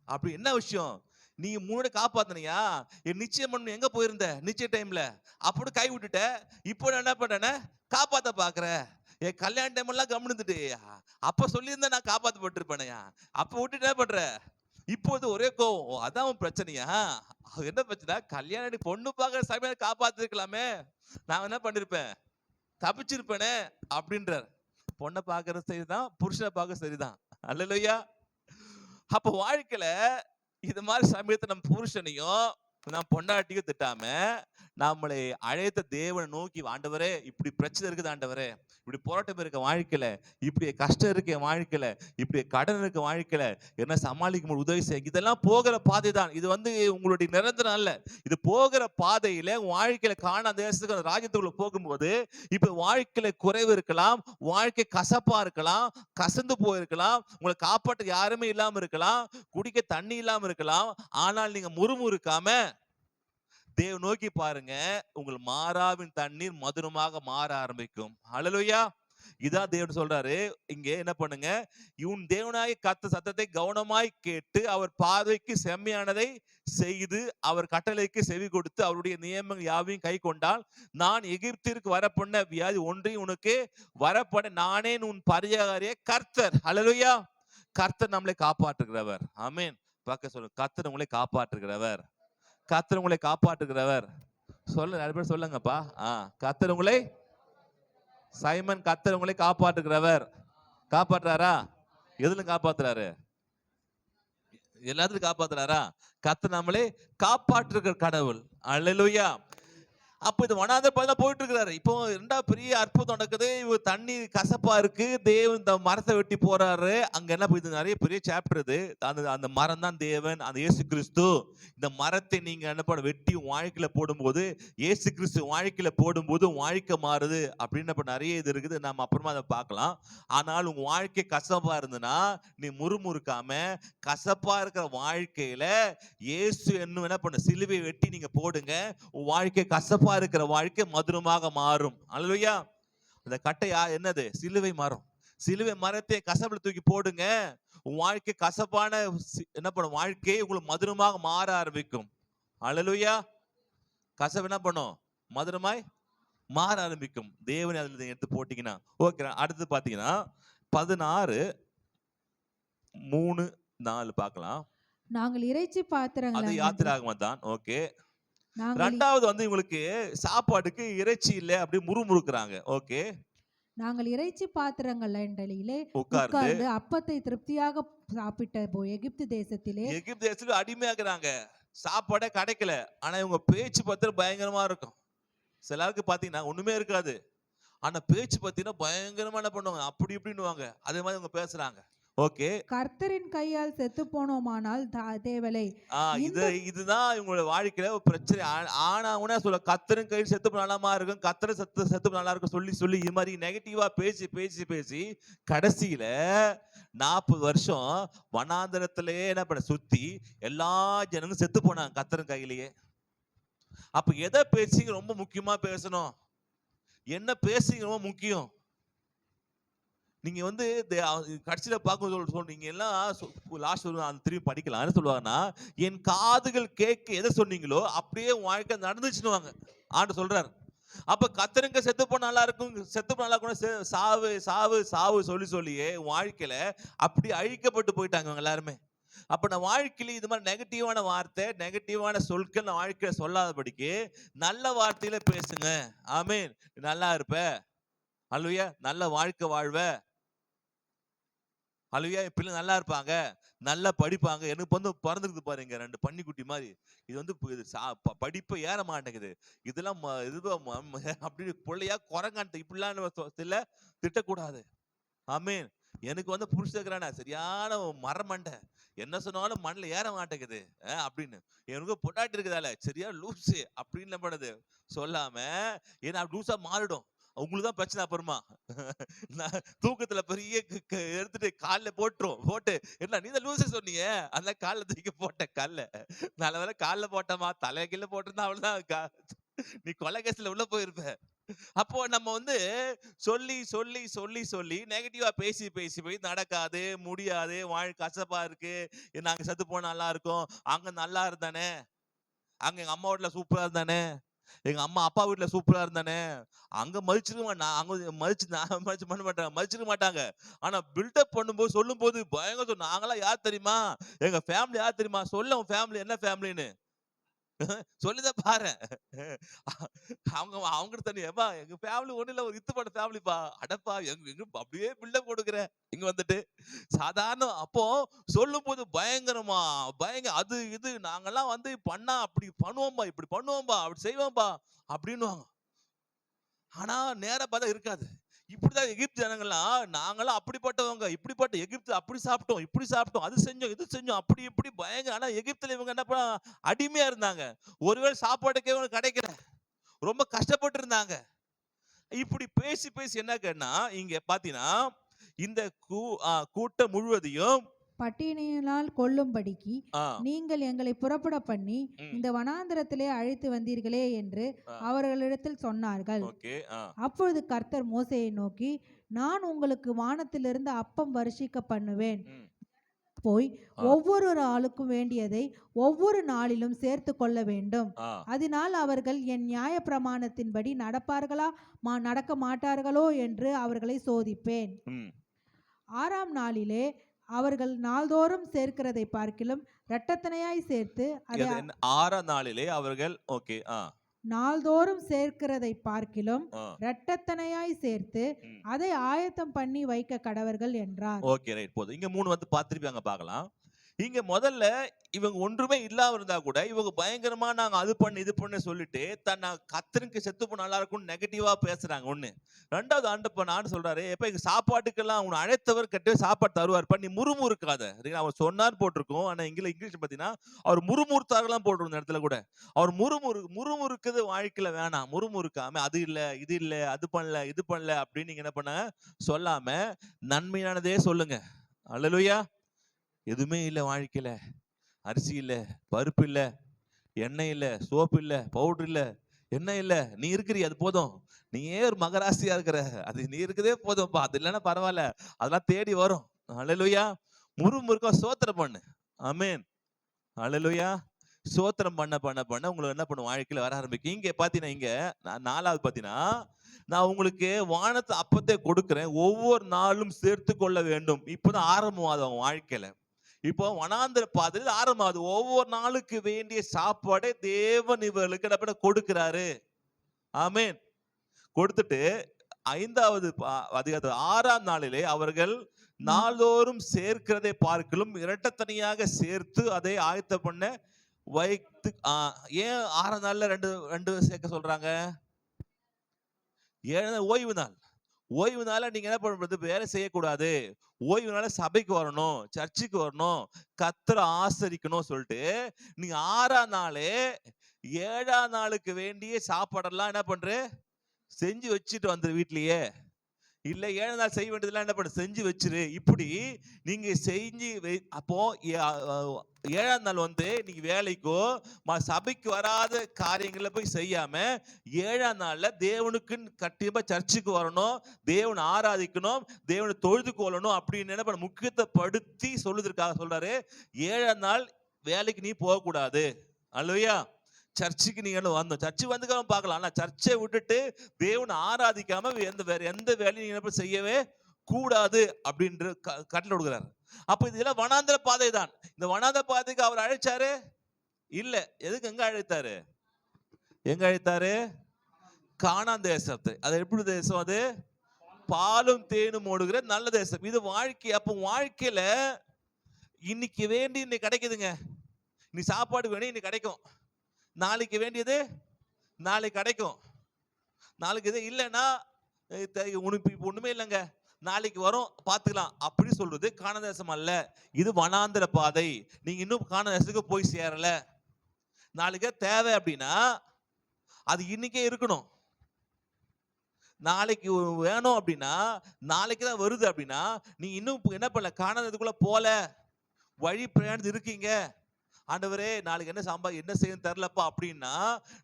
அப்படி என்ன விஷயம், நீ 3 காப்பாத்தினியா, என் நிச்சயம் பண்ணு எங்க போயிருந்த நிச்சய டைம்ல, அப்படி கை விட்டுட்ட, இப்போ என்ன பண்றேன்னு காப்பாத்த பாக்குற. என் கல்யாண டைம் எல்லாம் கவனிந்துட்டு, அப்ப சொல்லியிருந்தா நான் காப்பாற்றப்பட்டிருப்பேனையா, அப்ப விட்டுட்டு என்ன பண்ற, இப்போது ஒரே கோவம். அதான் பிரச்சனையா, என்ன பிரச்சனை, கல்யாணம் பொண்ணு பார்க்க சமயம் காப்பாத்திருக்கலாமே, நான் என்ன பண்ணிருப்பேன், தப்பிச்சிருப்பேனே அப்படின்றார். பொண்ணை பார்க்கறது சரிதான், புருஷனை பார்க்க சரிதான். அல்லேலூயா. அப்ப வாழ்க்கையில இது மாதிரி சமயத்தை நம்ம புருஷனையும் நம்ம பொண்டாட்டியும் திட்டாம நம்மளை அழைத்த தேவனை நோக்கி, ஆண்டவரே இப்படி பிரச்சனை இருக்குது ஆண்டவரே, இப்படி போராட்டம் இருக்க வாழ்க்கையில, இப்படி கஷ்டம் இருக்க வாழ்க்கையில, இப்படி கடன் இருக்க வாழ்க்கையில என்ன சமாளிக்க உதவி செய்ய. இதெல்லாம் போகிற பாதை தான். இது வந்து உங்களுடைய நிரந்தரம் அல்ல. இது போகிற பாதையில வாழ்க்கையில காண தேசத்துக்கு ராஜ்யத்துக்குள்ள போகும்போது இப்ப வாழ்க்கையில குறைவு இருக்கலாம், வாழ்க்கை கசப்பா இருக்கலாம், கசந்து போயிருக்கலாம், உங்களை காப்பாற்ற யாருமே இல்லாம இருக்கலாம், குடிக்க தண்ணி இல்லாம இருக்கலாம். ஆனால் நீங்க முறுமுறுக்காம தேவ நோக்கி பாருங்க, உங்கள் மாறாவின் தண்ணீர் மதுரமாக மாற ஆரம்பிக்கும். ஹல்லேலூயா. இதான் தேவன் சொல்றாரு. இங்க என்ன பண்ணுங்க, உன் தேவனாய் கர்த்தர் சத்தத்தை கவனமாய் கேட்டு அவர் பார்வைக்கு செம்மையானதை செய்து அவர் கட்டளைக்கு செவி கொடுத்து அவருடைய நியமங்கள் யாவையும் கை கொண்டால் நான் எகிப்திற்கு வரப்பண்ண வியாதி ஒன்றையும் உனக்கு வரப்பண்ண நானே உன் பரிகாரிய கர்த்தர். ஹல்லேலூயா. கர்த்தர் நம்மளை காப்பாற்றுகிறவர். ஆமென். பார்க்க சொல்லுங்க, கர்த்தர் உங்களை காப்பாற்றுகிறவர். கர்த்தர் உங்களை காப்பாற்றுகிறவர். நிறைய பேர் சொல்லுங்கப்பா. கர்த்தர் உங்களை, சைமன் கர்த்தர் உங்களை காப்பாற்றுகிறவர். காப்பாற்றுறாரா? எதுல காப்பாத்துறாரு? எல்லாத்துலயும் காப்பாத்துறாரா? கர்த்தர் நம்மளை காப்பாற்றுகிற கடவுள். அல்லேலூயா. அப்ப இது வனாந்தர பாதையில போயிட்டு இருக்கிறாரு. இப்போ 2வது பெரிய அற்புதம் நடக்குது. இவர் தண்ணி கசப்பா இருக்கு, தேவன் இந்த மரத்தை வெட்டி போறாரு. அங்க என்ன போயிது, நிறைய பெரிய சாப்டர் இது. அந்த மரம் தான் தேவன், அந்த இயேசு கிறிஸ்து. இந்த மரத்தை நீங்க என்ன பண்ண, வெட்டி வாழ்க்கையில போடும்போது, இயேசு கிறிஸ்து வாழ்க்கையில போடும்போது வாழ்க்கை மாறுது அப்படின்னு நிறைய இது இருக்குது. நம்ம அப்புறமா அதை பார்க்கலாம். ஆனால் உங்க வாழ்க்கை கசப்பா இருந்ததுன்னா நீ முறுமுறுக்காம, கசப்பா இருக்கிற வாழ்க்கையில இயேசு என்ன பண்ண, சிலுவை வெட்டி நீங்க போடுங்க. உன் வாழ்க்கை கசப்பா இருக்கிற வாழ்க்கை மதுரமாக மாறும். அல்லேலூயா. அந்த கட்டை என்னது, சிலுவை மரம். சிலுவை மரத்தை கசப்புல தூக்கி போடுங்க, உன் வாழ்க்கை கசப்பான என்ன பண்ணும், வாழ்க்கை உங்களுக்கு மதுரமாக மாற ஆரம்பிக்கும். அல்லேலூயா. கசப்பு என்ன பண்ணும், மதுரமாய் மாற ஆரம்பிக்கும். தேவனை அதுல எடுத்து போட்டீங்கன்னா ஓகே. அடுத்து பாத்தீங்கன்னா 16:3-4 பார்க்கலாம். நாங்கள் இறைச்சி பாத்திரங்கள், அது யாத்திராகமம் தான். ஓகே. 2வது வந்து இவங்களுக்கு சாப்பாட்டுக்கு இறைச்சி இல்ல, அப்படி முறுமுறுக்குறாங்க. ஓகே. நாங்கள் இறைச்சி பாத்திரங்கள் என்றிலே உட்கார்ந்து அப்பத்தை திருப்தியாக சாப்பிட்ட எகிப்து தேசத்திலே அடிமையாக்குறாங்க. சாப்பாடே கிடைக்கல. ஆனா இவங்க பேச்சு பத்திரம் பயங்கரமா இருக்கும். சிலருக்கு பாத்தீங்கன்னா ஒண்ணுமே இருக்காது, ஆனா பேச்சு பத்தினா பயங்கரமா என்ன பண்ணுவாங்க, அப்படி இப்படின்னுவாங்க. அதே மாதிரி இவங்க பேசுறாங்க. ஓகே. கர்த்தரின் கையால் செத்து போனோமானால் தேவலை. இதுதான் இவங்களோட வாழ்க்கையில ஒரு பிரச்சனை. ஆனா உடனே சொல்ல கர்த்தரின் கையில் செத்து நலமா இருக்கும், கர்த்தர் செத்து நல்லா இருக்கும் சொல்லி சொல்லி இது மாதிரி நெகட்டிவா பேசி பேசி பேசி கடைசியில 40 வருஷம் வனாந்தரத்திலே என்ன பண்ண சுத்தி எல்லா ஜனங்களும் செத்து போனாங்க கர்த்தரின் கையிலேயே. அப்ப எதை பேசிங்க ரொம்ப முக்கியமா பேசணும், என்ன பேசுங்க ரொம்ப முக்கியம். நீங்க வந்து கடைசியில பார்க்க சொல்றீங்க எல்லாம் லாஸ்ட் திரும்பி படிக்கலாம். என்ன சொல்லுவாங்கன்னா, என் காதுகள் கேட்க எதை சொன்னீங்களோ அப்படியே வாழ்க்கை நடந்துச்சுன்னு ஆண்டு சொல்றாரு. அப்ப கத்தருங்க செத்து போன நல்லா இருக்கும், செத்து போன நல்லா இருக்கும், சாவு சாவு சாவு சொல்லி சொல்லியே வாழ்க்கையில அப்படி அழிக்கப்பட்டு போயிட்டாங்க எல்லாருமே. அப்ப நான் வாழ்க்கையில இது மாதிரி நெகட்டிவான வார்த்தை, நெகட்டிவான சொற்கள் நான் வாழ்க்கையில சொல்லாதபடிக்கு நல்ல வார்த்தையில பேசுங்க. ஆமீன். நல்லா இருப்ப, அல்லேலூயா, நல்ல வாழ்க்கை வாழ்வ, அல்லேலூயா, பிள்ளை நல்லா இருப்பாங்க, நல்லா படிப்பாங்க. எனக்கு வந்து பிறந்திருக்கு பாருங்க 2 பன்னிக்குட்டி மாதிரி. இது வந்து படிப்பு ஏற மாட்டேங்குது, இதெல்லாம் அப்படி பிள்ளையா குரங்கான் இப்படிலாம் திட்டக்கூடாது. ஆமீன். எனக்கு வந்து புரிச்சுக்கிறானா சரியான மரமண்டை, என்ன சொன்னாலும் மண்ணில் ஏற மாட்டேங்குது அப்படின்னு. எனக்கு பொட்டாட்டி இருக்குதால சரியா லூசு அப்படின்னு பண்ணுது சொல்லாம, ஏன்னா லூசா மாறிடும். உங்களுக்கு தான் பிரச்சனை. அப்புறமா தூக்கத்துல பெரிய எடுத்துட்டு காலில் போட்டு என்ன நீ தான் லூசு சொன்னீங்க, அந்த காலில் தூக்கி போட்ட கல்ல நல்ல வேலை காலில் போட்டமா, தலைகீழ போட்டிருந்தா அவ்வளவுதான் நீ கொலை கேஸ்ல உள்ள போயிருப்ப. அப்போ நம்ம வந்து சொல்லி சொல்லி சொல்லி சொல்லி நெகட்டிவா பேசி பேசி போய் நடக்காது, முடியாது, வாழ்க்கை கசப்பா இருக்கு, நாங்க செத்து போனா நல்லா இருக்கும், அங்க நல்லா இருந்தானே, அங்க எங்க அம்மா வீட்டுல சூப்பரா இருந்தானே, எங்க அம்மா அப்பா வீட்டுல சூப்பரா இருந்தானே, அங்க மதிச்சிருக்க மாட்டாங்க. ஆனா பில்டப் பண்ணும்போது சொல்லும் போது பயங்கர நாங்களாம் யார் தெரியுமா, எங்க ஃபேமிலி யார் தெரியுமா, சொல்ல உன் ஃபேமிலி என்ன ஃபேமிலின்னு சொல்லிதான் பாரு. அவங்க தனியாப்பா எங்க ஃபேமிலி ஒண்ணு இல்ல, ஒரு இத்துப்பட்ட ஃபேமிலிப்பா. அடப்பா எங்க அப்படியே பில்டப் கொடுக்குற இங்க வந்துட்டு சாதாரண. அப்போ சொல்லும் போது பயங்கரமா அது இது நாங்கெல்லாம் வந்து பண்ணா அப்படி பண்ணுவோம்பா, இப்படி பண்ணுவோம்பா, அப்படி செய்வோம்பா அப்படின்னுவாங்க. ஆனா நேர பார்த்தா இருக்காது. இப்படிதான் எகிப்து ஜனங்கள்லாம், நாங்களாம் அப்படிப்பட்டவங்க, இப்படிப்பட்ட எகிப்து அப்படி சாப்பிட்டோம், இப்படி சாப்பிட்டோம், அது செஞ்சோம், இது செஞ்சோம், அப்படி இப்படி பயங்கர. ஆனா எகிப்துல இவங்க என்ன பண்ண அடிமையா இருந்தாங்க. ஒருவேளை சாப்பாட்டுக்கே இவங்க கிடைக்கல, ரொம்ப கஷ்டப்பட்டு இருந்தாங்க. இப்படி பேசி பேசி என்ன கேட்டா இங்க பாத்தீங்கன்னா இந்த கூட்டம் முழுவதையும் பட்டினியினால் கொல்லும்படிக்கு நீங்கள் எங்களை புறப்பட பண்ணி இந்த வனாந்தரத்திலே அழைத்து வந்தீர்களே என்று அவர்களிடத்தில் சொன்னார்கள். அப்பொழுது கர்த்தர் மோசேயை நோக்கி, நான் உங்களுக்கு வானத்திலிருந்து அப்பம் வருஷிக்க பண்ணுவேன், போய் ஒவ்வொரு ஆளுக்கும் வேண்டியதை ஒவ்வொரு நாளிலும் சேர்த்து கொள்ள வேண்டும். அதனால் அவர்கள் என் நியாய பிரமாணத்தின்படி நடப்பார்களா நடக்க மாட்டார்களோ என்று அவர்களை சோதிப்பேன். 6ஆம் நாளிலே அவர்கள் நாள்தோறும் சேர்க்கிறதை பார்க்கிலும் இரட்டத்தனையாய் சேர்த்து, 6ஆம் நாளிலே அவர்கள் நாள்தோறும் சேர்க்கிறதை பார்க்கிலும் இரட்டத்தனையாய் சேர்த்து அதை ஆயத்தம் பண்ணி வைக்க கடவர்கள் என்றார். Okay right. போதும். இங்க 3 வந்து பார்த்திருப்பாங்க, பார்க்கலாம். இங்க முதல்ல இவங்க ஒன்றுமே இல்லாம இருந்தா கூட இவங்க பயங்கரமா நாங்க அது பண்ணு இது பண்ணு சொல்லிட்டு தன்னை கத்தருக்கு செத்து போன நல்லா இருக்கும் நெகட்டிவா பேசுறாங்க. ஒண்ணு. 2வது ஆண்டு சொல்றாரு, எப்ப எங்க சாப்பாட்டுக்கெல்லாம் உன்னை அழைத்தவர் கட்டவே சாப்பாடு தருவார், நீ முறுமுறுக்காத. அவர் சொன்னார் போட்டிருக்கோம். ஆனா இங்கிலீஷ் பாத்தீங்கன்னா அவர் முறுமுறுத்தாரெல்லாம் போட்டிருந்த இடத்துல கூட அவர் முறுமுறுக்குது வாழ்க்கையில வேணாம். முறுமுறுக்காம அது இல்ல இது இல்ல அது பண்ணல இது பண்ணல அப்படின்னு நீங்க என்ன பண்ண சொல்லாம நன்மையானதே சொல்லுங்க. அல்லேலூயா. எதுவுமே இல்லை வாழ்க்கையில, அரிசி இல்ல, பருப்பு இல்ல, எண்ணெய் இல்ல, சோப்பு இல்ல, பவுடர் இல்ல, என்ன இல்ல, நீ இருக்கிறீ அது போதும், நீயே ஒரு மகராசியா இருக்கிற, அது நீ இருக்கதே போதும்ப்பா, அது இல்லைன்னா பரவாயில்ல, அதெல்லாம் தேடி வரும். அல்லேலூயா. முறுமுறுக்கா சோத்திரம் பண்ணு. ஆமென். அல்லேலூயா. சோத்திரம் பண்ண பண்ண பண்ண உங்களுக்கு என்ன பண்ணும் வாழ்க்கையில வர ஆரம்பிக்கும். இங்க பாத்தீங்கன்னா இங்க 4வது பாத்தீங்கன்னா, நான் உங்களுக்கு வானத்து அப்பத்தை கொடுக்கிறேன், ஒவ்வொரு நாளும் சேர்த்து கொள்ள வேண்டும். இப்பதான் ஆரம்பமாகுது அவங்க வாழ்க்கையில. இப்போ வனாந்திர பாதையில் ஆரம்பமாகுது. ஒவ்வொரு நாளுக்கு வேண்டிய சாப்பாடை தேவன் இவர்களுக்கு கொடுக்கிறாரு. ஆமென். கொடுத்துட்டு 5வது அதிகாரத்தில் 6ஆம் நாளிலே அவர்கள் நாள்தோறும் சேர்க்கிறதை பார்க்கலும் இரட்டத்தனியாக சேர்த்து அதை ஆயத்த பண்ண வைத்து. ஏன் 6ஆம் நாள்ல ரெண்டு சேர்க்க சொல்றாங்க? 7 ஓய்வு நாள். ஓய்வு நாள நீங்க என்ன பண்றது? வேலை செய்யக்கூடாது. ஓய்வு நாள சபைக்கு வரணும், சர்ச்சுக்கு வரணும், கர்த்தரை ஆசரிக்கணும் சொல்லிட்டு நீங்க 6ஆம் நாளே 7ஆம் நாளுக்கு வேண்டிய சாப்பாடெல்லாம் என்ன பண்ற? செஞ்சு வச்சுட்டு வந்துரு வீட்லயே. இல்ல 7ஆம் நாள் செய்ய வேண்டியதெல்லாம் என்ன பண்ணு? செஞ்சு வச்சிரு. இப்படி நீங்க செஞ்சு அப்போ 7ஆம் நாள் வந்து நீங்க வேலைக்கோ சபைக்கு வராத காரியங்களை போய் செய்யாம 7ஆம் நாள்ல தேவனுக்குன்னு கண்டிப்பா சர்ச்சுக்கு வரணும், தேவனை ஆராதிக்கணும், தேவனை தொழுது கொள்ளணும் அப்படின்னு என்ன பண்ண முக்கியத்துவப்படுத்தி சொல்லுவதற்காக சொல்றாரு. 7ஆம் நாள் வேலைக்கு நீ போகக்கூடாது. அல்லையா? சர்ச்சுக்கு நீங்க வந்தோம், சர்ச்சு வந்துக்காம பார்க்கலாம். ஆனா சர்ச்சை விட்டுட்டு தேவனை ஆராதிக்காம வேற எந்த வேலையும் நீங்க செய்யவே கூடாது அப்படின்ற கட்டளை கொடுக்குறாரு. அப்ப இதெல்லாம் வனாந்திர பாதை தான். இந்த வனாந்திர பாதைக்கு அவர் அழைச்சாரு இல்ல. எதுக்கு? எங்க அழைத்தாரு? எங்க அழைத்தாரு? கானான் தேசத்தை. அது எப்படி தேசம்? அது பாலும் தேனும் ஓடுகிற நல்ல தேசம். இது வாழ்க்கை. அப்ப வாழ்க்கையில இன்னைக்கு வேண்டி இன்னைக்கு கிடைக்குதுங்க. நீ சாப்பாடு வேணும் இன்னைக்கு கிடைக்கும், நாளைக்கு வேண்டியது நாளைக்கு கிடைக்கும். நாளைக்கு இது இல்லைன்னா உனக்கு ஒண்ணுமே இல்லைங்க, நாளைக்கு வரும் பார்த்துக்கலாம் அப்படி சொல்றது கானான் தேசம் அல்ல. இது வனாந்திர பாதை. நீங்க இன்னும் கானான் தேசத்துக்கு போய் சேரல. நாளைக்கு தேவை அப்படின்னா அது இன்னைக்கே இருக்கணும். நாளைக்கு வேணும் அப்படின்னா நாளைக்கு தான் வருது அப்படின்னா நீங்க இன்னும் என்ன பண்ணல? கானான் தேசத்துக்குள்ள போல, வழி பிரயாணம் இருக்கீங்க. ஆண்டவரே நாளைக்கு என்ன செய்யணும் தெரியலப்பா அப்படின்னா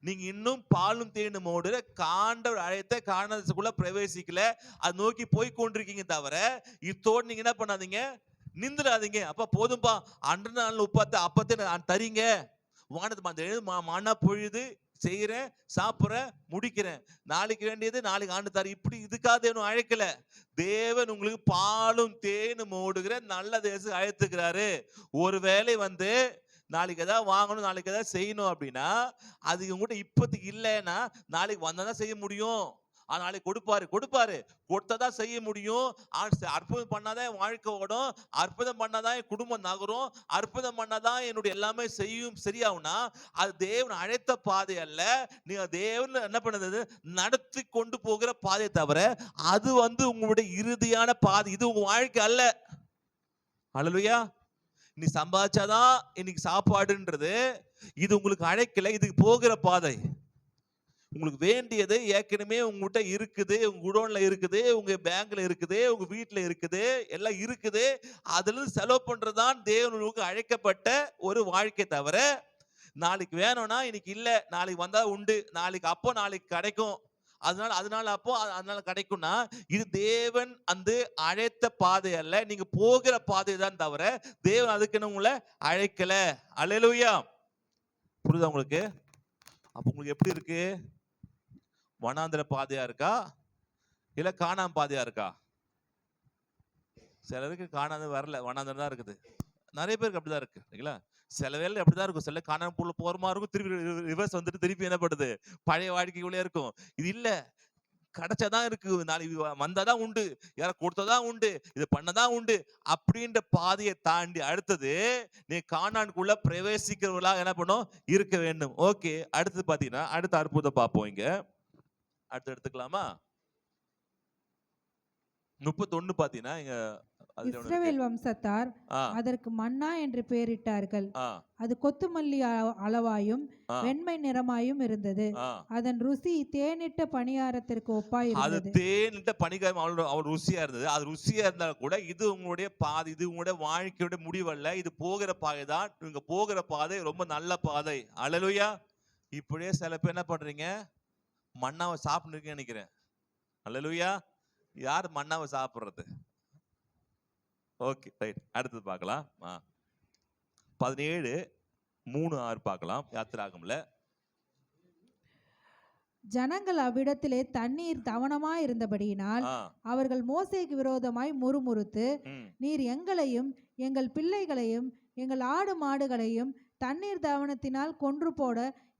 நீங்க இன்னும் பாலும் தேனும் ஓடுற ஆண்டவர் அழைத்த கானான் தேசத்துக்குள்ள பிரவேசிக்கல. அது நோக்கி போய் கொண்டிருக்கீங்க தவிர இத்தோடு நீங்க என்ன பண்ணாதீங்க? நின்றுடாதீங்க. அப்ப போதும்பா, அன்று நாள் அப்பத்தை தரீங்க, வானத்து மண்ணா பொழுது செய்யறேன், சாப்பிட்றேன், முடிக்கிறேன், நாளைக்கு வேண்டியது நாளைக்கு ஆண்டு தர. இப்படி இதுக்காக தேவன் அழைக்கல. தேவன் உங்களுக்கு பாலும் தேனும் ஓடுகிற நல்ல தேசம் அழைத்துக்கிறாரு. ஒருவேளை வந்து நாளைக்கு ஏதாவது வாங்கணும், நாளைக்கு ஏதாவது செய்யணும் அப்படின்னா அது உங்ககிட்ட இப்போதைக்கு இல்லைன்னா நாளைக்கு வந்தாதான் செய்ய முடியும். நாளைக்கு கொடுப்பாரு கொடுத்தாதான் செய்ய முடியும். அற்புதம் பண்ணாதான் வாழ்க்கை ஓடும், அற்புதம் பண்ணாதான் என் குடும்பம் நகரும், அற்புதம் பண்ணாதான் என்னுடைய எல்லாமே செய்யும் சரியாகும்னா அது தேவன் அழைத்த பாதை அல்ல. நீங்க தேவன் என்ன பண்ணது? நடத்தி கொண்டு போகிற பாதை தவிர அது வந்து உங்களுடைய இறுதியான பாதை. இது உங்க வாழ்க்கை அல்ல. அல்லேலூயா. நீ சம்பாதிச்சாதான் இன்னைக்கு சாப்பாடுன்றது இது உங்களுக்கு அழைக்கல. இதுக்கு போகிற பாதை. உங்களுக்கு வேண்டியது ஏற்கனவே உங்ககிட்ட இருக்குது, உங்க குடோன்ல இருக்குது, உங்க பேங்க்ல இருக்குது, உங்க வீட்டுல இருக்குது, எல்லாம் இருக்குது. அதுல இருந்து செலவு பண்றதுதான் தேவனுக்கு அழைக்கப்பட்ட ஒரு வாழ்க்கை தவிர நாளைக்கு வேணும்னா இன்னைக்கு இல்ல, நாளைக்கு வந்தா உண்டு, நாளைக்கு கிடைக்கும், அதனால கிடைக்கும்னா இது தேவன் அந்த அழைத்த பாதை அல்ல. நீங்க போகிற பாதை தான் தவிர தேவன் அதுக்குன்னு உங்களை அழைக்கல. அல்லேலூயா. புரியுதா உங்களுக்கு? அப்ப உங்களுக்கு எப்படி இருக்கு? வனாந்திர பாதையா இருக்கா இல்ல காணாம பாதையா இருக்கா? சிலருக்கு காணாத வரல, வனாந்திரம் தான் இருக்குது. நிறைய பேருக்கு அப்படிதான் இருக்கு இல்லைங்களா? சில வேலை அப்படிதான் இருக்கும். சில காணாம பொருள் போற மாதிரி இருக்கும், திருப்பி ரிவர்ஸ் வந்துட்டு திருப்பி என்ன பண்ணுது? பழைய வாழ்க்கைக்குள்ளே இருக்கும். இது இல்ல, கிடைச்சாதான் இருக்கு, நாளைக்கு வந்தாதான் உண்டு, யார கொடுத்ததான் உண்டு, இது பண்ணதான் உண்டு அப்படின்ற பாதையை தாண்டி அடுத்தது நீ கானானுக்குள்ள பிரவேசிக்கிறவர்களா என்ன பண்ணும்? இருக்க வேண்டும். ஓகே, அடுத்தது பாத்தீங்கன்னா அடுத்த அற்புதம் பார்ப்போம். இங்க அடுத்து எடுத்துக்கலாமா? 31 பாத்தீங்கன்னா இங்க இஸ்ரவேல் வம்சத்தார் அதற்கு மன்னா என்று பெயரிட்டார்கள். அது கொத்துமல்லி அளவாயும் வெண்மை நிறமாயும் இருந்தது. அதன் ருசி தேனிட்ட பணியாரத்திற்கு ஒப்பாய் இருந்தது. அது தேனிட்ட பணிகாரம் அவள் ருசியா இருந்தது. அது ருசியா இருந்தா கூட இது உங்களுடைய பாதை, இது உங்களுடைய வாழ்க்கையோட முடிவல்ல. இது போகிற பாதை தான். நீங்க போகிற பாதை ரொம்ப நல்ல பாதை. அல்லேலூயா. இப்படியே சில பேர் என்ன பண்றீங்க? மன்னாவை சாப்பிட்டுருக்கீங்கன்னு நினைக்கிறேன். அல்லேலூயா. யார் மன்னாவை சாப்பிடுறது? Okay, right. அடுத்தது பார்க்கலாம். 17:3-6 பார்க்கலாம். யாத்திராகமம்ல ஜனங்கள் அவ்விடத்திலே தண்ணீர் தவனமாய் இருந்தபடியினால் அவர்கள் மோசேக்கு விரோதமாய் முறுமுறுத்து, நீர் எங்களையும் எங்கள் பிள்ளைகளையும் எங்கள் ஆடு மாடுகளையும் தண்ணீர் தவனத்தினால் கொன்று போட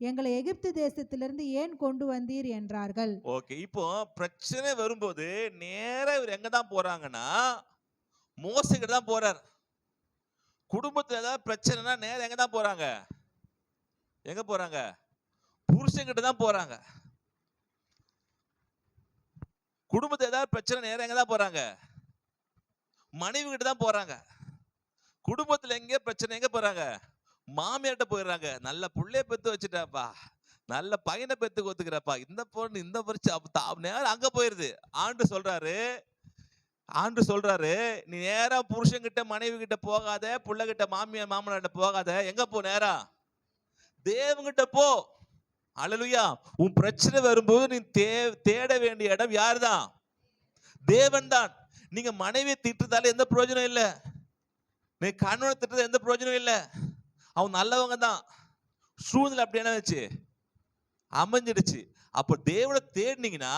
எங்களை எகிப்து தேசத்திலிருந்து ஏன் கொண்டு வந்தீர் என்றார்கள். ஓகே, இப்போ பிரச்சனை வரும்போது நேரா இவர் எங்க தான் போறாங்கன்னா மோசேக்கிட்ட தான் போறார். குடும்பத்துல ஏதாவது பிரச்சனைனா நேரம் எங்க தான் போறாங்க? எங்க போறாங்க? புருஷன்கிட்ட தான் போறாங்க. குடும்பத்துல ஏதாவது பிரச்சனை நேரம் எங்க தான் போறாங்க? மனைவி கிட்ட தான் போறாங்க. குடும்பத்துல எங்க பிரச்சனை எங்க போறாங்க? மாமியார்ட்ட போயிடுறாங்க. நல்ல புள்ளைய பெத்து வச்சுட்டாப்பா, நல்ல பையனை பெத்து ஒத்துக்கிறப்பா, இந்த பொண்ணு இந்த பரிச்சு நேரம் அங்க போயிருது. ஆண்டு சொல்றாரு நீ நேரா புருஷன் கிட்ட மனைவி கிட்ட போகாத, புள்ள கிட்ட மாமியார் மாமனார்ட்ட போகாத. எங்க போ? நேரா தேவங்கிட்ட போ. அல்லேலூயா. உன் பிரச்சனை வரும்போது நீ தேட வேண்டிய இடம் யாருதான்? தேவன் தான். நீங்க மனைவியை திட்டுறதால எந்த பிரயோஜனம் இல்லை, நீ கணவனை திட்டுறது எந்த பிரயோஜனம் இல்லை. அவன் நல்லவங்க தான். சூழ்நிலை அப்படி என்ன வச்சு அமைஞ்சிடுச்சு. அப்போ தேவனை தேடினீங்கன்னா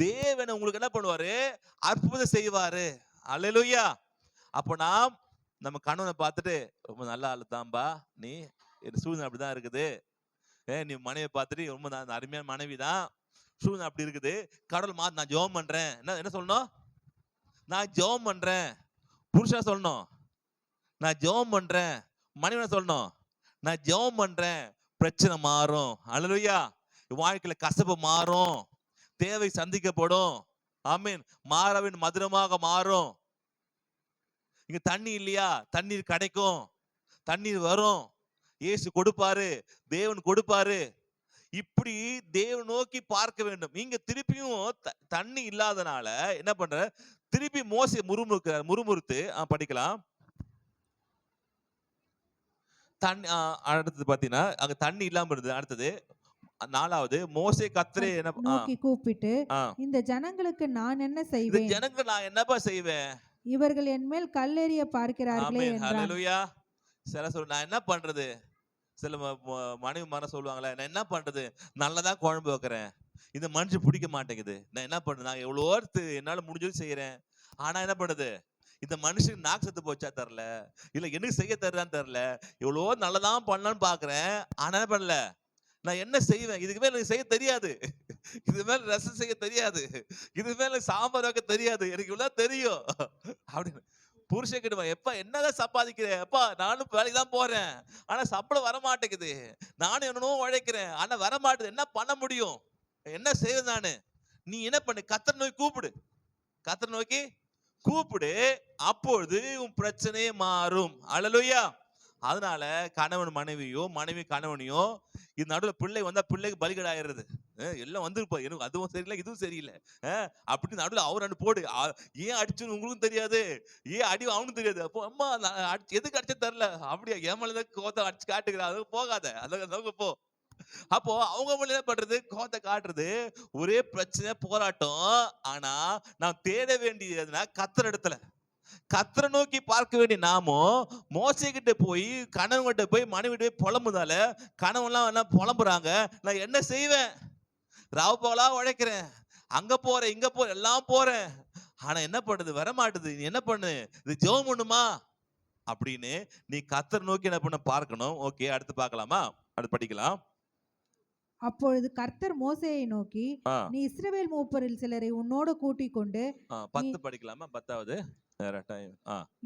தேவனை உங்களுக்கு என்ன பண்ணுவாரு? அற்புதம் செய்வாரு. அல்லேலூயா. அப்போ நம்ம கணவனை பார்த்துட்டு ரொம்ப நல்ல ஆளு தான்பா, நீ சூழ்நிலை அப்படிதான் இருக்குது. நீ மனைவியை பார்த்துட்டு ரொம்ப அருமையான மனைவி தான், சூழ்நிலை அப்படி இருக்குது. கடவுள் நான் ஜெபம் பண்றேன். என்ன சொல்லணும்? நான் ஜெபம் பண்றேன். புருஷன் சொல்லணும் நான் ஜெபம் பண்றேன். மனைவி சொல்லணும் நான் ஜெபம் பண்றேன். பிரச்சனை மாறும். அல்லேலூயா. வாழ்க்கையில கசப்பு மாறும், தேவை சந்திக்கப்படும். ஆமென். மாறவின் மதுரமாக மாறும். இங்க தண்ணி இல்லையா? தண்ணீர் கிடைக்கும், தண்ணீர் வரும். இயேசு கொடுப்பாரு, தேவன் கொடுப்பாரு. இப்படி தேவன் நோக்கி பார்க்க வேண்டும். இங்க திருப்பியும் தண்ணி இல்லாதனால என்ன பண்ற? திருப்பி மோசே முறுமுறுத்து படிக்கலாம். தண்ணி அடுத்தது பாத்தீங்கன்னா அங்க தண்ணி இல்லாம இருந்தது. அடுத்தது 4வது மோசே கர்த்தரை நோக்கி கூப்பிட்டு இந்த ஜனங்களுக்கு நான் என்ன செய்வேன்? இந்த ஜனங்களுக்கு நான் என்னப்பா செய்வேன்? இவர்கள் என் மேல் கல்லெறிய பார்க்கிறார்களே என்றான். ஹல்லேலூயா. சில நான் என்ன பண்றது? சில மனைவி சொல்லுவாங்களே, நான் என்ன பண்றது? நல்லதா குழம்பு வைக்கிறேன், இந்த மனுஷன் பிடிக்க மாட்டேங்குது, நான் என்ன பண்றது? நான் எவ்வளோ என்னால முடிஞ்சது செய்யறேன், ஆனா என்ன பண்ணுது? இந்த மனுஷனுக்கு நாக்கு செத்து போச்சா தெரியல, இல்ல எனக்கு செய்ய தருதான்னு தெரியல, எவ்வளோ நல்லதான் பண்ணலான்னு பாக்குறேன், ஆனா என்ன பண்ணல. நான் என்ன செய்வேன்? இதுக்கு மேல எனக்கு செய்ய தெரியாது, இது மேல ரசம் செய்ய தெரியாது, இது மேல சாம்பார் வைக்க தெரியாது, எனக்கு இவ்வளவு தெரியும் அப்படின்னு புருஷன் கிட்ட எப்ப என்னதான் சம்பாதிக்கிறேன், எப்பா நானும் வேலைக்கு தான் போறேன், ஆனா சம்பளம் வர மாட்டேங்குது, நானும் என்னன்னோ உழைக்கிறேன், ஆனா வர மாட்டேது, என்ன பண்ண முடியும்? என்ன செய்வது நானு? நீ என்ன பண்ணு? கர்த்தரை நோக்கி கூப்பிடு, கர்த்தரை நோக்கி கூப்பிடு, அப்பொழுது உன் பிரச்சனையே மாறும். அல்லேலூயா. அதனால கணவன் மனைவியோ மனைவி கணவனையோ இது நடுவில் பிள்ளை வந்தா பிள்ளைக்கு பலிகடை ஆயிடுறது. எல்லாம் வந்துருப்பா, எனக்கு அதுவும் சரியில்லை இதுவும் சரியில்லை அப்படி நடுவில் அவர் ரெண்டு போடு. ஏன் அடிச்சுன்னு உங்களுக்கும் தெரியாது, ஏன் அடி அவனுக்கும் தெரியாது. அப்போ அம்மா எதுக்கு அடிச்சா தெரியல, அப்படியா ஏமாலதான் கோத்தை அடிச்சு காட்டுக்கிறா, அது போகாத, அதை போ. அப்போ அவங்க என்ன பண்றது? கோத்தை காட்டுறது. ஒரே பிரச்சனை, போராட்டம். ஆனா நான் தேட வேண்டியதுன்னா கர்த்தர் இடத்துல, கர்த்தரை நோக்கி பார்க்க வேண்டிய நாமோ மோசே கிட்ட போய் கணவன் கிட்ட போய் மனைவி போய் புலம்புதால கணவன்லாம் என்ன புலம்புறாங்க. நான் என்ன செய்வேன்? ராவ போலா உழைக்கிறேன், அங்க போறேன் இங்க போறேன் எல்லாம் போறேன், ஆனா என்ன பண்ணுது? வர மாட்டுது. நீ என்ன பண்ணு? இது ஜெபம் பண்ணுமா அப்படின்னு நீ கர்த்தரை நோக்கி என்ன பண்ண பார்க்கணும். ஓகே, அடுத்து பார்க்கலாமா? அடுத்து படிக்கலாம். அப்பொழுது கர்த்தர் மோசேயை நோக்கி, நீ இஸ்ரவேல் மூப்பரில் சிலரை உன்னோடு கூட்டிக் கொண்டு 10 படிக்கலாமா? 10வது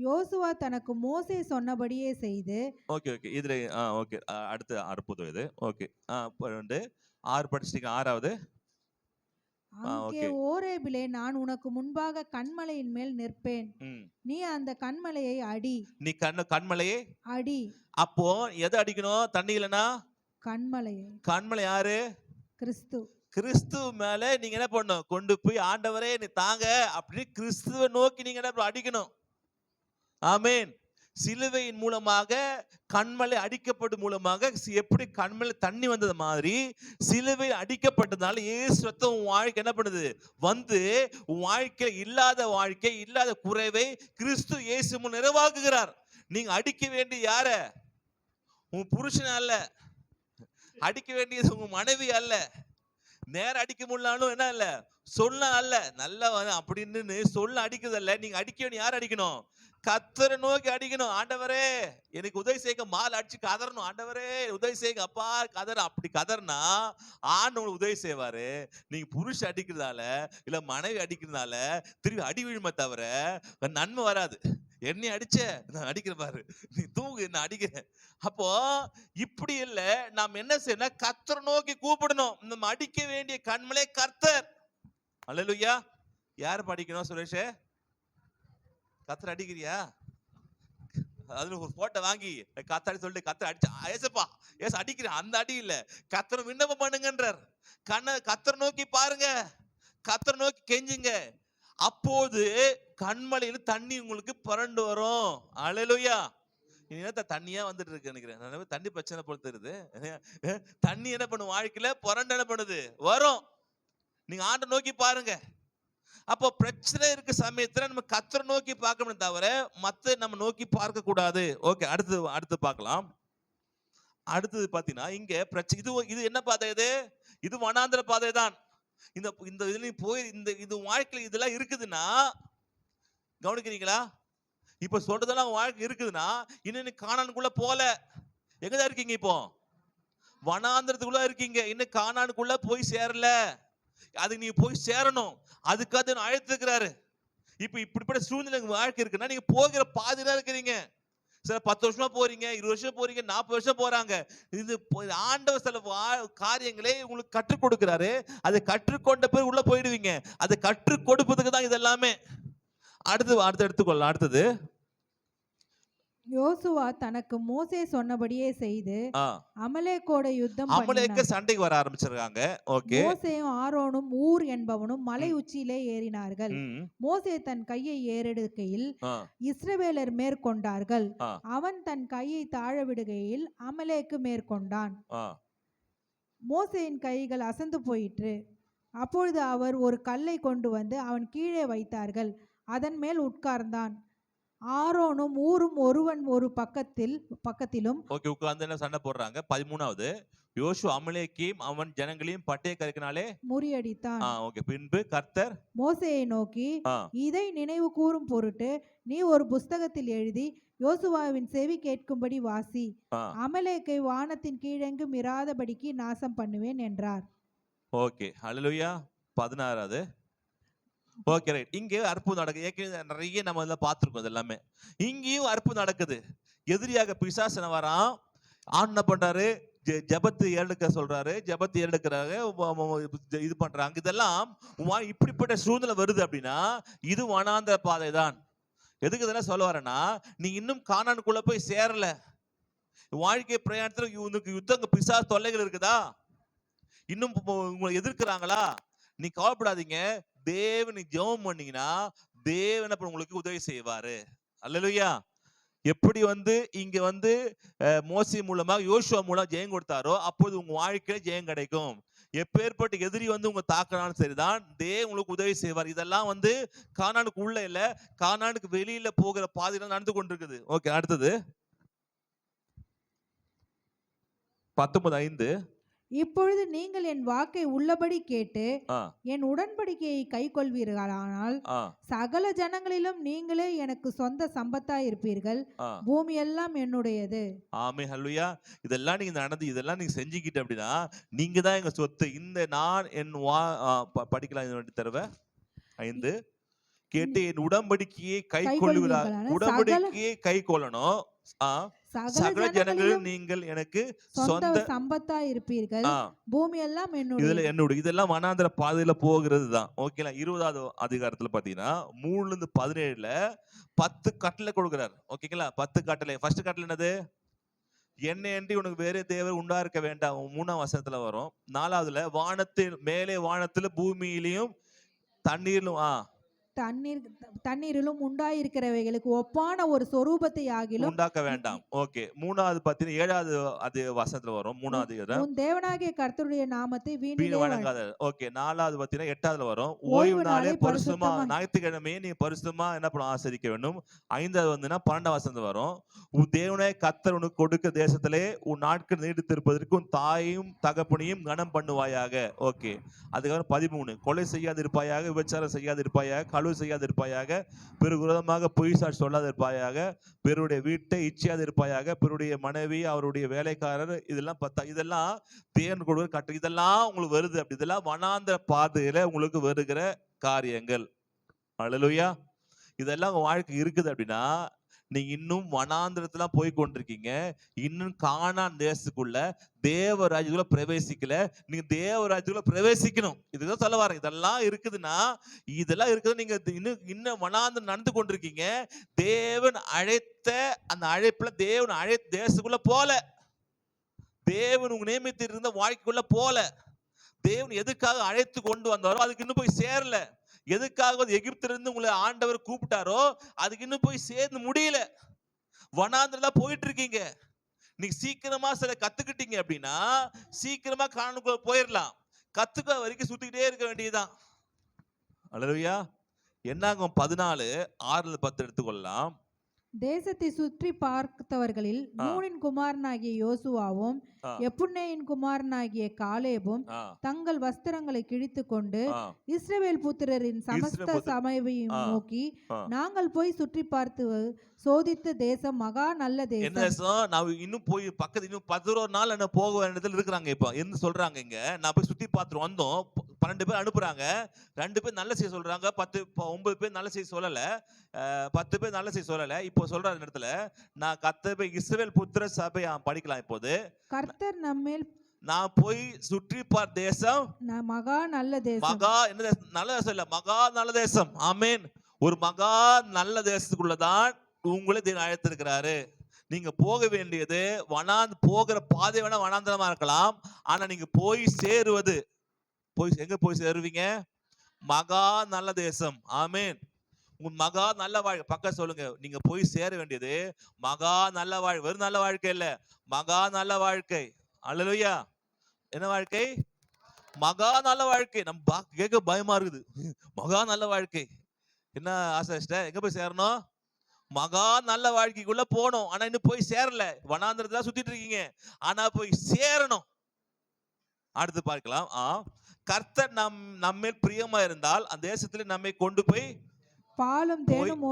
யோசுவா தனக்கு மோசே சொன்னபடியே செய்து. ஓகே ஓகே, இதுல ஓகே, அடுத்து அற்புதம் இது. ஓகே 6 படிச்சிட்டீங்க. 6வது அங்கே ஓரேபிலே நான் உனக்கு முன்பாக கன்மலையின் மேல் நிற்பேன், நீ அந்த கன்மலையை அடி. நீ கன்மலையை அடி. அப்போ எதை அடிக்கணும்? தண்ணி இல்லைன்னா கன்மலையை. கன்மலை யாரு? கிறிஸ்து. கிறிஸ்துவ மேல நீங்க என்ன பண்ணணும்? கொண்டு போய் ஆண்டவரே நீ தாங்க அப்படின்னு கிறிஸ்துவ நோக்கி நீங்க என்ன அடிக்கணும். ஆமென். சிலுவையின் மூலமாக கண்மலை அடிக்கப்படும் மூலமாக எப்படி கண்மலை தண்ணி வந்தது மாதிரி சிலுவை அடிக்கப்பட்டதுனால இயேசு ரத்தம் உன் வாழ்க்கை என்ன பண்ணுது? வந்து உன் வாழ்க்கை இல்லாத வாழ்க்கை இல்லாத குறைவை கிறிஸ்து இயேசு நிறைவாக்குகிறார். நீங்க அடிக்க வேண்டிய யார? உன் புருஷன் அல்ல, அடிக்க வேண்டியது உங்க மனைவி அல்ல, நேரம் அடிக்க முடியலாலும் என்ன இல்ல சொல்ல அல்ல, நல்லா அப்படின்னு சொல்ல அடிக்கிறதல்ல. நீங்க அடிக்க வேண்டிய யார் அடிக்கணும்? கர்த்தரை நோக்கி அடிக்கணும். ஆண்டவரே எனக்கு உதவி செய்ய, மால் அடிச்சு கதறணும். ஆண்டவரே உதவி செய்யுங்க அப்பா, கதற. அப்படி கதறினா ஆண்டவங்களுக்கு உதவி செய்வாரு. நீங்க புருஷன் அடிக்கிறதால இல்ல மனைவி அடிக்கிறதால திரும்பி அடி விழுமை தவிர நன்மை வராது. என்னை அடிச்ச, நான் அடிக்கிறேன் பாரு, நீ தூங்கு, என்ன அடிக்கிறேன். அப்போ இப்படி இல்ல, நாம் என்ன செய்யணும்? கர்த்தரை நோக்கி கூப்பிடணும். நம்ம அடிக்க வேண்டிய கண்மலை கர்த்தர். அல்லேலூயா. யார் படிக்கணும் சுரேஷ்? கத்தர் அடிக்கிறியா? அதுல ஒரு போட்டோ வாங்கி கத்தாடி சொல்லிட்டு கத்தர் அடிச்சா ஏசப்பா ஏசு அடிக்கிறேன், அந்த அடி இல்ல, கத்தர் விண்ணப்பம் பண்ணுங்கன்றார். கத்தர் நோக்கி பாருங்க, கத்தர் நோக்கி கெஞ்சுங்க, அப்போது கண்மலையில் தண்ணி உங்களுக்கு புரண்டு வரும். அல்லேலூயா. தண்ணியா வந்துட்டு இருக்கு நினைக்கிறேன், தண்ணி பிரச்சனை போல தெரியுது. தண்ணி என்ன பண்ணும் வாழ்க்கையில? புரண்டு என்ன பண்ணுது? வரும். நீங்க ஆண்டை நோக்கி பாருங்க. அப்போ பிரச்சனை இருக்க சமயத்துல நம்ம கத்தரை நோக்கி பார்க்கணும் தவிர மத்த நம்ம நோக்கி பார்க்க கூடாது. ஓகே, அடுத்து பார்க்கலாம். அடுத்தது பாத்தீங்கன்னா இங்க பிரச்சனை இது என்ன பாதை? இது வனாந்திர பாதை தான். இந்த இதுல போய் இது வாழ்க்கையில இதெல்லாம் இருக்குதுன்னா கவனிக்கிறீங்களா? இப்ப சொல்றதெல்லாம் வாழ்க்கை இருக்குதுன்னா இன்னும் கானானுக்குள்ள போல. எங்கதான் இருக்கீங்க? இப்போ வனாந்திரத்துக்குள்ள இருக்கீங்க, இன்னும் கானானுக்குள்ள போய் சேரல. அதுக்கு நீங்க போய் சேரணும், அதுக்காக அழைத்திருக்கிறாரு. இப்ப இப்படிப்பட்ட சூழ்நிலை வாழ்க்கை இருக்குன்னா நீங்க போகிற பாதியில இருக்கிறீங்க. சில 10 வருஷமா போறீங்க, 20 வருஷம் போறீங்க, 40 வருஷம் போறாங்க. இது ஆண்டவர் சில காரியங்களே உங்களுக்கு கற்றுக் கொடுக்கிறாரு. அதை கற்றுக்கொண்ட பிறகு உள்ள போயிடுவீங்க. அதை கற்றுக் கொடுப்பதுக்கு தான் இது எல்லாமே. அடுத்து எடுத்துக்கொள்ளலாம். அடுத்தது யோசுவா தனக்கு மோசே சொன்னபடியே செய்து அமலேக்கோட யுத்தம் அமலேக்க சண்டைக்கு வர ஆரம்பிச்சிருக்காங்க. ஓகே, மோசேயும் ஆரோனும் ஊர் என்பவனும் மலை உச்சியிலே ஏறினார்கள். மோசே தன் கையை ஏறெடுக்கையில் இஸ்ரவேலர் மேற்கொண்டார்கள். அவன் தன் கையை தாழ விடுகையில் அமலேக்கு மேற்கொண்டான். மோசேயின் கைகள் அசந்து போயிற்று. அப்பொழுது அவர் ஒரு கல்லை கொண்டு வந்து அவன் கீழே வைத்தார்கள். அதன் மேல் உட்கார்ந்தான். ஆரோனும் ஊரும் ஒருவன் ஒரு பக்கத்திலும் ஓகே உட்கார்ந்து என்ன சண்டை போடுறாங்க. 13வது யோசுவா அமலேக்கையும் அவன் ஜனங்களையும் பட்டய கருக்கினாலே முறியடித்தான். ஓகே, பின்பு கர்த்தர் மோசேயை நோக்கி, இதை நினைவு கூறும் பொருட்டு நீ ஒரு புஸ்தகத்தில் எழுதி யோசுவாவின் செவி கேட்கும்படி வாசி. அமலேக்கை வானத்தின் கீழெங்கும் இராதபடிக்கு நாசம் பண்ணுவேன் என்றார். ஓகே, ஹல்லேலூயா. 16வது ஓகே ரைட். இங்கே அற்புதம் நடக்குது. ஏற்கனவே நிறைய நம்ம இதெல்லாம் பார்த்துருக்கோம். இது எல்லாமே இங்கேயும் அற்புதம் நடக்குது. எதிரியாக பிசாசன வரான். ஆண் என்ன பண்றாரு? ஜபத்து ஏறெடுக்க சொல்றாரு. ஜபத்து ஏறெடுக்கிறாங்க, இது பண்றாங்க. இதெல்லாம் இப்படிப்பட்ட சூழ்நிலை வருது அப்படின்னா இது வனாந்திர பாதை தான். எதுக்கு இதெல்லாம் சொல்ல வரேன்னா, நீ இன்னும் கானானுக்குள்ள போய் சேரல. வாழ்க்கை பிரயாணத்துல உனக்கு யுத்தங்க பிசாசு தொல்லைகள் இருக்குதா? இன்னும் உங்களை எதிர்க்கிறாங்களா? நீ கவலைப்படாதீங்க. தேவனை ஜெபம் பண்ணீங்கன்னா தேவன் உங்களுக்கு உதவி செய்வாரு. அல்லேலூயா. எப்படி இங்க மோசே மூலமாக யோசுவா மூலம் ஜெயம் கொடுத்தாரோ அப்போது உங்க வாழ்க்கையில ஜெயம் கிடைக்கும். எப்பேற்பட்ட எதிரி உங்க தாக்கினாலும் சரிதான், தேவன் உங்களுக்கு உதவி செய்வார். இதெல்லாம் கானானுக்கு உள்ள இல்ல, கானானுக்கு வெளியில போகிற பாதையில நடந்து கொண்டிருக்குது. ஓகே, அடுத்தது 19:5 இப்பொழுது நீங்கள் என் வாக்கை உள்ளபடி கேட்டு என் உடன்படிக்கையை கை கொள்வீர்களானால் சகல ஜனங்களிலும் நீங்களே எனக்கு சொந்த சம்பத்தாய் இருப்பீர்கள். பூமி எல்லாம் என்னுடையது. ஆமென், ஹல்லேலூயா. இதெல்லாம் நீங்க நடந்து இதெல்லாம் நீங்க செஞ்சுக்கிட்டு அப்படின்னா நீங்க தான் எங்க சொத்து. இந்த நான் என் படிக்கலாம் தருவ 5 கேட்டு என் உடன்படிக்கையை கை கொள்ளுகிறார். உடன்படிக்கையை கை கொள்ளணும். சகல ஜனங்களும் நீங்கள் எனக்கு சொந்த சம்பத்தா இருப்பீர்கள். பூமி எல்லாம் என்னுடைய. இதெல்லாம் வனாந்திர பாதையில போகிறது தான். ஓகேங்களா. 20வது அதிகாரத்துல பாத்தீங்கன்னா 3-17 10 கட்டளை கொடுக்கிறார். ஓகேங்களா. 10 கட்டளை. ஃபர்ஸ்ட் கட்டளை என்னது? என்னை அன்றி உனக்கு வேற தேவர் உண்டா இருக்க வேண்டாம். 3ஆம் வசனத்துல வரும். 4வதுல வானத்தில் மேலே வானத்துல பூமியிலையும் தண்ணீரிலும் தண்ணீரிலும் உண்டாயிருக்கிறவைகளுக்கு ஒப்பான ஒரு சொரூபத்தை ஆகிலும் உண்டாக்க வேண்டாம். ஓகே. 3வது பாத்தீங்கன்னா 7வது வசனத்துல வரும். 3வது உன் தேவனாகிய கர்த்தருடைய நாமத்தை வீணிலே வணங்காத. ஓகே. 4வது பாத்தீங்கன்னா 8வதுல வரும். ஓய்வு நாளை பரிசுத்தமா, ஞாயிற்றுக்கிழமையே நீ பரிசுத்தமா என்ன பண்ண ஆசரிக்க வேண்டும். 5வது 12வது வசனத்துல வரும். உன் தேவனாகிய கர்த்தர் உனக்கு கொடுக்க தேசத்திலே உன் நாட்கள் நீடித்திருப்பதற்கு உன் தாயையும் தகப்பனையும் கனம் பண்ணுவாயாக. ஓகே. அதுக்கப்புறம் 13 கொலை செய்யாது இருப்பாயாக, விபச்சாரம் செய்யாது இருப்பாயாக, செய்யாது இருப்பாயாக, பிறகு விரோதமாக பொய் சாட்சி சொல்லாது இருப்பாயாக, பிறருடைய வீட்டை இச்சையாது இருப்பாயாக, பிறருடைய மனைவி அவருடைய வேலைக்காரர், இதெல்லாம் இதெல்லாம் தேவன் கொடுக்கிற கட்டளை. இதெல்லாம் உங்களுக்கு வருது. அப்படி இதெல்லாம் வனாந்திர பாதையில உங்களுக்கு வருகிற காரியங்கள். அல்லேலூயா. இதெல்லாம் உங்க வாழ்க்கை இருக்குது அப்படின்னா நீங்க இன்னும் வனாந்திரத்துல போய் கொண்டிருக்கீங்க. இன்னும் கானான் தேசத்துக்குள்ள தேவராஜ்யத்துக்குள்ள பிரவேசிக்கல. நீங்க தேவராஜ்யத்துக்குள்ள பிரவேசிக்கணும். இதுதான் சொல்ல வரேன். இதெல்லாம் இருக்குதுன்னா, இதெல்லாம் இருக்குது, நீங்க இன்னும் வனாந்திரம் நடந்து கொண்டிருக்கீங்க. தேவன் அழைத்த அந்த அழைப்புல தேவன் அழைத்த தேசத்துக்குள்ள போல, தேவன் உங்க நியமித்து இருந்த வாழ்க்கைக்குள்ள போல, தேவன் எதுக்காக அழைத்து கொண்டு வந்தாரோ அதுக்கு இன்னும் போய் சேரல. எதுக்காக எகிப்திலிருந்து உங்களை ஆண்டவர் கூப்பிட்டாரோ அதுக்கு இன்னும் போய் சேர்ந்து முடியல. வனாந்திரத்துல போயிட்டு இருக்கீங்க. நீங்க சீக்கிரமா சில கத்துக்கிட்டீங்க அப்படின்னா சீக்கிரமா காணுக்குள்ள போயிடலாம். கத்துக்க வரைக்கும் சுத்திக்கிட்டே இருக்க வேண்டியதுதான். அல்லேலூயா. என்னாகும் 14:6-10 எடுத்துக்கொள்ளலாம். தேசத்தை சுற்றி பார்த்தவர்களில் நூனின் குமாரனாகிய யோசுவாவும் எப்புன்னேயின் குமாரனாகிய காலேபும் தங்கள் வஸ்திரங்களை கிழித்து கொண்டு இஸ்ரவேல் புத்திரரின் சமஸ்த சபையையும் நோக்கி, நாங்கள் போய் சுற்றி பார்த்து சோதித்த தேசம் மகா நல்ல தேசம். நான் இன்னும் போய் பக்கத்து இன்னும் 11 நாள் என்ன போக வேண்டியதுல இருக்கிறாங்க. இப்ப என்ன சொல்றாங்க, இங்க நான் போய் சுத்தி பார்த்துட்டு வந்தோம். 12 பேர் அனுப்புறாங்க. 2 பேர் நல்ல செய்தி சொல்றாங்க. 9 பேர் நல்ல செய்தி சொல்லல. 10 பேர் நல்ல செய்தி சொல்லல. இப்போ சொல்ற இடத்துல நான் கர்த்தர் இஸ்ரவேல் புத்திர சபை படிக்கலாம். இப்போது கர்த்தர் நம்மேல் நான் போய் சுற்றி பார் தேசம் மகா நல்ல தேசம். மகா என்ன தேசம்? நல்ல தேசம் இல்ல, மகா நல்ல தேசம். ஆமென். ஒரு மகா நல்ல தேசத்துக்குள்ளதான் உங்களை தேவன் அழைத்திருக்கிறாரு. நீங்க போக வேண்டியது போகிற பாதை வேணா வனாந்தரமா இருக்கலாம். ஆனா நீங்க போய் சேருவது எங்க போய் சேருவீங்க? மகா நல்ல தேசம். ஆமென். உங்க மகா நல்ல வாழ்க்கை பக்கம் சொல்லுங்க. நீங்க போய் சேர வேண்டியது மகா நல்ல வாழ்க்கை. வெறும் நல்ல வாழ்க்கை இல்ல, மகா நல்ல வாழ்க்கை. அல்லேலூயா. என்ன வாழ்க்கை? மகா நல்ல வாழ்க்கை. நம்ம கேட்க பயமா இருக்குது. மகா நல்ல வாழ்க்கை என்ன ஆசை? எங்க போய் சேரணும்? மகா நல்ல வாழ்க்கைக்குள்ள போகணும். ஆனா இன்னும் போய் சேரல. வனாந்திரத்துல சுத்திட்டு இருக்கீங்க. ஆனா போய் சேரணும். அடுத்து பார்க்கலாம். கர்த்தர் நம்மேல் பிரியமா இருந்தால் அந்த தேசத்துல நம்மை கொண்டு போய் பாலும் தேனும்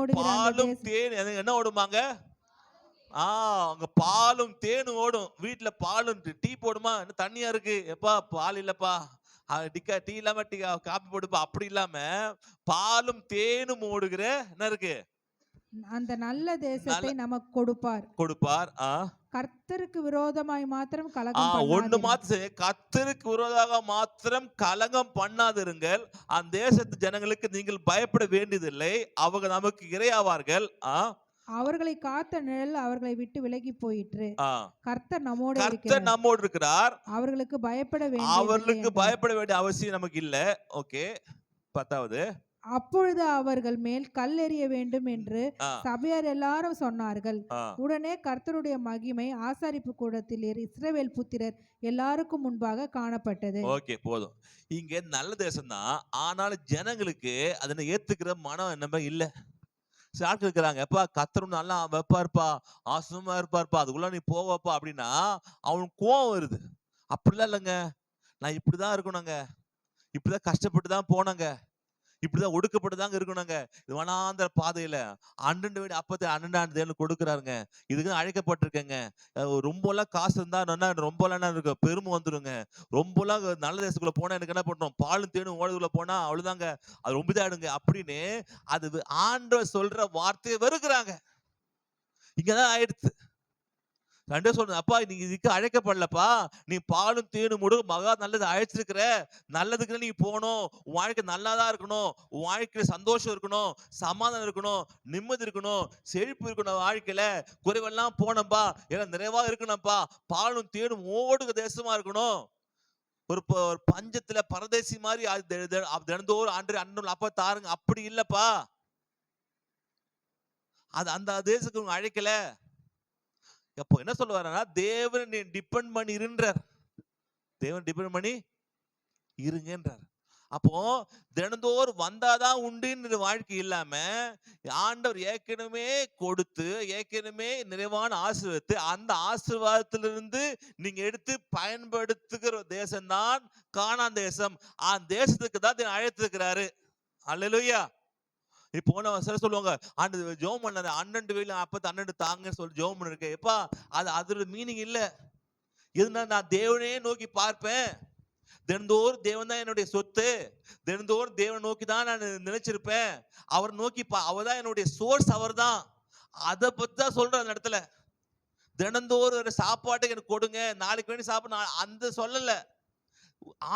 என்ன ஓடுமாங்க? அங்க பாலும் தேனும் ஓடும். வீட்டுல பாலும் டீ போடுமா? என்ன தண்ணியா இருக்கு? எப்பா பால் இல்லப்பா, டீ இல்லாம காப்பி போடுப்பா. அப்படி இல்லாம பாலும் தேனும் ஓடுகிற என்ன இருக்கு? அந்த நல்ல தேசத்தை நமக்கு கொடுப்பார். கர்த்தருக்கு விரோதமாய் மாத்திரம் கலகம் ஒண்ணு மாத்திரம், கர்த்தருக்கு விரோதமாக மாத்திரம் கலகம் பண்ணாதிருங்கள். அந்த தேசத்து ஜனங்களுக்கு நீங்கள் பயப்பட வேண்டியதில்லை. அவங்க நமக்கு இரையாவார்கள். அவர்களை காத்த நிழல் அவர்களை விட்டு விலகி போயிற்று. கர்த்தர் நம்மோடு இருக்கிறார். அவர்களுக்கு பயப்பட வேண்டிய அவசியம் நமக்கு இல்ல. ஓகே. 10வது, அப்பொழுது அவர்கள் மேல் கல் எறிய வேண்டும் என்று சபையார் எல்லாரும் சொன்னார்கள். உடனே கர்த்தருடைய மகிமை ஆசாரிப்பு கூடத்தில் இஸ்ரவேல் புத்திரர் எல்லாருக்கும் முன்பாக காணப்பட்டது. ஓகே, போதும். இங்க நல்ல தேசம் தான். ஆனாலும் ஜனங்களுக்கு அதனை ஏத்துக்கிற மனம் என்னமே இல்ல. சாட்சி இருக்கிறாங்க. எப்பா கர்த்தர் நல்லா வைப்பாருப்பா, ஆசமா இருப்பாருப்பா, அதுக்குள்ள நீ போவப்பா அப்படின்னா அவனுக்கு கோவம் வருது. அப்படிலாம் இல்லைங்க. நான் இப்படிதான் இருக்கணுங்க, இப்படிதான் கஷ்டப்பட்டு தான் போனாங்க, இப்படிதான் ஒடுக்கப்பட்டுதாங்க இருக்கணுங்க. இது வனாந்திர பாதையில 12 வீடு அப்பத்தை 12 தேவன் கொடுக்குறாருங்க. இதுக்கு அழைக்கப்பட்டிருக்கேங்க. ரொம்ப எல்லாம் காசு இருந்தா ரொம்ப எல்லாம் இருக்கு, பெருமை வந்துருங்க. ரொம்ப எல்லாம் நல்ல தேசத்துக்குள்ள போனா எனக்கு என்ன பண்றோம்? பாலும் தேனும் ஓடுதுக்குள்ள போனா அவ்வளவுதாங்க, அது ரொம்ப இதாடுங்க அப்படின்னு அது ஆண்டவர் சொல்ற வார்த்தையை வெறுக்கிறாங்க. இங்கதான் ஆயிடுச்சு. ரெண்டே சொல்றேன், அப்பா நீங்க இதுக்கு அழைக்கப்படலப்பா, நீ பாலும் தேனும் மகா நல்லது அழைச்சிருக்கிற, நல்லதுக்கு நீ போகணும், உன் வாழ்க்கை நல்லாதான் இருக்கணும், உன் வாழ்க்கையில சந்தோஷம் இருக்கணும், சமாதானம் இருக்கணும், நிம்மதி இருக்கணும், செழிப்பு இருக்கணும், வாழ்க்கையில குறைவெல்லாம் போனப்பா, எல்லாம் நிறைவா இருக்கணும்ப்பா, பாலும் தேனும் ஓடுக தேசமா இருக்கணும். ஒரு பஞ்சத்துல பரதேசி மாதிரி தினந்தோறும் அன்று அப்பா தாருங்க, அப்படி இல்லப்பா. அது அந்த தேசத்துக்கு அழைக்கல. அப்போ என்ன சொல்லுவாருன்னா, தேவனை டிபெண்ட் பண்ணி இருன்றார். தேவன் டிபெண்ட் பண்ணி இருங்கன்றார். அப்போ தினந்தோறும் வந்தாதான் உண்டு வாழ்க்கை இல்லாம ஆண்டவர் ஏற்கனவே கொடுத்து ஏற்கனவே நிறைவான ஆசீர்வாதத்தை அந்த ஆசீர்வாதத்திலிருந்து நீங்க எடுத்து பயன்படுத்துகிற தேசம்தான் கானான் தேசம். அந்த தேசத்துக்கு தான் அழைத்திருக்கிறாரு. அல்லேலூயா. இப்போ சில சொல்லுவாங்க, ஆண்டு ஜோம் பண்ணாரு, 12 வேலை 12 தாங்கன்னு சொல்லி ஜோம் பண்ணிருக்கேன். எப்பா அதோட மீனிங் இல்ல. எதுனா நான் தேவனே நோக்கி பார்ப்பேன், தினந்தோறும் தேவன் தான் என்னுடைய சொத்து, தினந்தோறும் தேவனை நோக்கி தான் நான் நினைச்சிருப்பேன், அவர் நோக்கி அவர் தான் என்னுடைய சோர்ஸ், அவர் தான். அதை பத்தி தான் சொல்ற அந்த இடத்துல. தினந்தோறும் ஒரு சாப்பாட்டுக்கு எனக்கு கொடுங்க, நாளைக்கு வேண்டி சாப்பிட அந்த சொல்லல.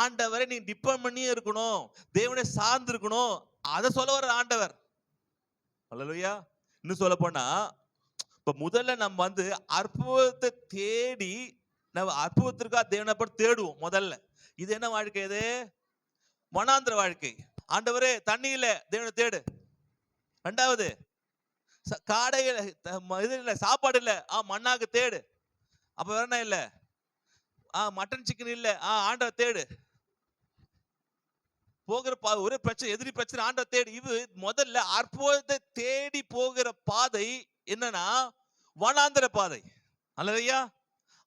ஆண்டவரை நீ டிபெண்ட் பண்ணியே இருக்கணும், தேவனை சார்ந்து இருக்கணும், அதை சொல்ல வர ஆண்டவர். அல்லேலூயா. இன்னும் சொல்ல போனா, இப்ப முதல்ல நம்ம அற்புதத்தை தேடி நம்ம அற்புதத்திற்காக தேவனை தேடுவோம் முதல்ல. இது என்ன வாழ்க்கை? இது மனாந்திர வாழ்க்கை. ஆண்டவரே தண்ணி இல்ல, தேவனை தேடு. ரெண்டாவது, காடையில இது இல்ல, சாப்பாடு இல்ல, மண்ணாக்கு தேடு. அப்ப வேற என்ன இல்ல, மட்டன் சிக்கன் இல்ல, ஆண்டவர் தேடு. போகிற ஒரு பிரச்சனை, எதிரி பிரச்சனை, ஆண்டவர் தேடு. இது முதல்ல அற்புதத்தை தேடி போகிற பாதை என்னன்னா வனாந்திர பாதை. அல்லேலூயா.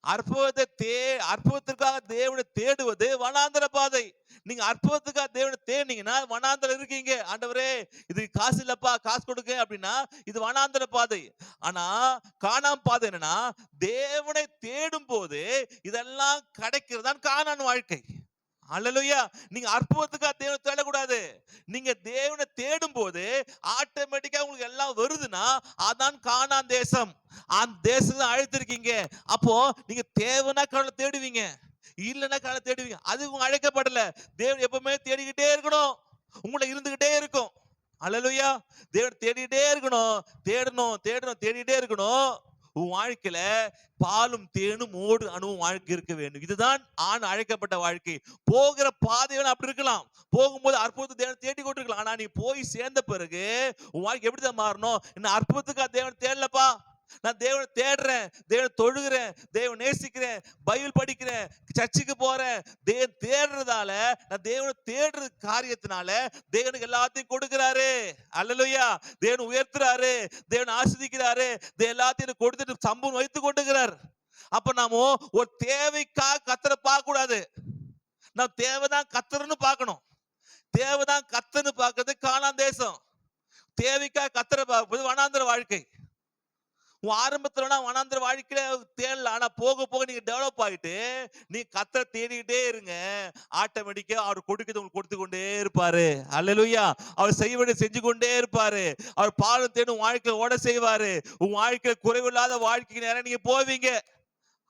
அற்புதத்திற்காக தேவனை தேடுவது வனாந்திர பாதை. நீங்க அற்புதத்துக்காக தேவனை தேடினீங்கன்னா வனாந்திரம் இருக்கீங்க. ஆண்டவரே இது காசு இல்லப்பா, காசு கொடுங்க அப்படின்னா இது வனாந்திர பாதை. ஆனா கானான் பாதை என்னன்னா, தேவனை தேடும் போது இதெல்லாம் கிடைக்கிறதான் கானான் வாழ்க்கை. அல்லேலூயா. நீங்க அற்புதத்துக்காக தேவனை தேடக்கூடாது. நீங்க தேவனை தேடும் போது ஆட்டோமேட்டிக்கா உங்களுக்கு எல்லாம் வருதுன்னா அதான் கானான் தேசம். அந்த தேசத்தை அழைத்திருக்கீங்க. அப்போ நீங்க தேவனா கடவுளை தேடுவீங்க, இல்லைன்னா கடவுளை தேடுவீங்க. அது உங்க அழைக்கப்படல. தேவன் எப்பவுமே தேடிக்கிட்டே இருக்கணும், உங்களை இருந்துகிட்டே இருக்கும். அல்லேலூயா. தேவன் தேடிக்கிட்டே இருக்கணும், தேடணும் தேடணும் தேடிட்டே இருக்கணும். உன் வாழ்க்கையில பாலும் தேனும் ஓடு அணுவும் வாழ்க்கை இருக்க வேண்டும். இதுதான் ஆண் அழைக்கப்பட்ட வாழ்க்கை. போகிற பாதைகள் அப்படி இருக்கலாம், போகும்போது அற்புதத்தை தேவன் தேடி கொண்டிருக்கலாம். ஆனா நீ போய் சேர்ந்த பிறகு உன் வாழ்க்கை எப்படிதான் மாறணும்? என்ன அற்புதத்துக்காக தேவன் தேடலப்பா, நான் தேவனை தேடுறேன், தேவனை தொழுகிறேன், தேவனை நேசிக்கிறேன், பைபிள் படிக்கிறேன், சர்ச்சுக்கு போறேன். தேவன் தேடுறதால, நான் தேவனை தேடுற காரியத்தினால தேவனுக்கு எல்லாத்தையும் கொடுக்கிறாரு. அல்லேலூயா. தேவன் உயர்த்துறாரு, தேவன் ஆசீர்வதிக்கிறாரு, தேவன் எல்லாத்தையும் கொடுத்துட்டு சம்பூர்ணம் வைத்து கொண்டுகிறார். அப்ப நாம ஒரு தேவைக்காக கத்தரை பார்க்க கூடாது, நாம் தேவைதான் கத்தர்னு பார்க்கணும். தேவைதான் கத்தர்னு பார்க்கறது கானான் தேசம். தேவைக்காக கத்தரை பார்ப்பது வனாந்திர வாழ்க்கை. ஆரம்பத்துல வனாந்திர வாழ்க்கையில தேடல, ஆனா போக போக நீங்க டெவலப் ஆகிட்டு நீ கத்தரை தேடிக்கிட்டே இருங்க. ஆட்டோமேட்டிக்கா அவர் கொடுக்கிறது உங்களுக்கு கொடுத்து கொண்டே இருப்பாரு. அல்லேலூயா. அவர் செய்ய வேண்டிய செஞ்சு கொண்டே இருப்பாரு. அவர் பாலும் தேடும் வாழ்க்கையில ஓட செய்வாரு. உன் வாழ்க்கையில குறைவில்லாத வாழ்க்கைக்கு நேரம் நீங்க போவீங்க.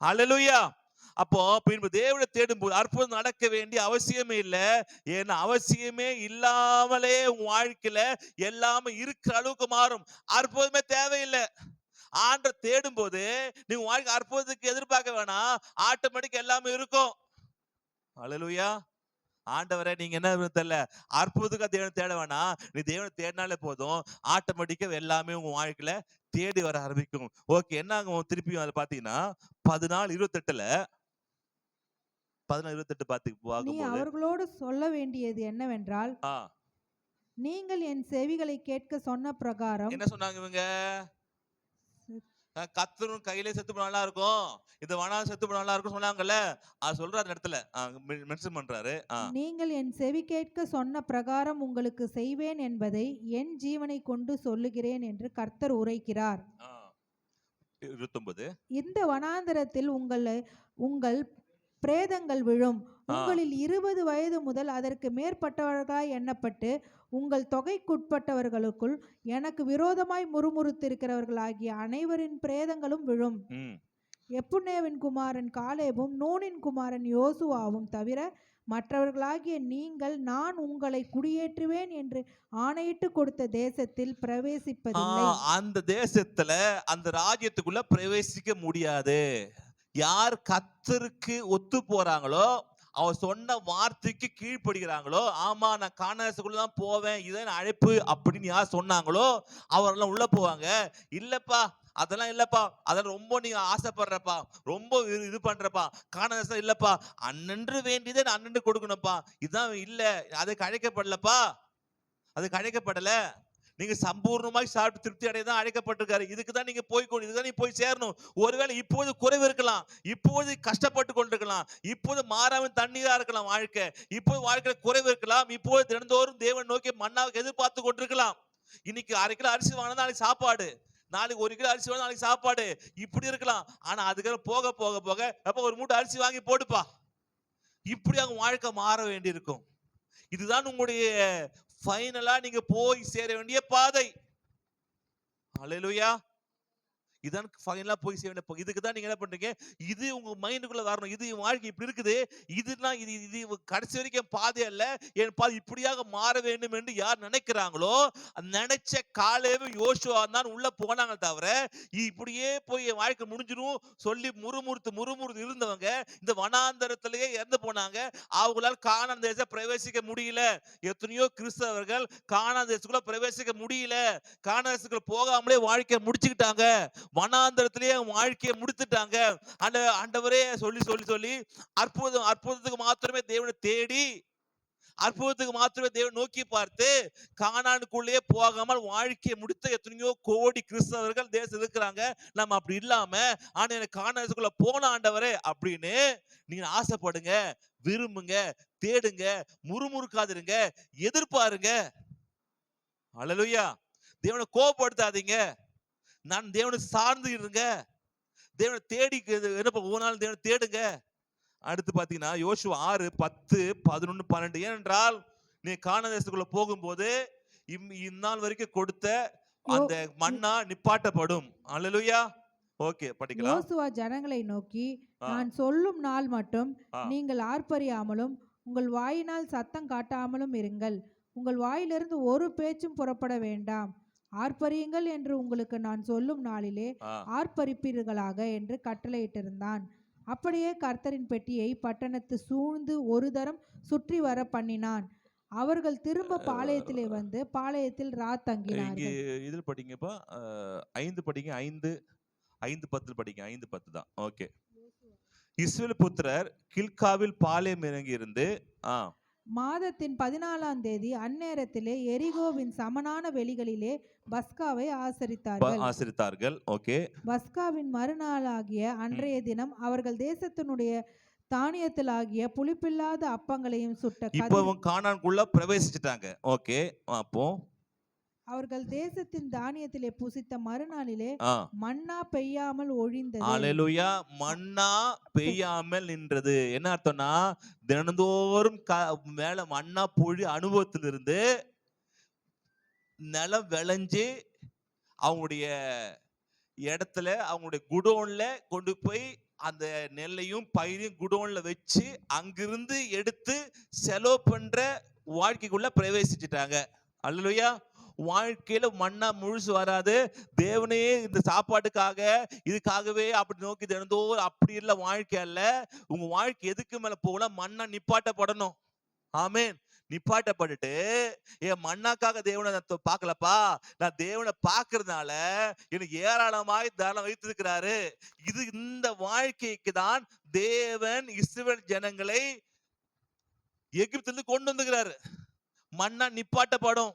அல்லேலூயா. அப்போ பின்பு தேவனை தேடும் போது அற்புதம் நடக்க வேண்டிய அவசியமே இல்லை. ஏன்னா அவசியமே இல்லாமலே உன் வாழ்க்கையில எல்லாமே இருக்கிற அளவுக்கு மாறும். அற்புதமே தேவையில்லை. ஆண்டவர் தேடும் போது நீ வாழ்க்கை அற்புதத்துக்கு எதிர்பார்க்க வேணாம், ஆட்டோமேட்டிக் எல்லாமே இருக்கும். அல்லேலூயா. ஆண்டவரை நீங்க என்ன தெரியல, அற்புதத்துக்கு தேவனை தேட வேணாம், நீ தேவனை தேடினாலே போதும், ஆட்டோமேட்டிக்கா எல்லாமே உங்க வாழ்க்கையில தேடி வர ஆரம்பிக்கும். ஓகே, என்ன திருப்பியும் அதை பாத்தீங்கன்னா 14:28 நீ அவர்களோடு சொல்ல வேண்டியது என்னவென்றால், நீங்கள் என் செவிகளை கேட்க சொன்ன பிரகாரம். என்ன சொன்னாங்க இவங்க? கத்தரும் கையிலே செத்து போனா நல்லா இருக்கும், இது வனா செத்து போனா நல்லா இருக்கும் சொன்னாங்கல்ல, அது சொல்றாரு இடத்துல மென்ஷன் பண்றாரு. நீங்கள் என் செவி கேட்க சொன்ன பிரகாரம் உங்களுக்கு செய்வேன் என்பதை என் ஜீவனை கொண்டு சொல்லுகிறேன் என்று கர்த்தர் உரைக்கிறார். 29 இந்த வனாந்தரத்தில் உங்கள் பிரேதங்கள் விழும். உங்களில் 20 வயது முதல் அதற்கு மேற்பட்டவர்களாய் எண்ணப்பட்டு உங்கள் தொகைக்குட்பட்டவர்களுக்குள் எனக்கு விரோதமாய் முறுமுறுத்திருக்கிறவர்களாகிய அனைவரின் பிரேதங்களும் விழும். எப்புன்னேவின் குமாரன் காலேபும் நூனின் குமாரன் யோசுவாவும் தவிர மற்றவர்களாகிய நீங்கள் நான் உங்களை குடியேற்றுவேன் என்று ஆணையிட்டு கொடுத்த தேசத்தில் பிரவேசிப்பதில்லை. அந்த தேசத்துல அந்த ராஜ்யத்துக்குள்ள பிரவேசிக்க முடியாது. யார் கர்த்தருக்கு ஒத்து போறாங்களோ, அவர் சொன்ன வார்த்தைக்கு கீழ்ப்படுகிறாங்களோ, ஆமா நான் கானான் தான் போவேன், இதான் அழைப்பு அப்படின்னு யார் சொன்னாங்களோ அவரெல்லாம் உள்ள போவாங்க. இல்லப்பா அதெல்லாம் இல்லப்பா, அதெல்லாம் ரொம்ப நீங்க ஆசைப்படுறப்பா, ரொம்ப இது பண்றப்பா, கானான் இல்லப்பா, அண்ணன்று வேண்டியதை அண்ணன்று கொடுக்கணும்ப்பா, இதுதான் இல்ல, அதுக்கு அழைக்கப்படலப்பா, அதுக்கு அழைக்கப்படல. நீங்க சம்பூர்ணமாய் சாப்பிட்டு திருப்தி அடையதான் அழைக்கப்பட்டிருக்காரு. இதுக்குதான் நீங்க இதுதான் நீ போய் சேரணும். ஒருவேளை இப்போது குறைவு இருக்கலாம், இப்போது கஷ்டப்பட்டு கொண்டிருக்கலாம், இப்போது மாறாமல் தண்ணீரா இருக்கலாம் வாழ்க்கை, இப்போது வாழ்க்கையில குறைவு இருக்கலாம், இப்போது தினந்தோறும் தேவன் நோக்கி மன்னாவுக்கு எதிர்பார்த்து கொண்டிருக்கலாம். இன்னைக்கு 1/2 கிலோ அரிசி வாங்கினா நாளைக்கு சாப்பாடு, நாளைக்கு 1 கிலோ அரிசி வாங்கினா நாளைக்கு சாப்பாடு, இப்படி இருக்கலாம். ஆனா அதுக்கு போக போக போக அப்ப ஒரு மூட்டை அரிசி வாங்கி போடுப்பா, இப்படி அவங்க வாழ்க்கை மாற வேண்டி இருக்கும். இதுதான் உங்களுடைய ஃபைனலா நீங்க போய் சேர வேண்டிய பாதை. அல்லேலூயா. இதான் ஃபைனலா போய் செய்ய வேண்டிய இதுக்கு தான் நீங்க என்ன பண்றீங்க, இது உங்க மைண்டுக்குள்ள வரணும். இது என் வாழ்க்கை இப்படி இருக்குது, இதுதான் இது இது கடைசி வரைக்கும் பாதை அல்ல, என் பாதை இப்படியாக மாற வேண்டும் என்று யார் நினைக்கிறாங்களோ, நினைச்ச காலேவும் யோசுவா தான் உள்ள போனாங்க. தவிர இப்படியே போய் என் வாழ்க்கை முடிஞ்சிடும் சொல்லி முறுமுறுத்து இருந்தவங்க இந்த வனாந்தரத்திலேயே இறந்து போனாங்க. அவங்களால் கானான் தேசத்தை பிரவேசிக்க முடியல. எத்தனையோ கிறிஸ்தவர்கள் கானான் தேசத்துக்குள்ள பிரவேசிக்க முடியல, கானான் தேசத்துக்குள்ள போகாமலே வாழ்க்கையை முடிச்சுக்கிட்டாங்க, வனாந்தரத்திலேயே வாழ்க்கையை முடித்துட்டாங்க. ஆண்டவரே சொல்லி அற்புதத்துக்கு மாத்திரமே தேவனை தேடி, அற்புதத்துக்கு மாத்திரமே தேவன் நோக்கி பார்த்து கானானுக்குள்ளேயே போகாமல் வாழ்க்கையை முடித்த எத்தனையோ கோடி கிறிஸ்தவர்கள் தேசம் இருக்கிறாங்க. நம்ம அப்படி இல்லாம ஆனா எனக்கு கானானுக்குள்ள போன ஆண்டவரே அப்படின்னு நீங்க ஆசைப்படுங்க, விரும்புங்க, தேடுங்க, முறுமுறுக்காதிருங்க, எதிர்பாருங்க. அல்லேலூயா. தேவனை கோபப்படுத்தாதீங்க, நான் தேவனை சார்ந்து இருங்க, தேவனை தேடி என்ன ஒவ்வொரு நாள் தேவனை தேடுங்க. அடுத்து பாத்தீங்கன்னா யோசுவா 6, 10, 11, 12. ஏனென்றால் நீ கானான் தேசத்துக்குள்ள போகும்போது இந்நாள் வரைக்கும் கொடுத்த அந்த மன்னா நிப்பாட்டப்படும். அல்லேலூயா. ஓகே, படிக்கலாம். யோசுவா ஜனங்களை நோக்கி, நான் சொல்லும் நாள் மட்டும் நீங்கள் ஆர்ப்பரியாமலும் உங்கள் வாயினால் சத்தம் காட்டாமலும் இருங்கள். உங்கள் வாயிலிருந்து ஒரு பேச்சும் புறப்பட வேண்டாம். ஆர்ப்பரியுங்கள் என்று உங்களுக்கு நான் சொல்லும் நாளிலே ஆர்ப்பரிப்பீர்களாக என்று கட்டளையிட்டிருந்தான். அப்படியே கர்த்தரின் பெட்டியை பட்டணத்து சூழ்ந்து ஒரு தரம் சுற்றி வர பண்ணினான். அவர்கள் திரும்ப பாளையத்திலே வந்து பாளையத்தில் தங்கினார்கள். இதில் படிங்கப்பா, 5 படிங்க, 5:10 படிங்க, 5:10 தான். ஓகே. இஸ்ரவேல் புத்திரர் கில்காவில் பாளையம் இறங்கி இருந்து மாதத்தின் 14ஆம் தேதி அந்நேரத்திலே எரிகோவின் சமனான வெளிகளிலே பஸ்காவை ஆசரித்தார்கள். ஓகே. பஸ்காவின் மறுநாளாகிய அன்றைய தினம் அவர்கள் தேசத்தினுடைய தானியத்திலாகிய புளிப்பில்லாத அப்பங்களையும் சுட்ட கானானுக்குள்ள பிரவேசிச்சிட்டாங்க. ஓகே. அப்போ அவர்கள் தேசத்தின் தானியத்திலே புசித்த மறுநாளிலே மன்னா பெய்யாமல் ஒழிந்தது. அல்லேலூயா. மன்னா பெய்யாமல் நின்றது. என்ன அர்த்தம்னா, தினந்தோறும் மேல மன்னா பொழி அனுபவத்திலிருந்து நிலம் விளைஞ்சு அவங்களுடைய இடத்துல அவங்களுடைய குடோன்ல கொண்டு போய் அந்த நெல்லையும் பயிரையும் குடோன்ல வச்சு அங்கிருந்து எடுத்து செலவு பண்ற வாழ்க்கைக்குள்ள பிரவேசிச்சுட்டாங்க. அல்லேலூயா. வாழ்க்கையில மண்ணா முழுசு வராது. தேவனே இந்த சாப்பாட்டுக்காக இதுக்காகவே அப்படி நோக்கி தினந்தோறும் அப்படி இல்ல வாழ்க்கை அல்ல. உங்க வாழ்க்கை எதுக்கு மேல போகலாம், மண்ணா நிப்பாட்டப்படணும். ஆமேன். நிப்பாட்டப்பட்டுட்டு என் மண்ணாக்காக தேவனை நான் பார்க்கலப்பா, நான் தேவனை பார்க்கறதுனால எனக்கு ஏராளமாய் தானம் வைத்திருக்கிறாரு. இந்த வாழ்க்கைக்கு தான் தேவன் இஸ்ரவேல் ஜனங்களை எகிப்திலிருந்து கொண்டு வந்துக்கிறாரு. மண்ணா நிப்பாட்டப்படும்.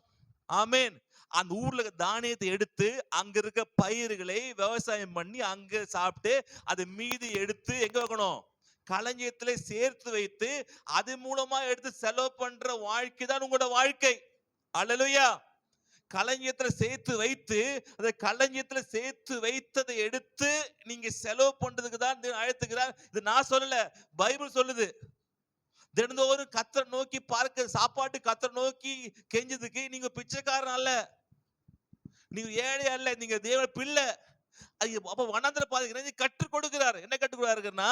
ஆமேன். அந்த ஊர்ல தானியத்தை எடுத்து அங்க இருக்க பயிர்களை விவசாயம் பண்ணி அங்க சாப்பிட்டு அதை மீதி எடுத்து எங்க வைக்கணும், களஞ்சியத்திலே சேர்த்து வைத்து அது மூலமா எடுத்து செலவு பண்ற வாழ்க்கை தான் உங்களோட வாழ்க்கை. அல்லேலூயா. களஞ்சியத்துல சேர்த்து வைத்து அந்த களஞ்சியத்துல சேர்த்து வைத்ததை எடுத்து நீங்க செலவு பண்றதுக்கு தான் அழைத்துக்கிறார். இது நான் சொல்லல, பைபிள் சொல்லுது. தினந்தோறும் கர்த்தரை நோக்கி பார்க்க, சாப்பாட்டு கர்த்தரை நோக்கி கெஞ்சதுக்கு நீங்க பிச்சைக்காரன் அல்ல, நீங்க ஏழை அல்ல, நீங்க தேவ பிள்ளை. அப்ப வனாந்தர பாதைக்கு கற்றுக் கொடுக்கிறார். என்ன கற்றுக் கொடுக்கிறாருன்னா,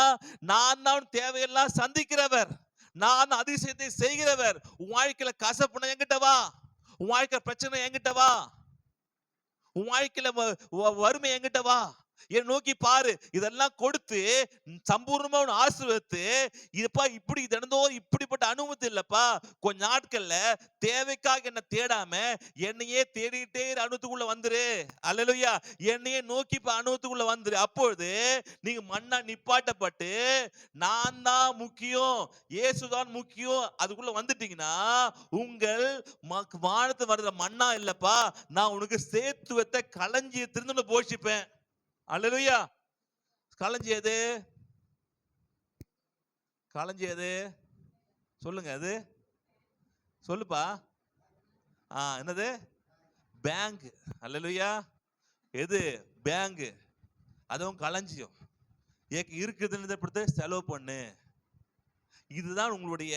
நான் தான் தேவையெல்லாம் சந்திக்கிறவர், நான் அதிசயத்தை செய்கிறவர். உன் வாழ்க்கையில கசப்புனா என்கிட்ட வா, உன் வாழ்க்கை பிரச்சனை என்கிட்ட வா, உன் வாழ்க்கையில வறுமை என்கிட்ட வா, என் நோக்கி பாரு. இதெல்லாம் கொடுத்து சம்பூர்ணமா ஆசீர்வதித்து, இதுப்பா இப்படி தினந்தோறும் இப்படிப்பட்ட அனுபவம் இல்லப்பா, கொஞ்ச நாட்கள்ல தேவைக்காக என்ன தேடாம என்னையே தேடிட்டே அனுபவத்துக்குள்ள வந்துரு. அல்லேலூயா. என்னையே நோக்கி அனுபவத்துக்குள்ள வந்துரு. அப்பொழுது நீங்க மண்ணா நிப்பாட்டப்பட்டு நான் தான் முக்கியம், இயேசுதான் முக்கியம், அதுக்குள்ள வந்துட்டீங்கன்னா உங்கள் வானத்து வர்ற மண்ணா இல்லப்பா, நான் உனக்கு சேர்த்து வைத்த களஞ்சியத்திலிருந்து போஷிப்பேன். அல்லேலூயா. களஞ்சியது சொல்லுங்க, அது சொல்லுப்பா. என்னது? பேங்க். அல்லேலூயா. எது? பேங்க். அதுவும் களஞ்சியம். இருக்குதுன்னு செலவு பண்ணு. இதுதான் உங்களுடைய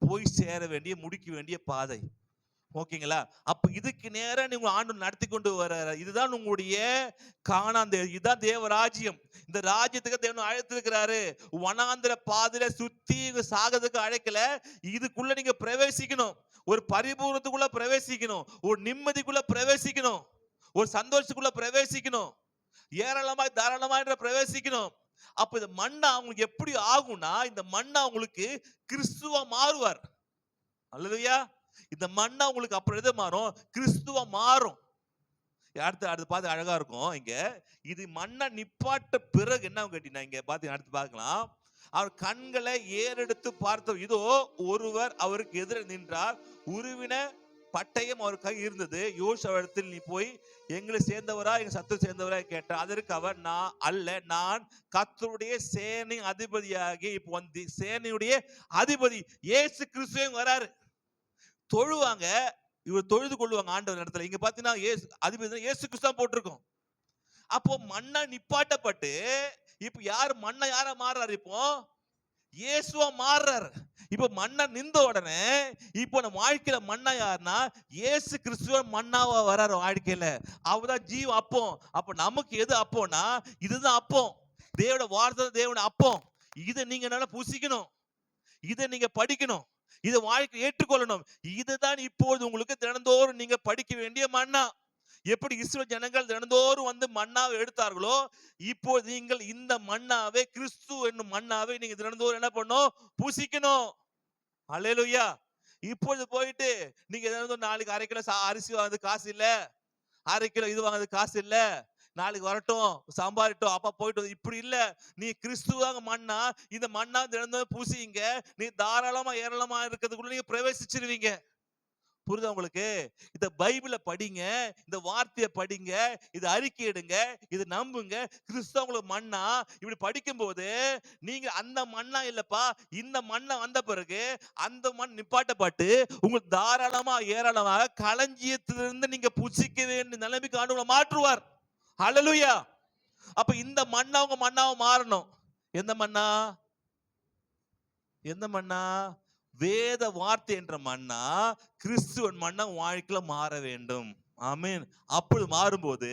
போய் சேர வேண்டிய, முடிக்க வேண்டிய பாதை. ஓகேங்களா? அப்ப இதுக்கு நேரா நீங்க ஆண்டவர் நடத்தி கொண்டு வர, இதுதான் உங்களுடைய கானான் இதுதான் தேவராஜ்யம். இந்த ராஜ்யத்துக்கு தேவன் அழைத்திருக்கிறாரு. வனாந்திர பாதையில சுத்தி சாகிறதுக்கு அழைக்கல, இதுக்குள்ள நீங்க பிரவேசிக்கணும். ஒரு பரிபூர்ணத்துக்குள்ள பிரவேசிக்கணும், ஒரு நிம்மதிக்குள்ள பிரவேசிக்கணும், ஒரு சந்தோஷத்துக்குள்ள பிரவேசிக்கணும், ஏராளமாய் தாராளமாய் பிரவேசிக்கணும். அப்ப இந்த மண்ணா அவங்களுக்கு எப்படி ஆகும்னா, இந்த மண்ணா உங்களுக்கு கிறிஸ்துவா மாறுவார். அல்லேலூயா. இந்த மண்ணா உங்களுக்கு அப்புறம் எது மாறும்? கிறிஸ்துவா மாறும். அடுத்து பார்த்து அழகா இருக்கும். இங்க இது மண்ணா நிப்பாட்ட பிறகு என்ன கேட்டீங்கன்னா, இங்க பாத்தீங்கன்னா அடுத்து பார்க்கலாம். அவர் கண்களை ஏறெடுத்து பார்த்த, இதோ ஒருவர் அவருக்கு எதிர நின்றார், உருவின பட்டயம் அவர் கை இருந்தது. யோசுவாவிடத்தில் நீ போய் எங்களை சேர்ந்தவரா எங்க சத்து சேர்ந்தவரா கேட்டார். அதற்கு அவர், நான் அல்ல, நான் கர்த்தருடைய சேனை அதிபதியாகி, இப்போ வந்து சேனையுடைய அதிபதி இயேசு கிறிஸ்துவும் வராரு. தொழுவாங்க, இவர் தொழுது கொள்ளுவாங்க ஆண்டவர் இடத்துல. இங்க பாத்தீங்கன்னா அதிபதி இயேசு கிறிஸ்து போட்டிருக்கோம். அப்போ மண்ணா நிப்பாட்டப்பட்டு இப்ப யார் மண்ணா யாரா மாறுறாரு? இப்போ இயேசுவா மாறுறாரு. இப்ப மண்ணா நின்ற உடனே இப்போ நம்ம வாழ்க்கையில மண்ணா யாருன்னா இயேசு கிறிஸ்துவ மண்ணாவா வராரு வாழ்க்கையில. அவதான் ஜீவ அப்பம். அப்ப நமக்கு எது அப்போனா இதுதான் அப்பம். தேவனோட வார்த்தை தேவனோட அப்பம். இதை நீங்க நல்லா புசிக்கணும், இதை நீங்க படிக்கணும், இதை வாழ்க்கை ஏற்றுக்கொள்ளணும். இதுதான் இப்போது உங்களுக்கு தினந்தோறும் நீங்க படிக்க வேண்டிய மன்னா. எப்படி இஸ்ரவேல் ஜனங்கள் தினந்தோறும் வந்து மன்னாவை எடுத்தார்களோ, இப்போது நீங்கள் இந்த மன்னாவை, கிறிஸ்து என்னும் மன்னாவை நீங்க தினந்தோறும் என்ன பண்ணணும்? புசிக்கணும். அல்லேலூயா. இப்போது போயிட்டு நீங்க தினந்தோறும் நாளைக்கு 1/2 கிலோ அரிசி வாங்குறது காசு இல்ல, 1/2 கிலோ இது வாங்குறது காசு இல்ல, நாளைக்கு வரட்டும் சம்பாரிட்டோம் அப்பா போயிட்டு, இப்படி இல்ல. நீ கிறிஸ்துவாங்க மண்ணா, இந்த மண்ணா தினந்தோறும் பூசிங்க, நீ தாராளமா ஏராளமா இருக்கிறதுக்குள்ள நீங்க பிரவேசிச்சிருவீங்க. புரியுதா உங்களுக்கு? இந்த பைபிளை படிங்க, இந்த வார்த்தையை படிங்க, இது அறிக்கை எடுங்க, இது நம்புங்க. கிறிஸ்து உங்களுக்கு மண்ணா. இப்படி படிக்கும் போது நீங்க அந்த மண்ணா இல்லப்பா, இந்த மண்ணை வந்த பிறகு அந்த மண் நிப்பாட்டப்பட்டு உங்களுக்கு தாராளமா ஏராளமாக களஞ்சியத்திலிருந்து நீங்க புசிக்க வேண்டிய நிலைமைக்கு ஆண்டவர் மாற்றுவார். ஹல்லேலூயா. அப்ப இந்த மண்ணா உங்க மண்ணாவை மாறணும். எந்த மண்ணா? எந்த மண்ணா? வேத வார்த்தை என்ற மண்ணா, கிறிஸ்துவன் மண்ணா வாழ்க்கையில மாற வேண்டும். ஆமென். அப்படி மாறும்போது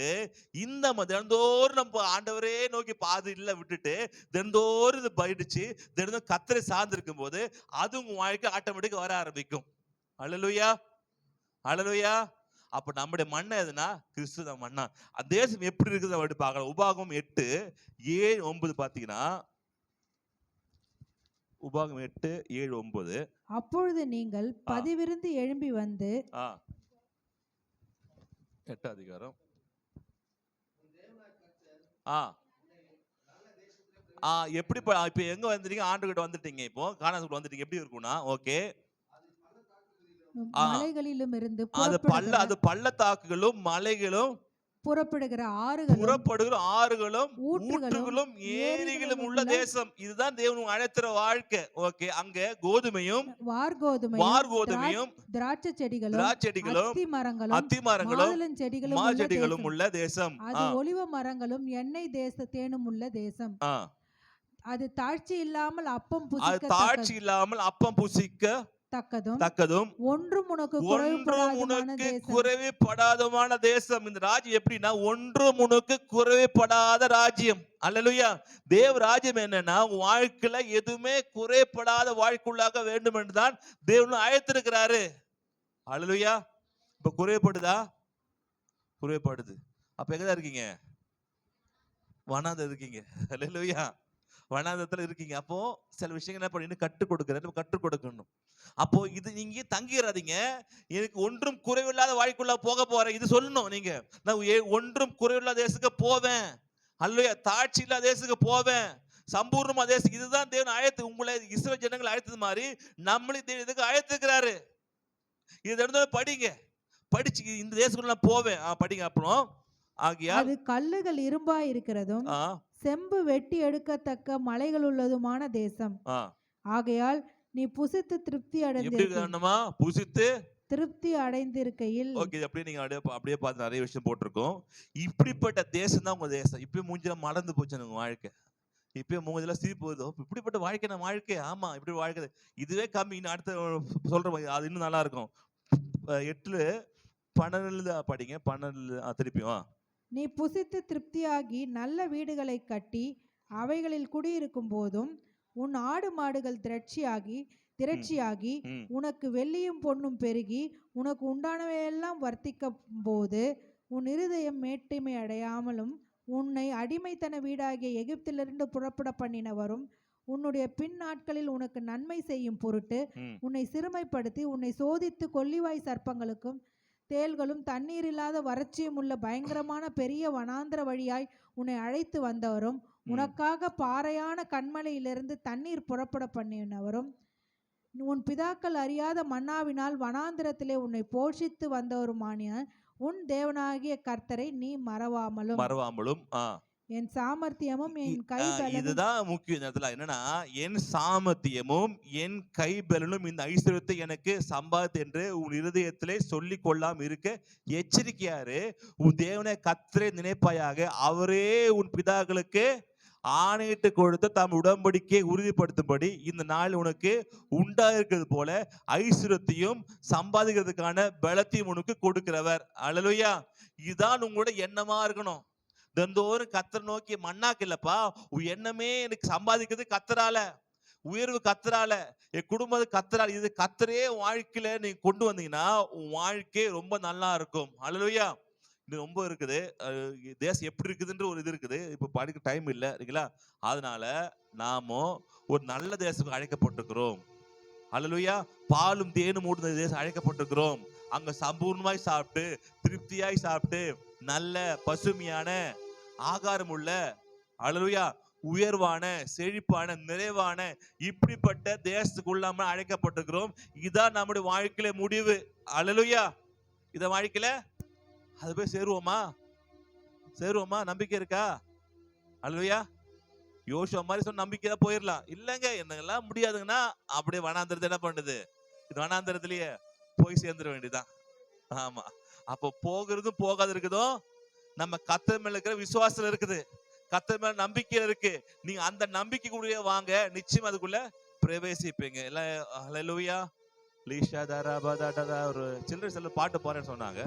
இந்த தினந்தோறும் நம்ம ஆண்டவரே நோக்கி பாது இல்ல விட்டுட்டு தினந்தோறும் இது பயிடிச்சு தினந்தோறும் கர்த்தரை சார்ந்திருக்கும் போது அது உங்க வாழ்க்கை ஆட்டோமேட்டிக்கா வர ஆரம்பிக்கும். அல்லேலூயா, அல்லேலூயா. அப்ப நம்முடைய மண்ணை எதுனா கிறிஸ்துவ மண்ணா. அந்த தேசம் எப்படி இருக்குது அப்படி பார்க்கலாம். உபாகமம் 8:7-9 பாத்தீங்கன்னா, உபாகமம் 8:7-9. அப்பொழுது நீங்கள் பதிவிருந்து எழும்பி வந்து 8 அதிகாரம் எப்படி இப்ப எங்க வந்துட்டீங்க? ஆண்டுகிட்ட வந்துட்டீங்க, இப்போ கானானுக்கு வந்துட்டீங்க. எப்படி இருக்கும்னா, ஓகே, மலைகளிலும் இருந்து அது பள்ளத்தாக்குகளும் மலைகளும் புறப்படுகிற ஆறுகளும் ஊற்றுகளும் ஏரிகளும் உள்ள தேசம். இதுதான் தேவன் அழைக்கிற வாழ்க்கை. ஓகே, அங்க கோதுமையும் வார்கோதுமையும் திராட்சை செடிகளும் அத்தி மரங்களும் மாச்செடிகளும் உள்ள தேசம். அது ஒலிவ மரங்களும் எண்ணெய் தேனும் உள்ள தேசம். அது தாழ்ச்சி இல்லாமல் அப்பம் புசிக்க தக்கதும் ஒன்றும் உனக்கு குறைவுபடாதமான தேசம். இந்த ராஜ்யம் எப்படின்னா ஒன்றும் உனக்கு குறைவுபடாத ராஜ்யம். அல்லேலூயா. தேவ ராஜ்யம் என்னன்னா வாழ்க்கையில எதுவுமே குறைபடாத வாழ்க்கையாக வேண்டும் என்றுதான் தேவன் அழைத்திருக்கிறாரு. அல்லேலூயா. இப்ப குறைபடுதா? குறைபடுது. அப்ப எங்கதான் இருக்கீங்க? வனாந்தரம் இருக்கீங்க. அல்லேலூயா. வனாந்தரத்துல இருக்கீங்க. அப்போ சில விஷயங்கள் என்ன பண்ணி கற்றுக் கொடுக்கணும். அப்போ இது நீங்க தங்கிடாதீங்க. எனக்கு ஒன்றும் குறைவில்லாத வாழ்க்கைக்குள்ள போக போறேன் இது சொல்லணும். நீங்க நான் ஒன்றும் குறைவில்லாத தேசத்துக்கு போவேன், அல்லையா, தாட்சி இல்லாத தேசத்துக்கு போவேன், சம்பூர்ணமா தேசம். இதுதான் தேவன் அழைத்து உங்களை இஸ்ரவேல் ஜனங்களை அழைத்தது மாதிரி நம்மளும் இதுக்கு அழைத்திருக்கிறாரு. இது படிங்க, படிச்சு இந்த தேசத்துக்குள்ள போவேன் படிங்க. அப்புறம் ஆகையால் அது கல்லுகள் இரும்பாய் இருக்கிறதும் செம்பு வெட்டி எடுக்கத்தக்க மலைகள் உள்ளதுமான தேசம். ஆகையால் நீ புசித்து திருப்தி அடைந்திருக்கையில் அப்படியே நீங்க அப்படியே பார்த்து நிறைய விஷயம் போட்டிருக்கோம். இப்படிப்பட்ட தேசம் தான் உங்க தேசம். இப்ப மூஞ்சில மறந்து போச்சு உங்க வாழ்க்கை. இப்ப மூஞ்சில சிரிப்பு வருதோ, இப்படிப்பட்ட வாழ்க்கை நம்ம வாழ்க்கை. ஆமா, இப்படி வாழ்க்கை இதுவே கம்மி. அடுத்த சொல்றேன், அது இன்னும் நல்லா இருக்கும். 8:12 படிங்க. 12 திருப்பியும். நீ புசித்து திருப்தியாகி நல்ல வீடுகளை கட்டி அவைகளில் குடியிருக்கும் போதும் உன் ஆடு மாடுகள் திரட்சியாகி உனக்கு வெள்ளியும் பொன்னும் பெருகி உனக்கு உண்டானவையெல்லாம் வர்த்திக்கும் போது உன் இருதயம் மேட்டிமை அடையாமலும் உன்னை அடிமைத்தன வீடாகிய எகிப்திலிருந்து புறப்பட பண்ணினவரும் உன்னுடைய பின் நாட்களில் உனக்கு நன்மை செய்யும் பொருட்டு உன்னை சிறுமைப்படுத்தி உன்னை சோதித்து கொள்ளிவாய் சர்ப்பங்களுக்கும் தேள்களும் தண்ணீர் இல்லாத வறட்சியும் உள்ள பயங்கரமான பெரிய வனாந்திர வழியாய் உன்னை அழைத்து வந்தவரும் உனக்காக பாறையான கண்மலையிலிருந்து தண்ணீர் புறப்பட பண்ணினவரும் உன் பிதாக்கள் அறியாத மன்னாவினால் வனாந்திரத்திலே உன்னை போஷித்து வந்தவருமான உன் தேவனாகிய கர்த்தரை நீ மறவாமலும் என் சாமர்த்தியமும் என் கைபலனும். இதுதான் முக்கிய நேரத்துல என்னன்னா, என் சாமர்த்தியமும் என் கைபலனும் இந்த ஐஸ்வர்யத்தை எனக்கு சம்பாதித்து என்று உன் இருதயத்திலே சொல்லிக் கொள்ளாம இருக்க எச்சரிக்கையாரு. உன் தேவனை கர்த்தரை நினைப்பாயாக. அவரே உன் பிதாக்களுக்கு ஆணையிட்டு கொடுத்த தம் உடன்படிக்கையை உறுதிப்படுத்தும்படி இந்த நாள் உனக்கு உண்டாயிருக்கிறது போல ஐஸ்வர்யத்தையும் சம்பாதிக்கிறதுக்கான பலத்தையும் உனக்கு கொடுக்கிறவர். அல்லேலூயா. இதுதான் உங்களோட எண்ணமா இருக்கணும். தினந்தோறும் கர்த்தரை நோக்கி மண்ணாக்கு இல்லப்பா, உன் எண்ணமே எனக்கு சம்பாதிக்கிறது கர்த்தரால, உயர்வு கர்த்தரால, என் குடும்பத்தை கர்த்தரால. இது கர்த்தரே வாழ்க்கையில நீங்க கொண்டு வந்தீங்கன்னா உன் வாழ்க்கை ரொம்ப நல்லா இருக்கும். அல்லேலூயா. இது ரொம்ப இருக்குது. தேசம் எப்படி இருக்குதுன்ற ஒரு இது இருக்குது. இப்ப படிக்க டைம் இல்லை இல்லைங்களா? அதனால நாமும் ஒரு நல்ல தேசத்துக்கு அழைக்கப்பட்டிருக்கிறோம். அல்லேலூயா. பாலும் தேனும் ஊடுன தேசம் அழைக்கப்பட்டிருக்கிறோம். அங்க சம்பூர்ணமாய் சாப்பிட்டு திருப்தியாய் சாப்பிட்டு நல்ல பசுமையான ஆகாரம் உள்ள, அல்லேலூயா, உயர்வான செழிப்பான நிறைவான இப்படிப்பட்ட தேசத்துக்குள்ள நம்ம அழைக்கப்பட்டிருக்கிறோம். இதான் நம்முடைய வாழ்க்கையில முடிவு. அல்லேலூயா. இத வாழ்க்கையில அது போய் சேருவோமா? நம்பிக்கை இருக்கா? அல்லேலூயா. யோசுவா மாதிரி சொன்ன நம்பிக்கையா போயிடலாம். இல்லைங்க என்னெல்லாம் முடியாதுங்கன்னா அப்படியே வனாந்திரத்தை என்ன பண்ணுது, இது வனாந்திரத்திலேயே போய் சேர்ந்துட வேண்டியதான். ஆமா. அப்போ போகிறதும் போகாது இருக்குதோ நம்ம கர்த்தர் மேல இருக்கிற விசுவாசம் இருக்குது, கர்த்தர் மேல நம்பிக்கை இருக்கு. நீங்க அந்த நம்பிக்கைக்குள்ளே வாங்க, நிச்சயம் அதுக்குள்ள பிரவேசிப்பீங்க. எல்லாம் ஹல்லேலூயா. லீஷா தாரா பாதா ஒரு சில்ட்ரன்ஸ் எல்லாம் பாட்டு பாடுறேன்னு சொன்னாங்க.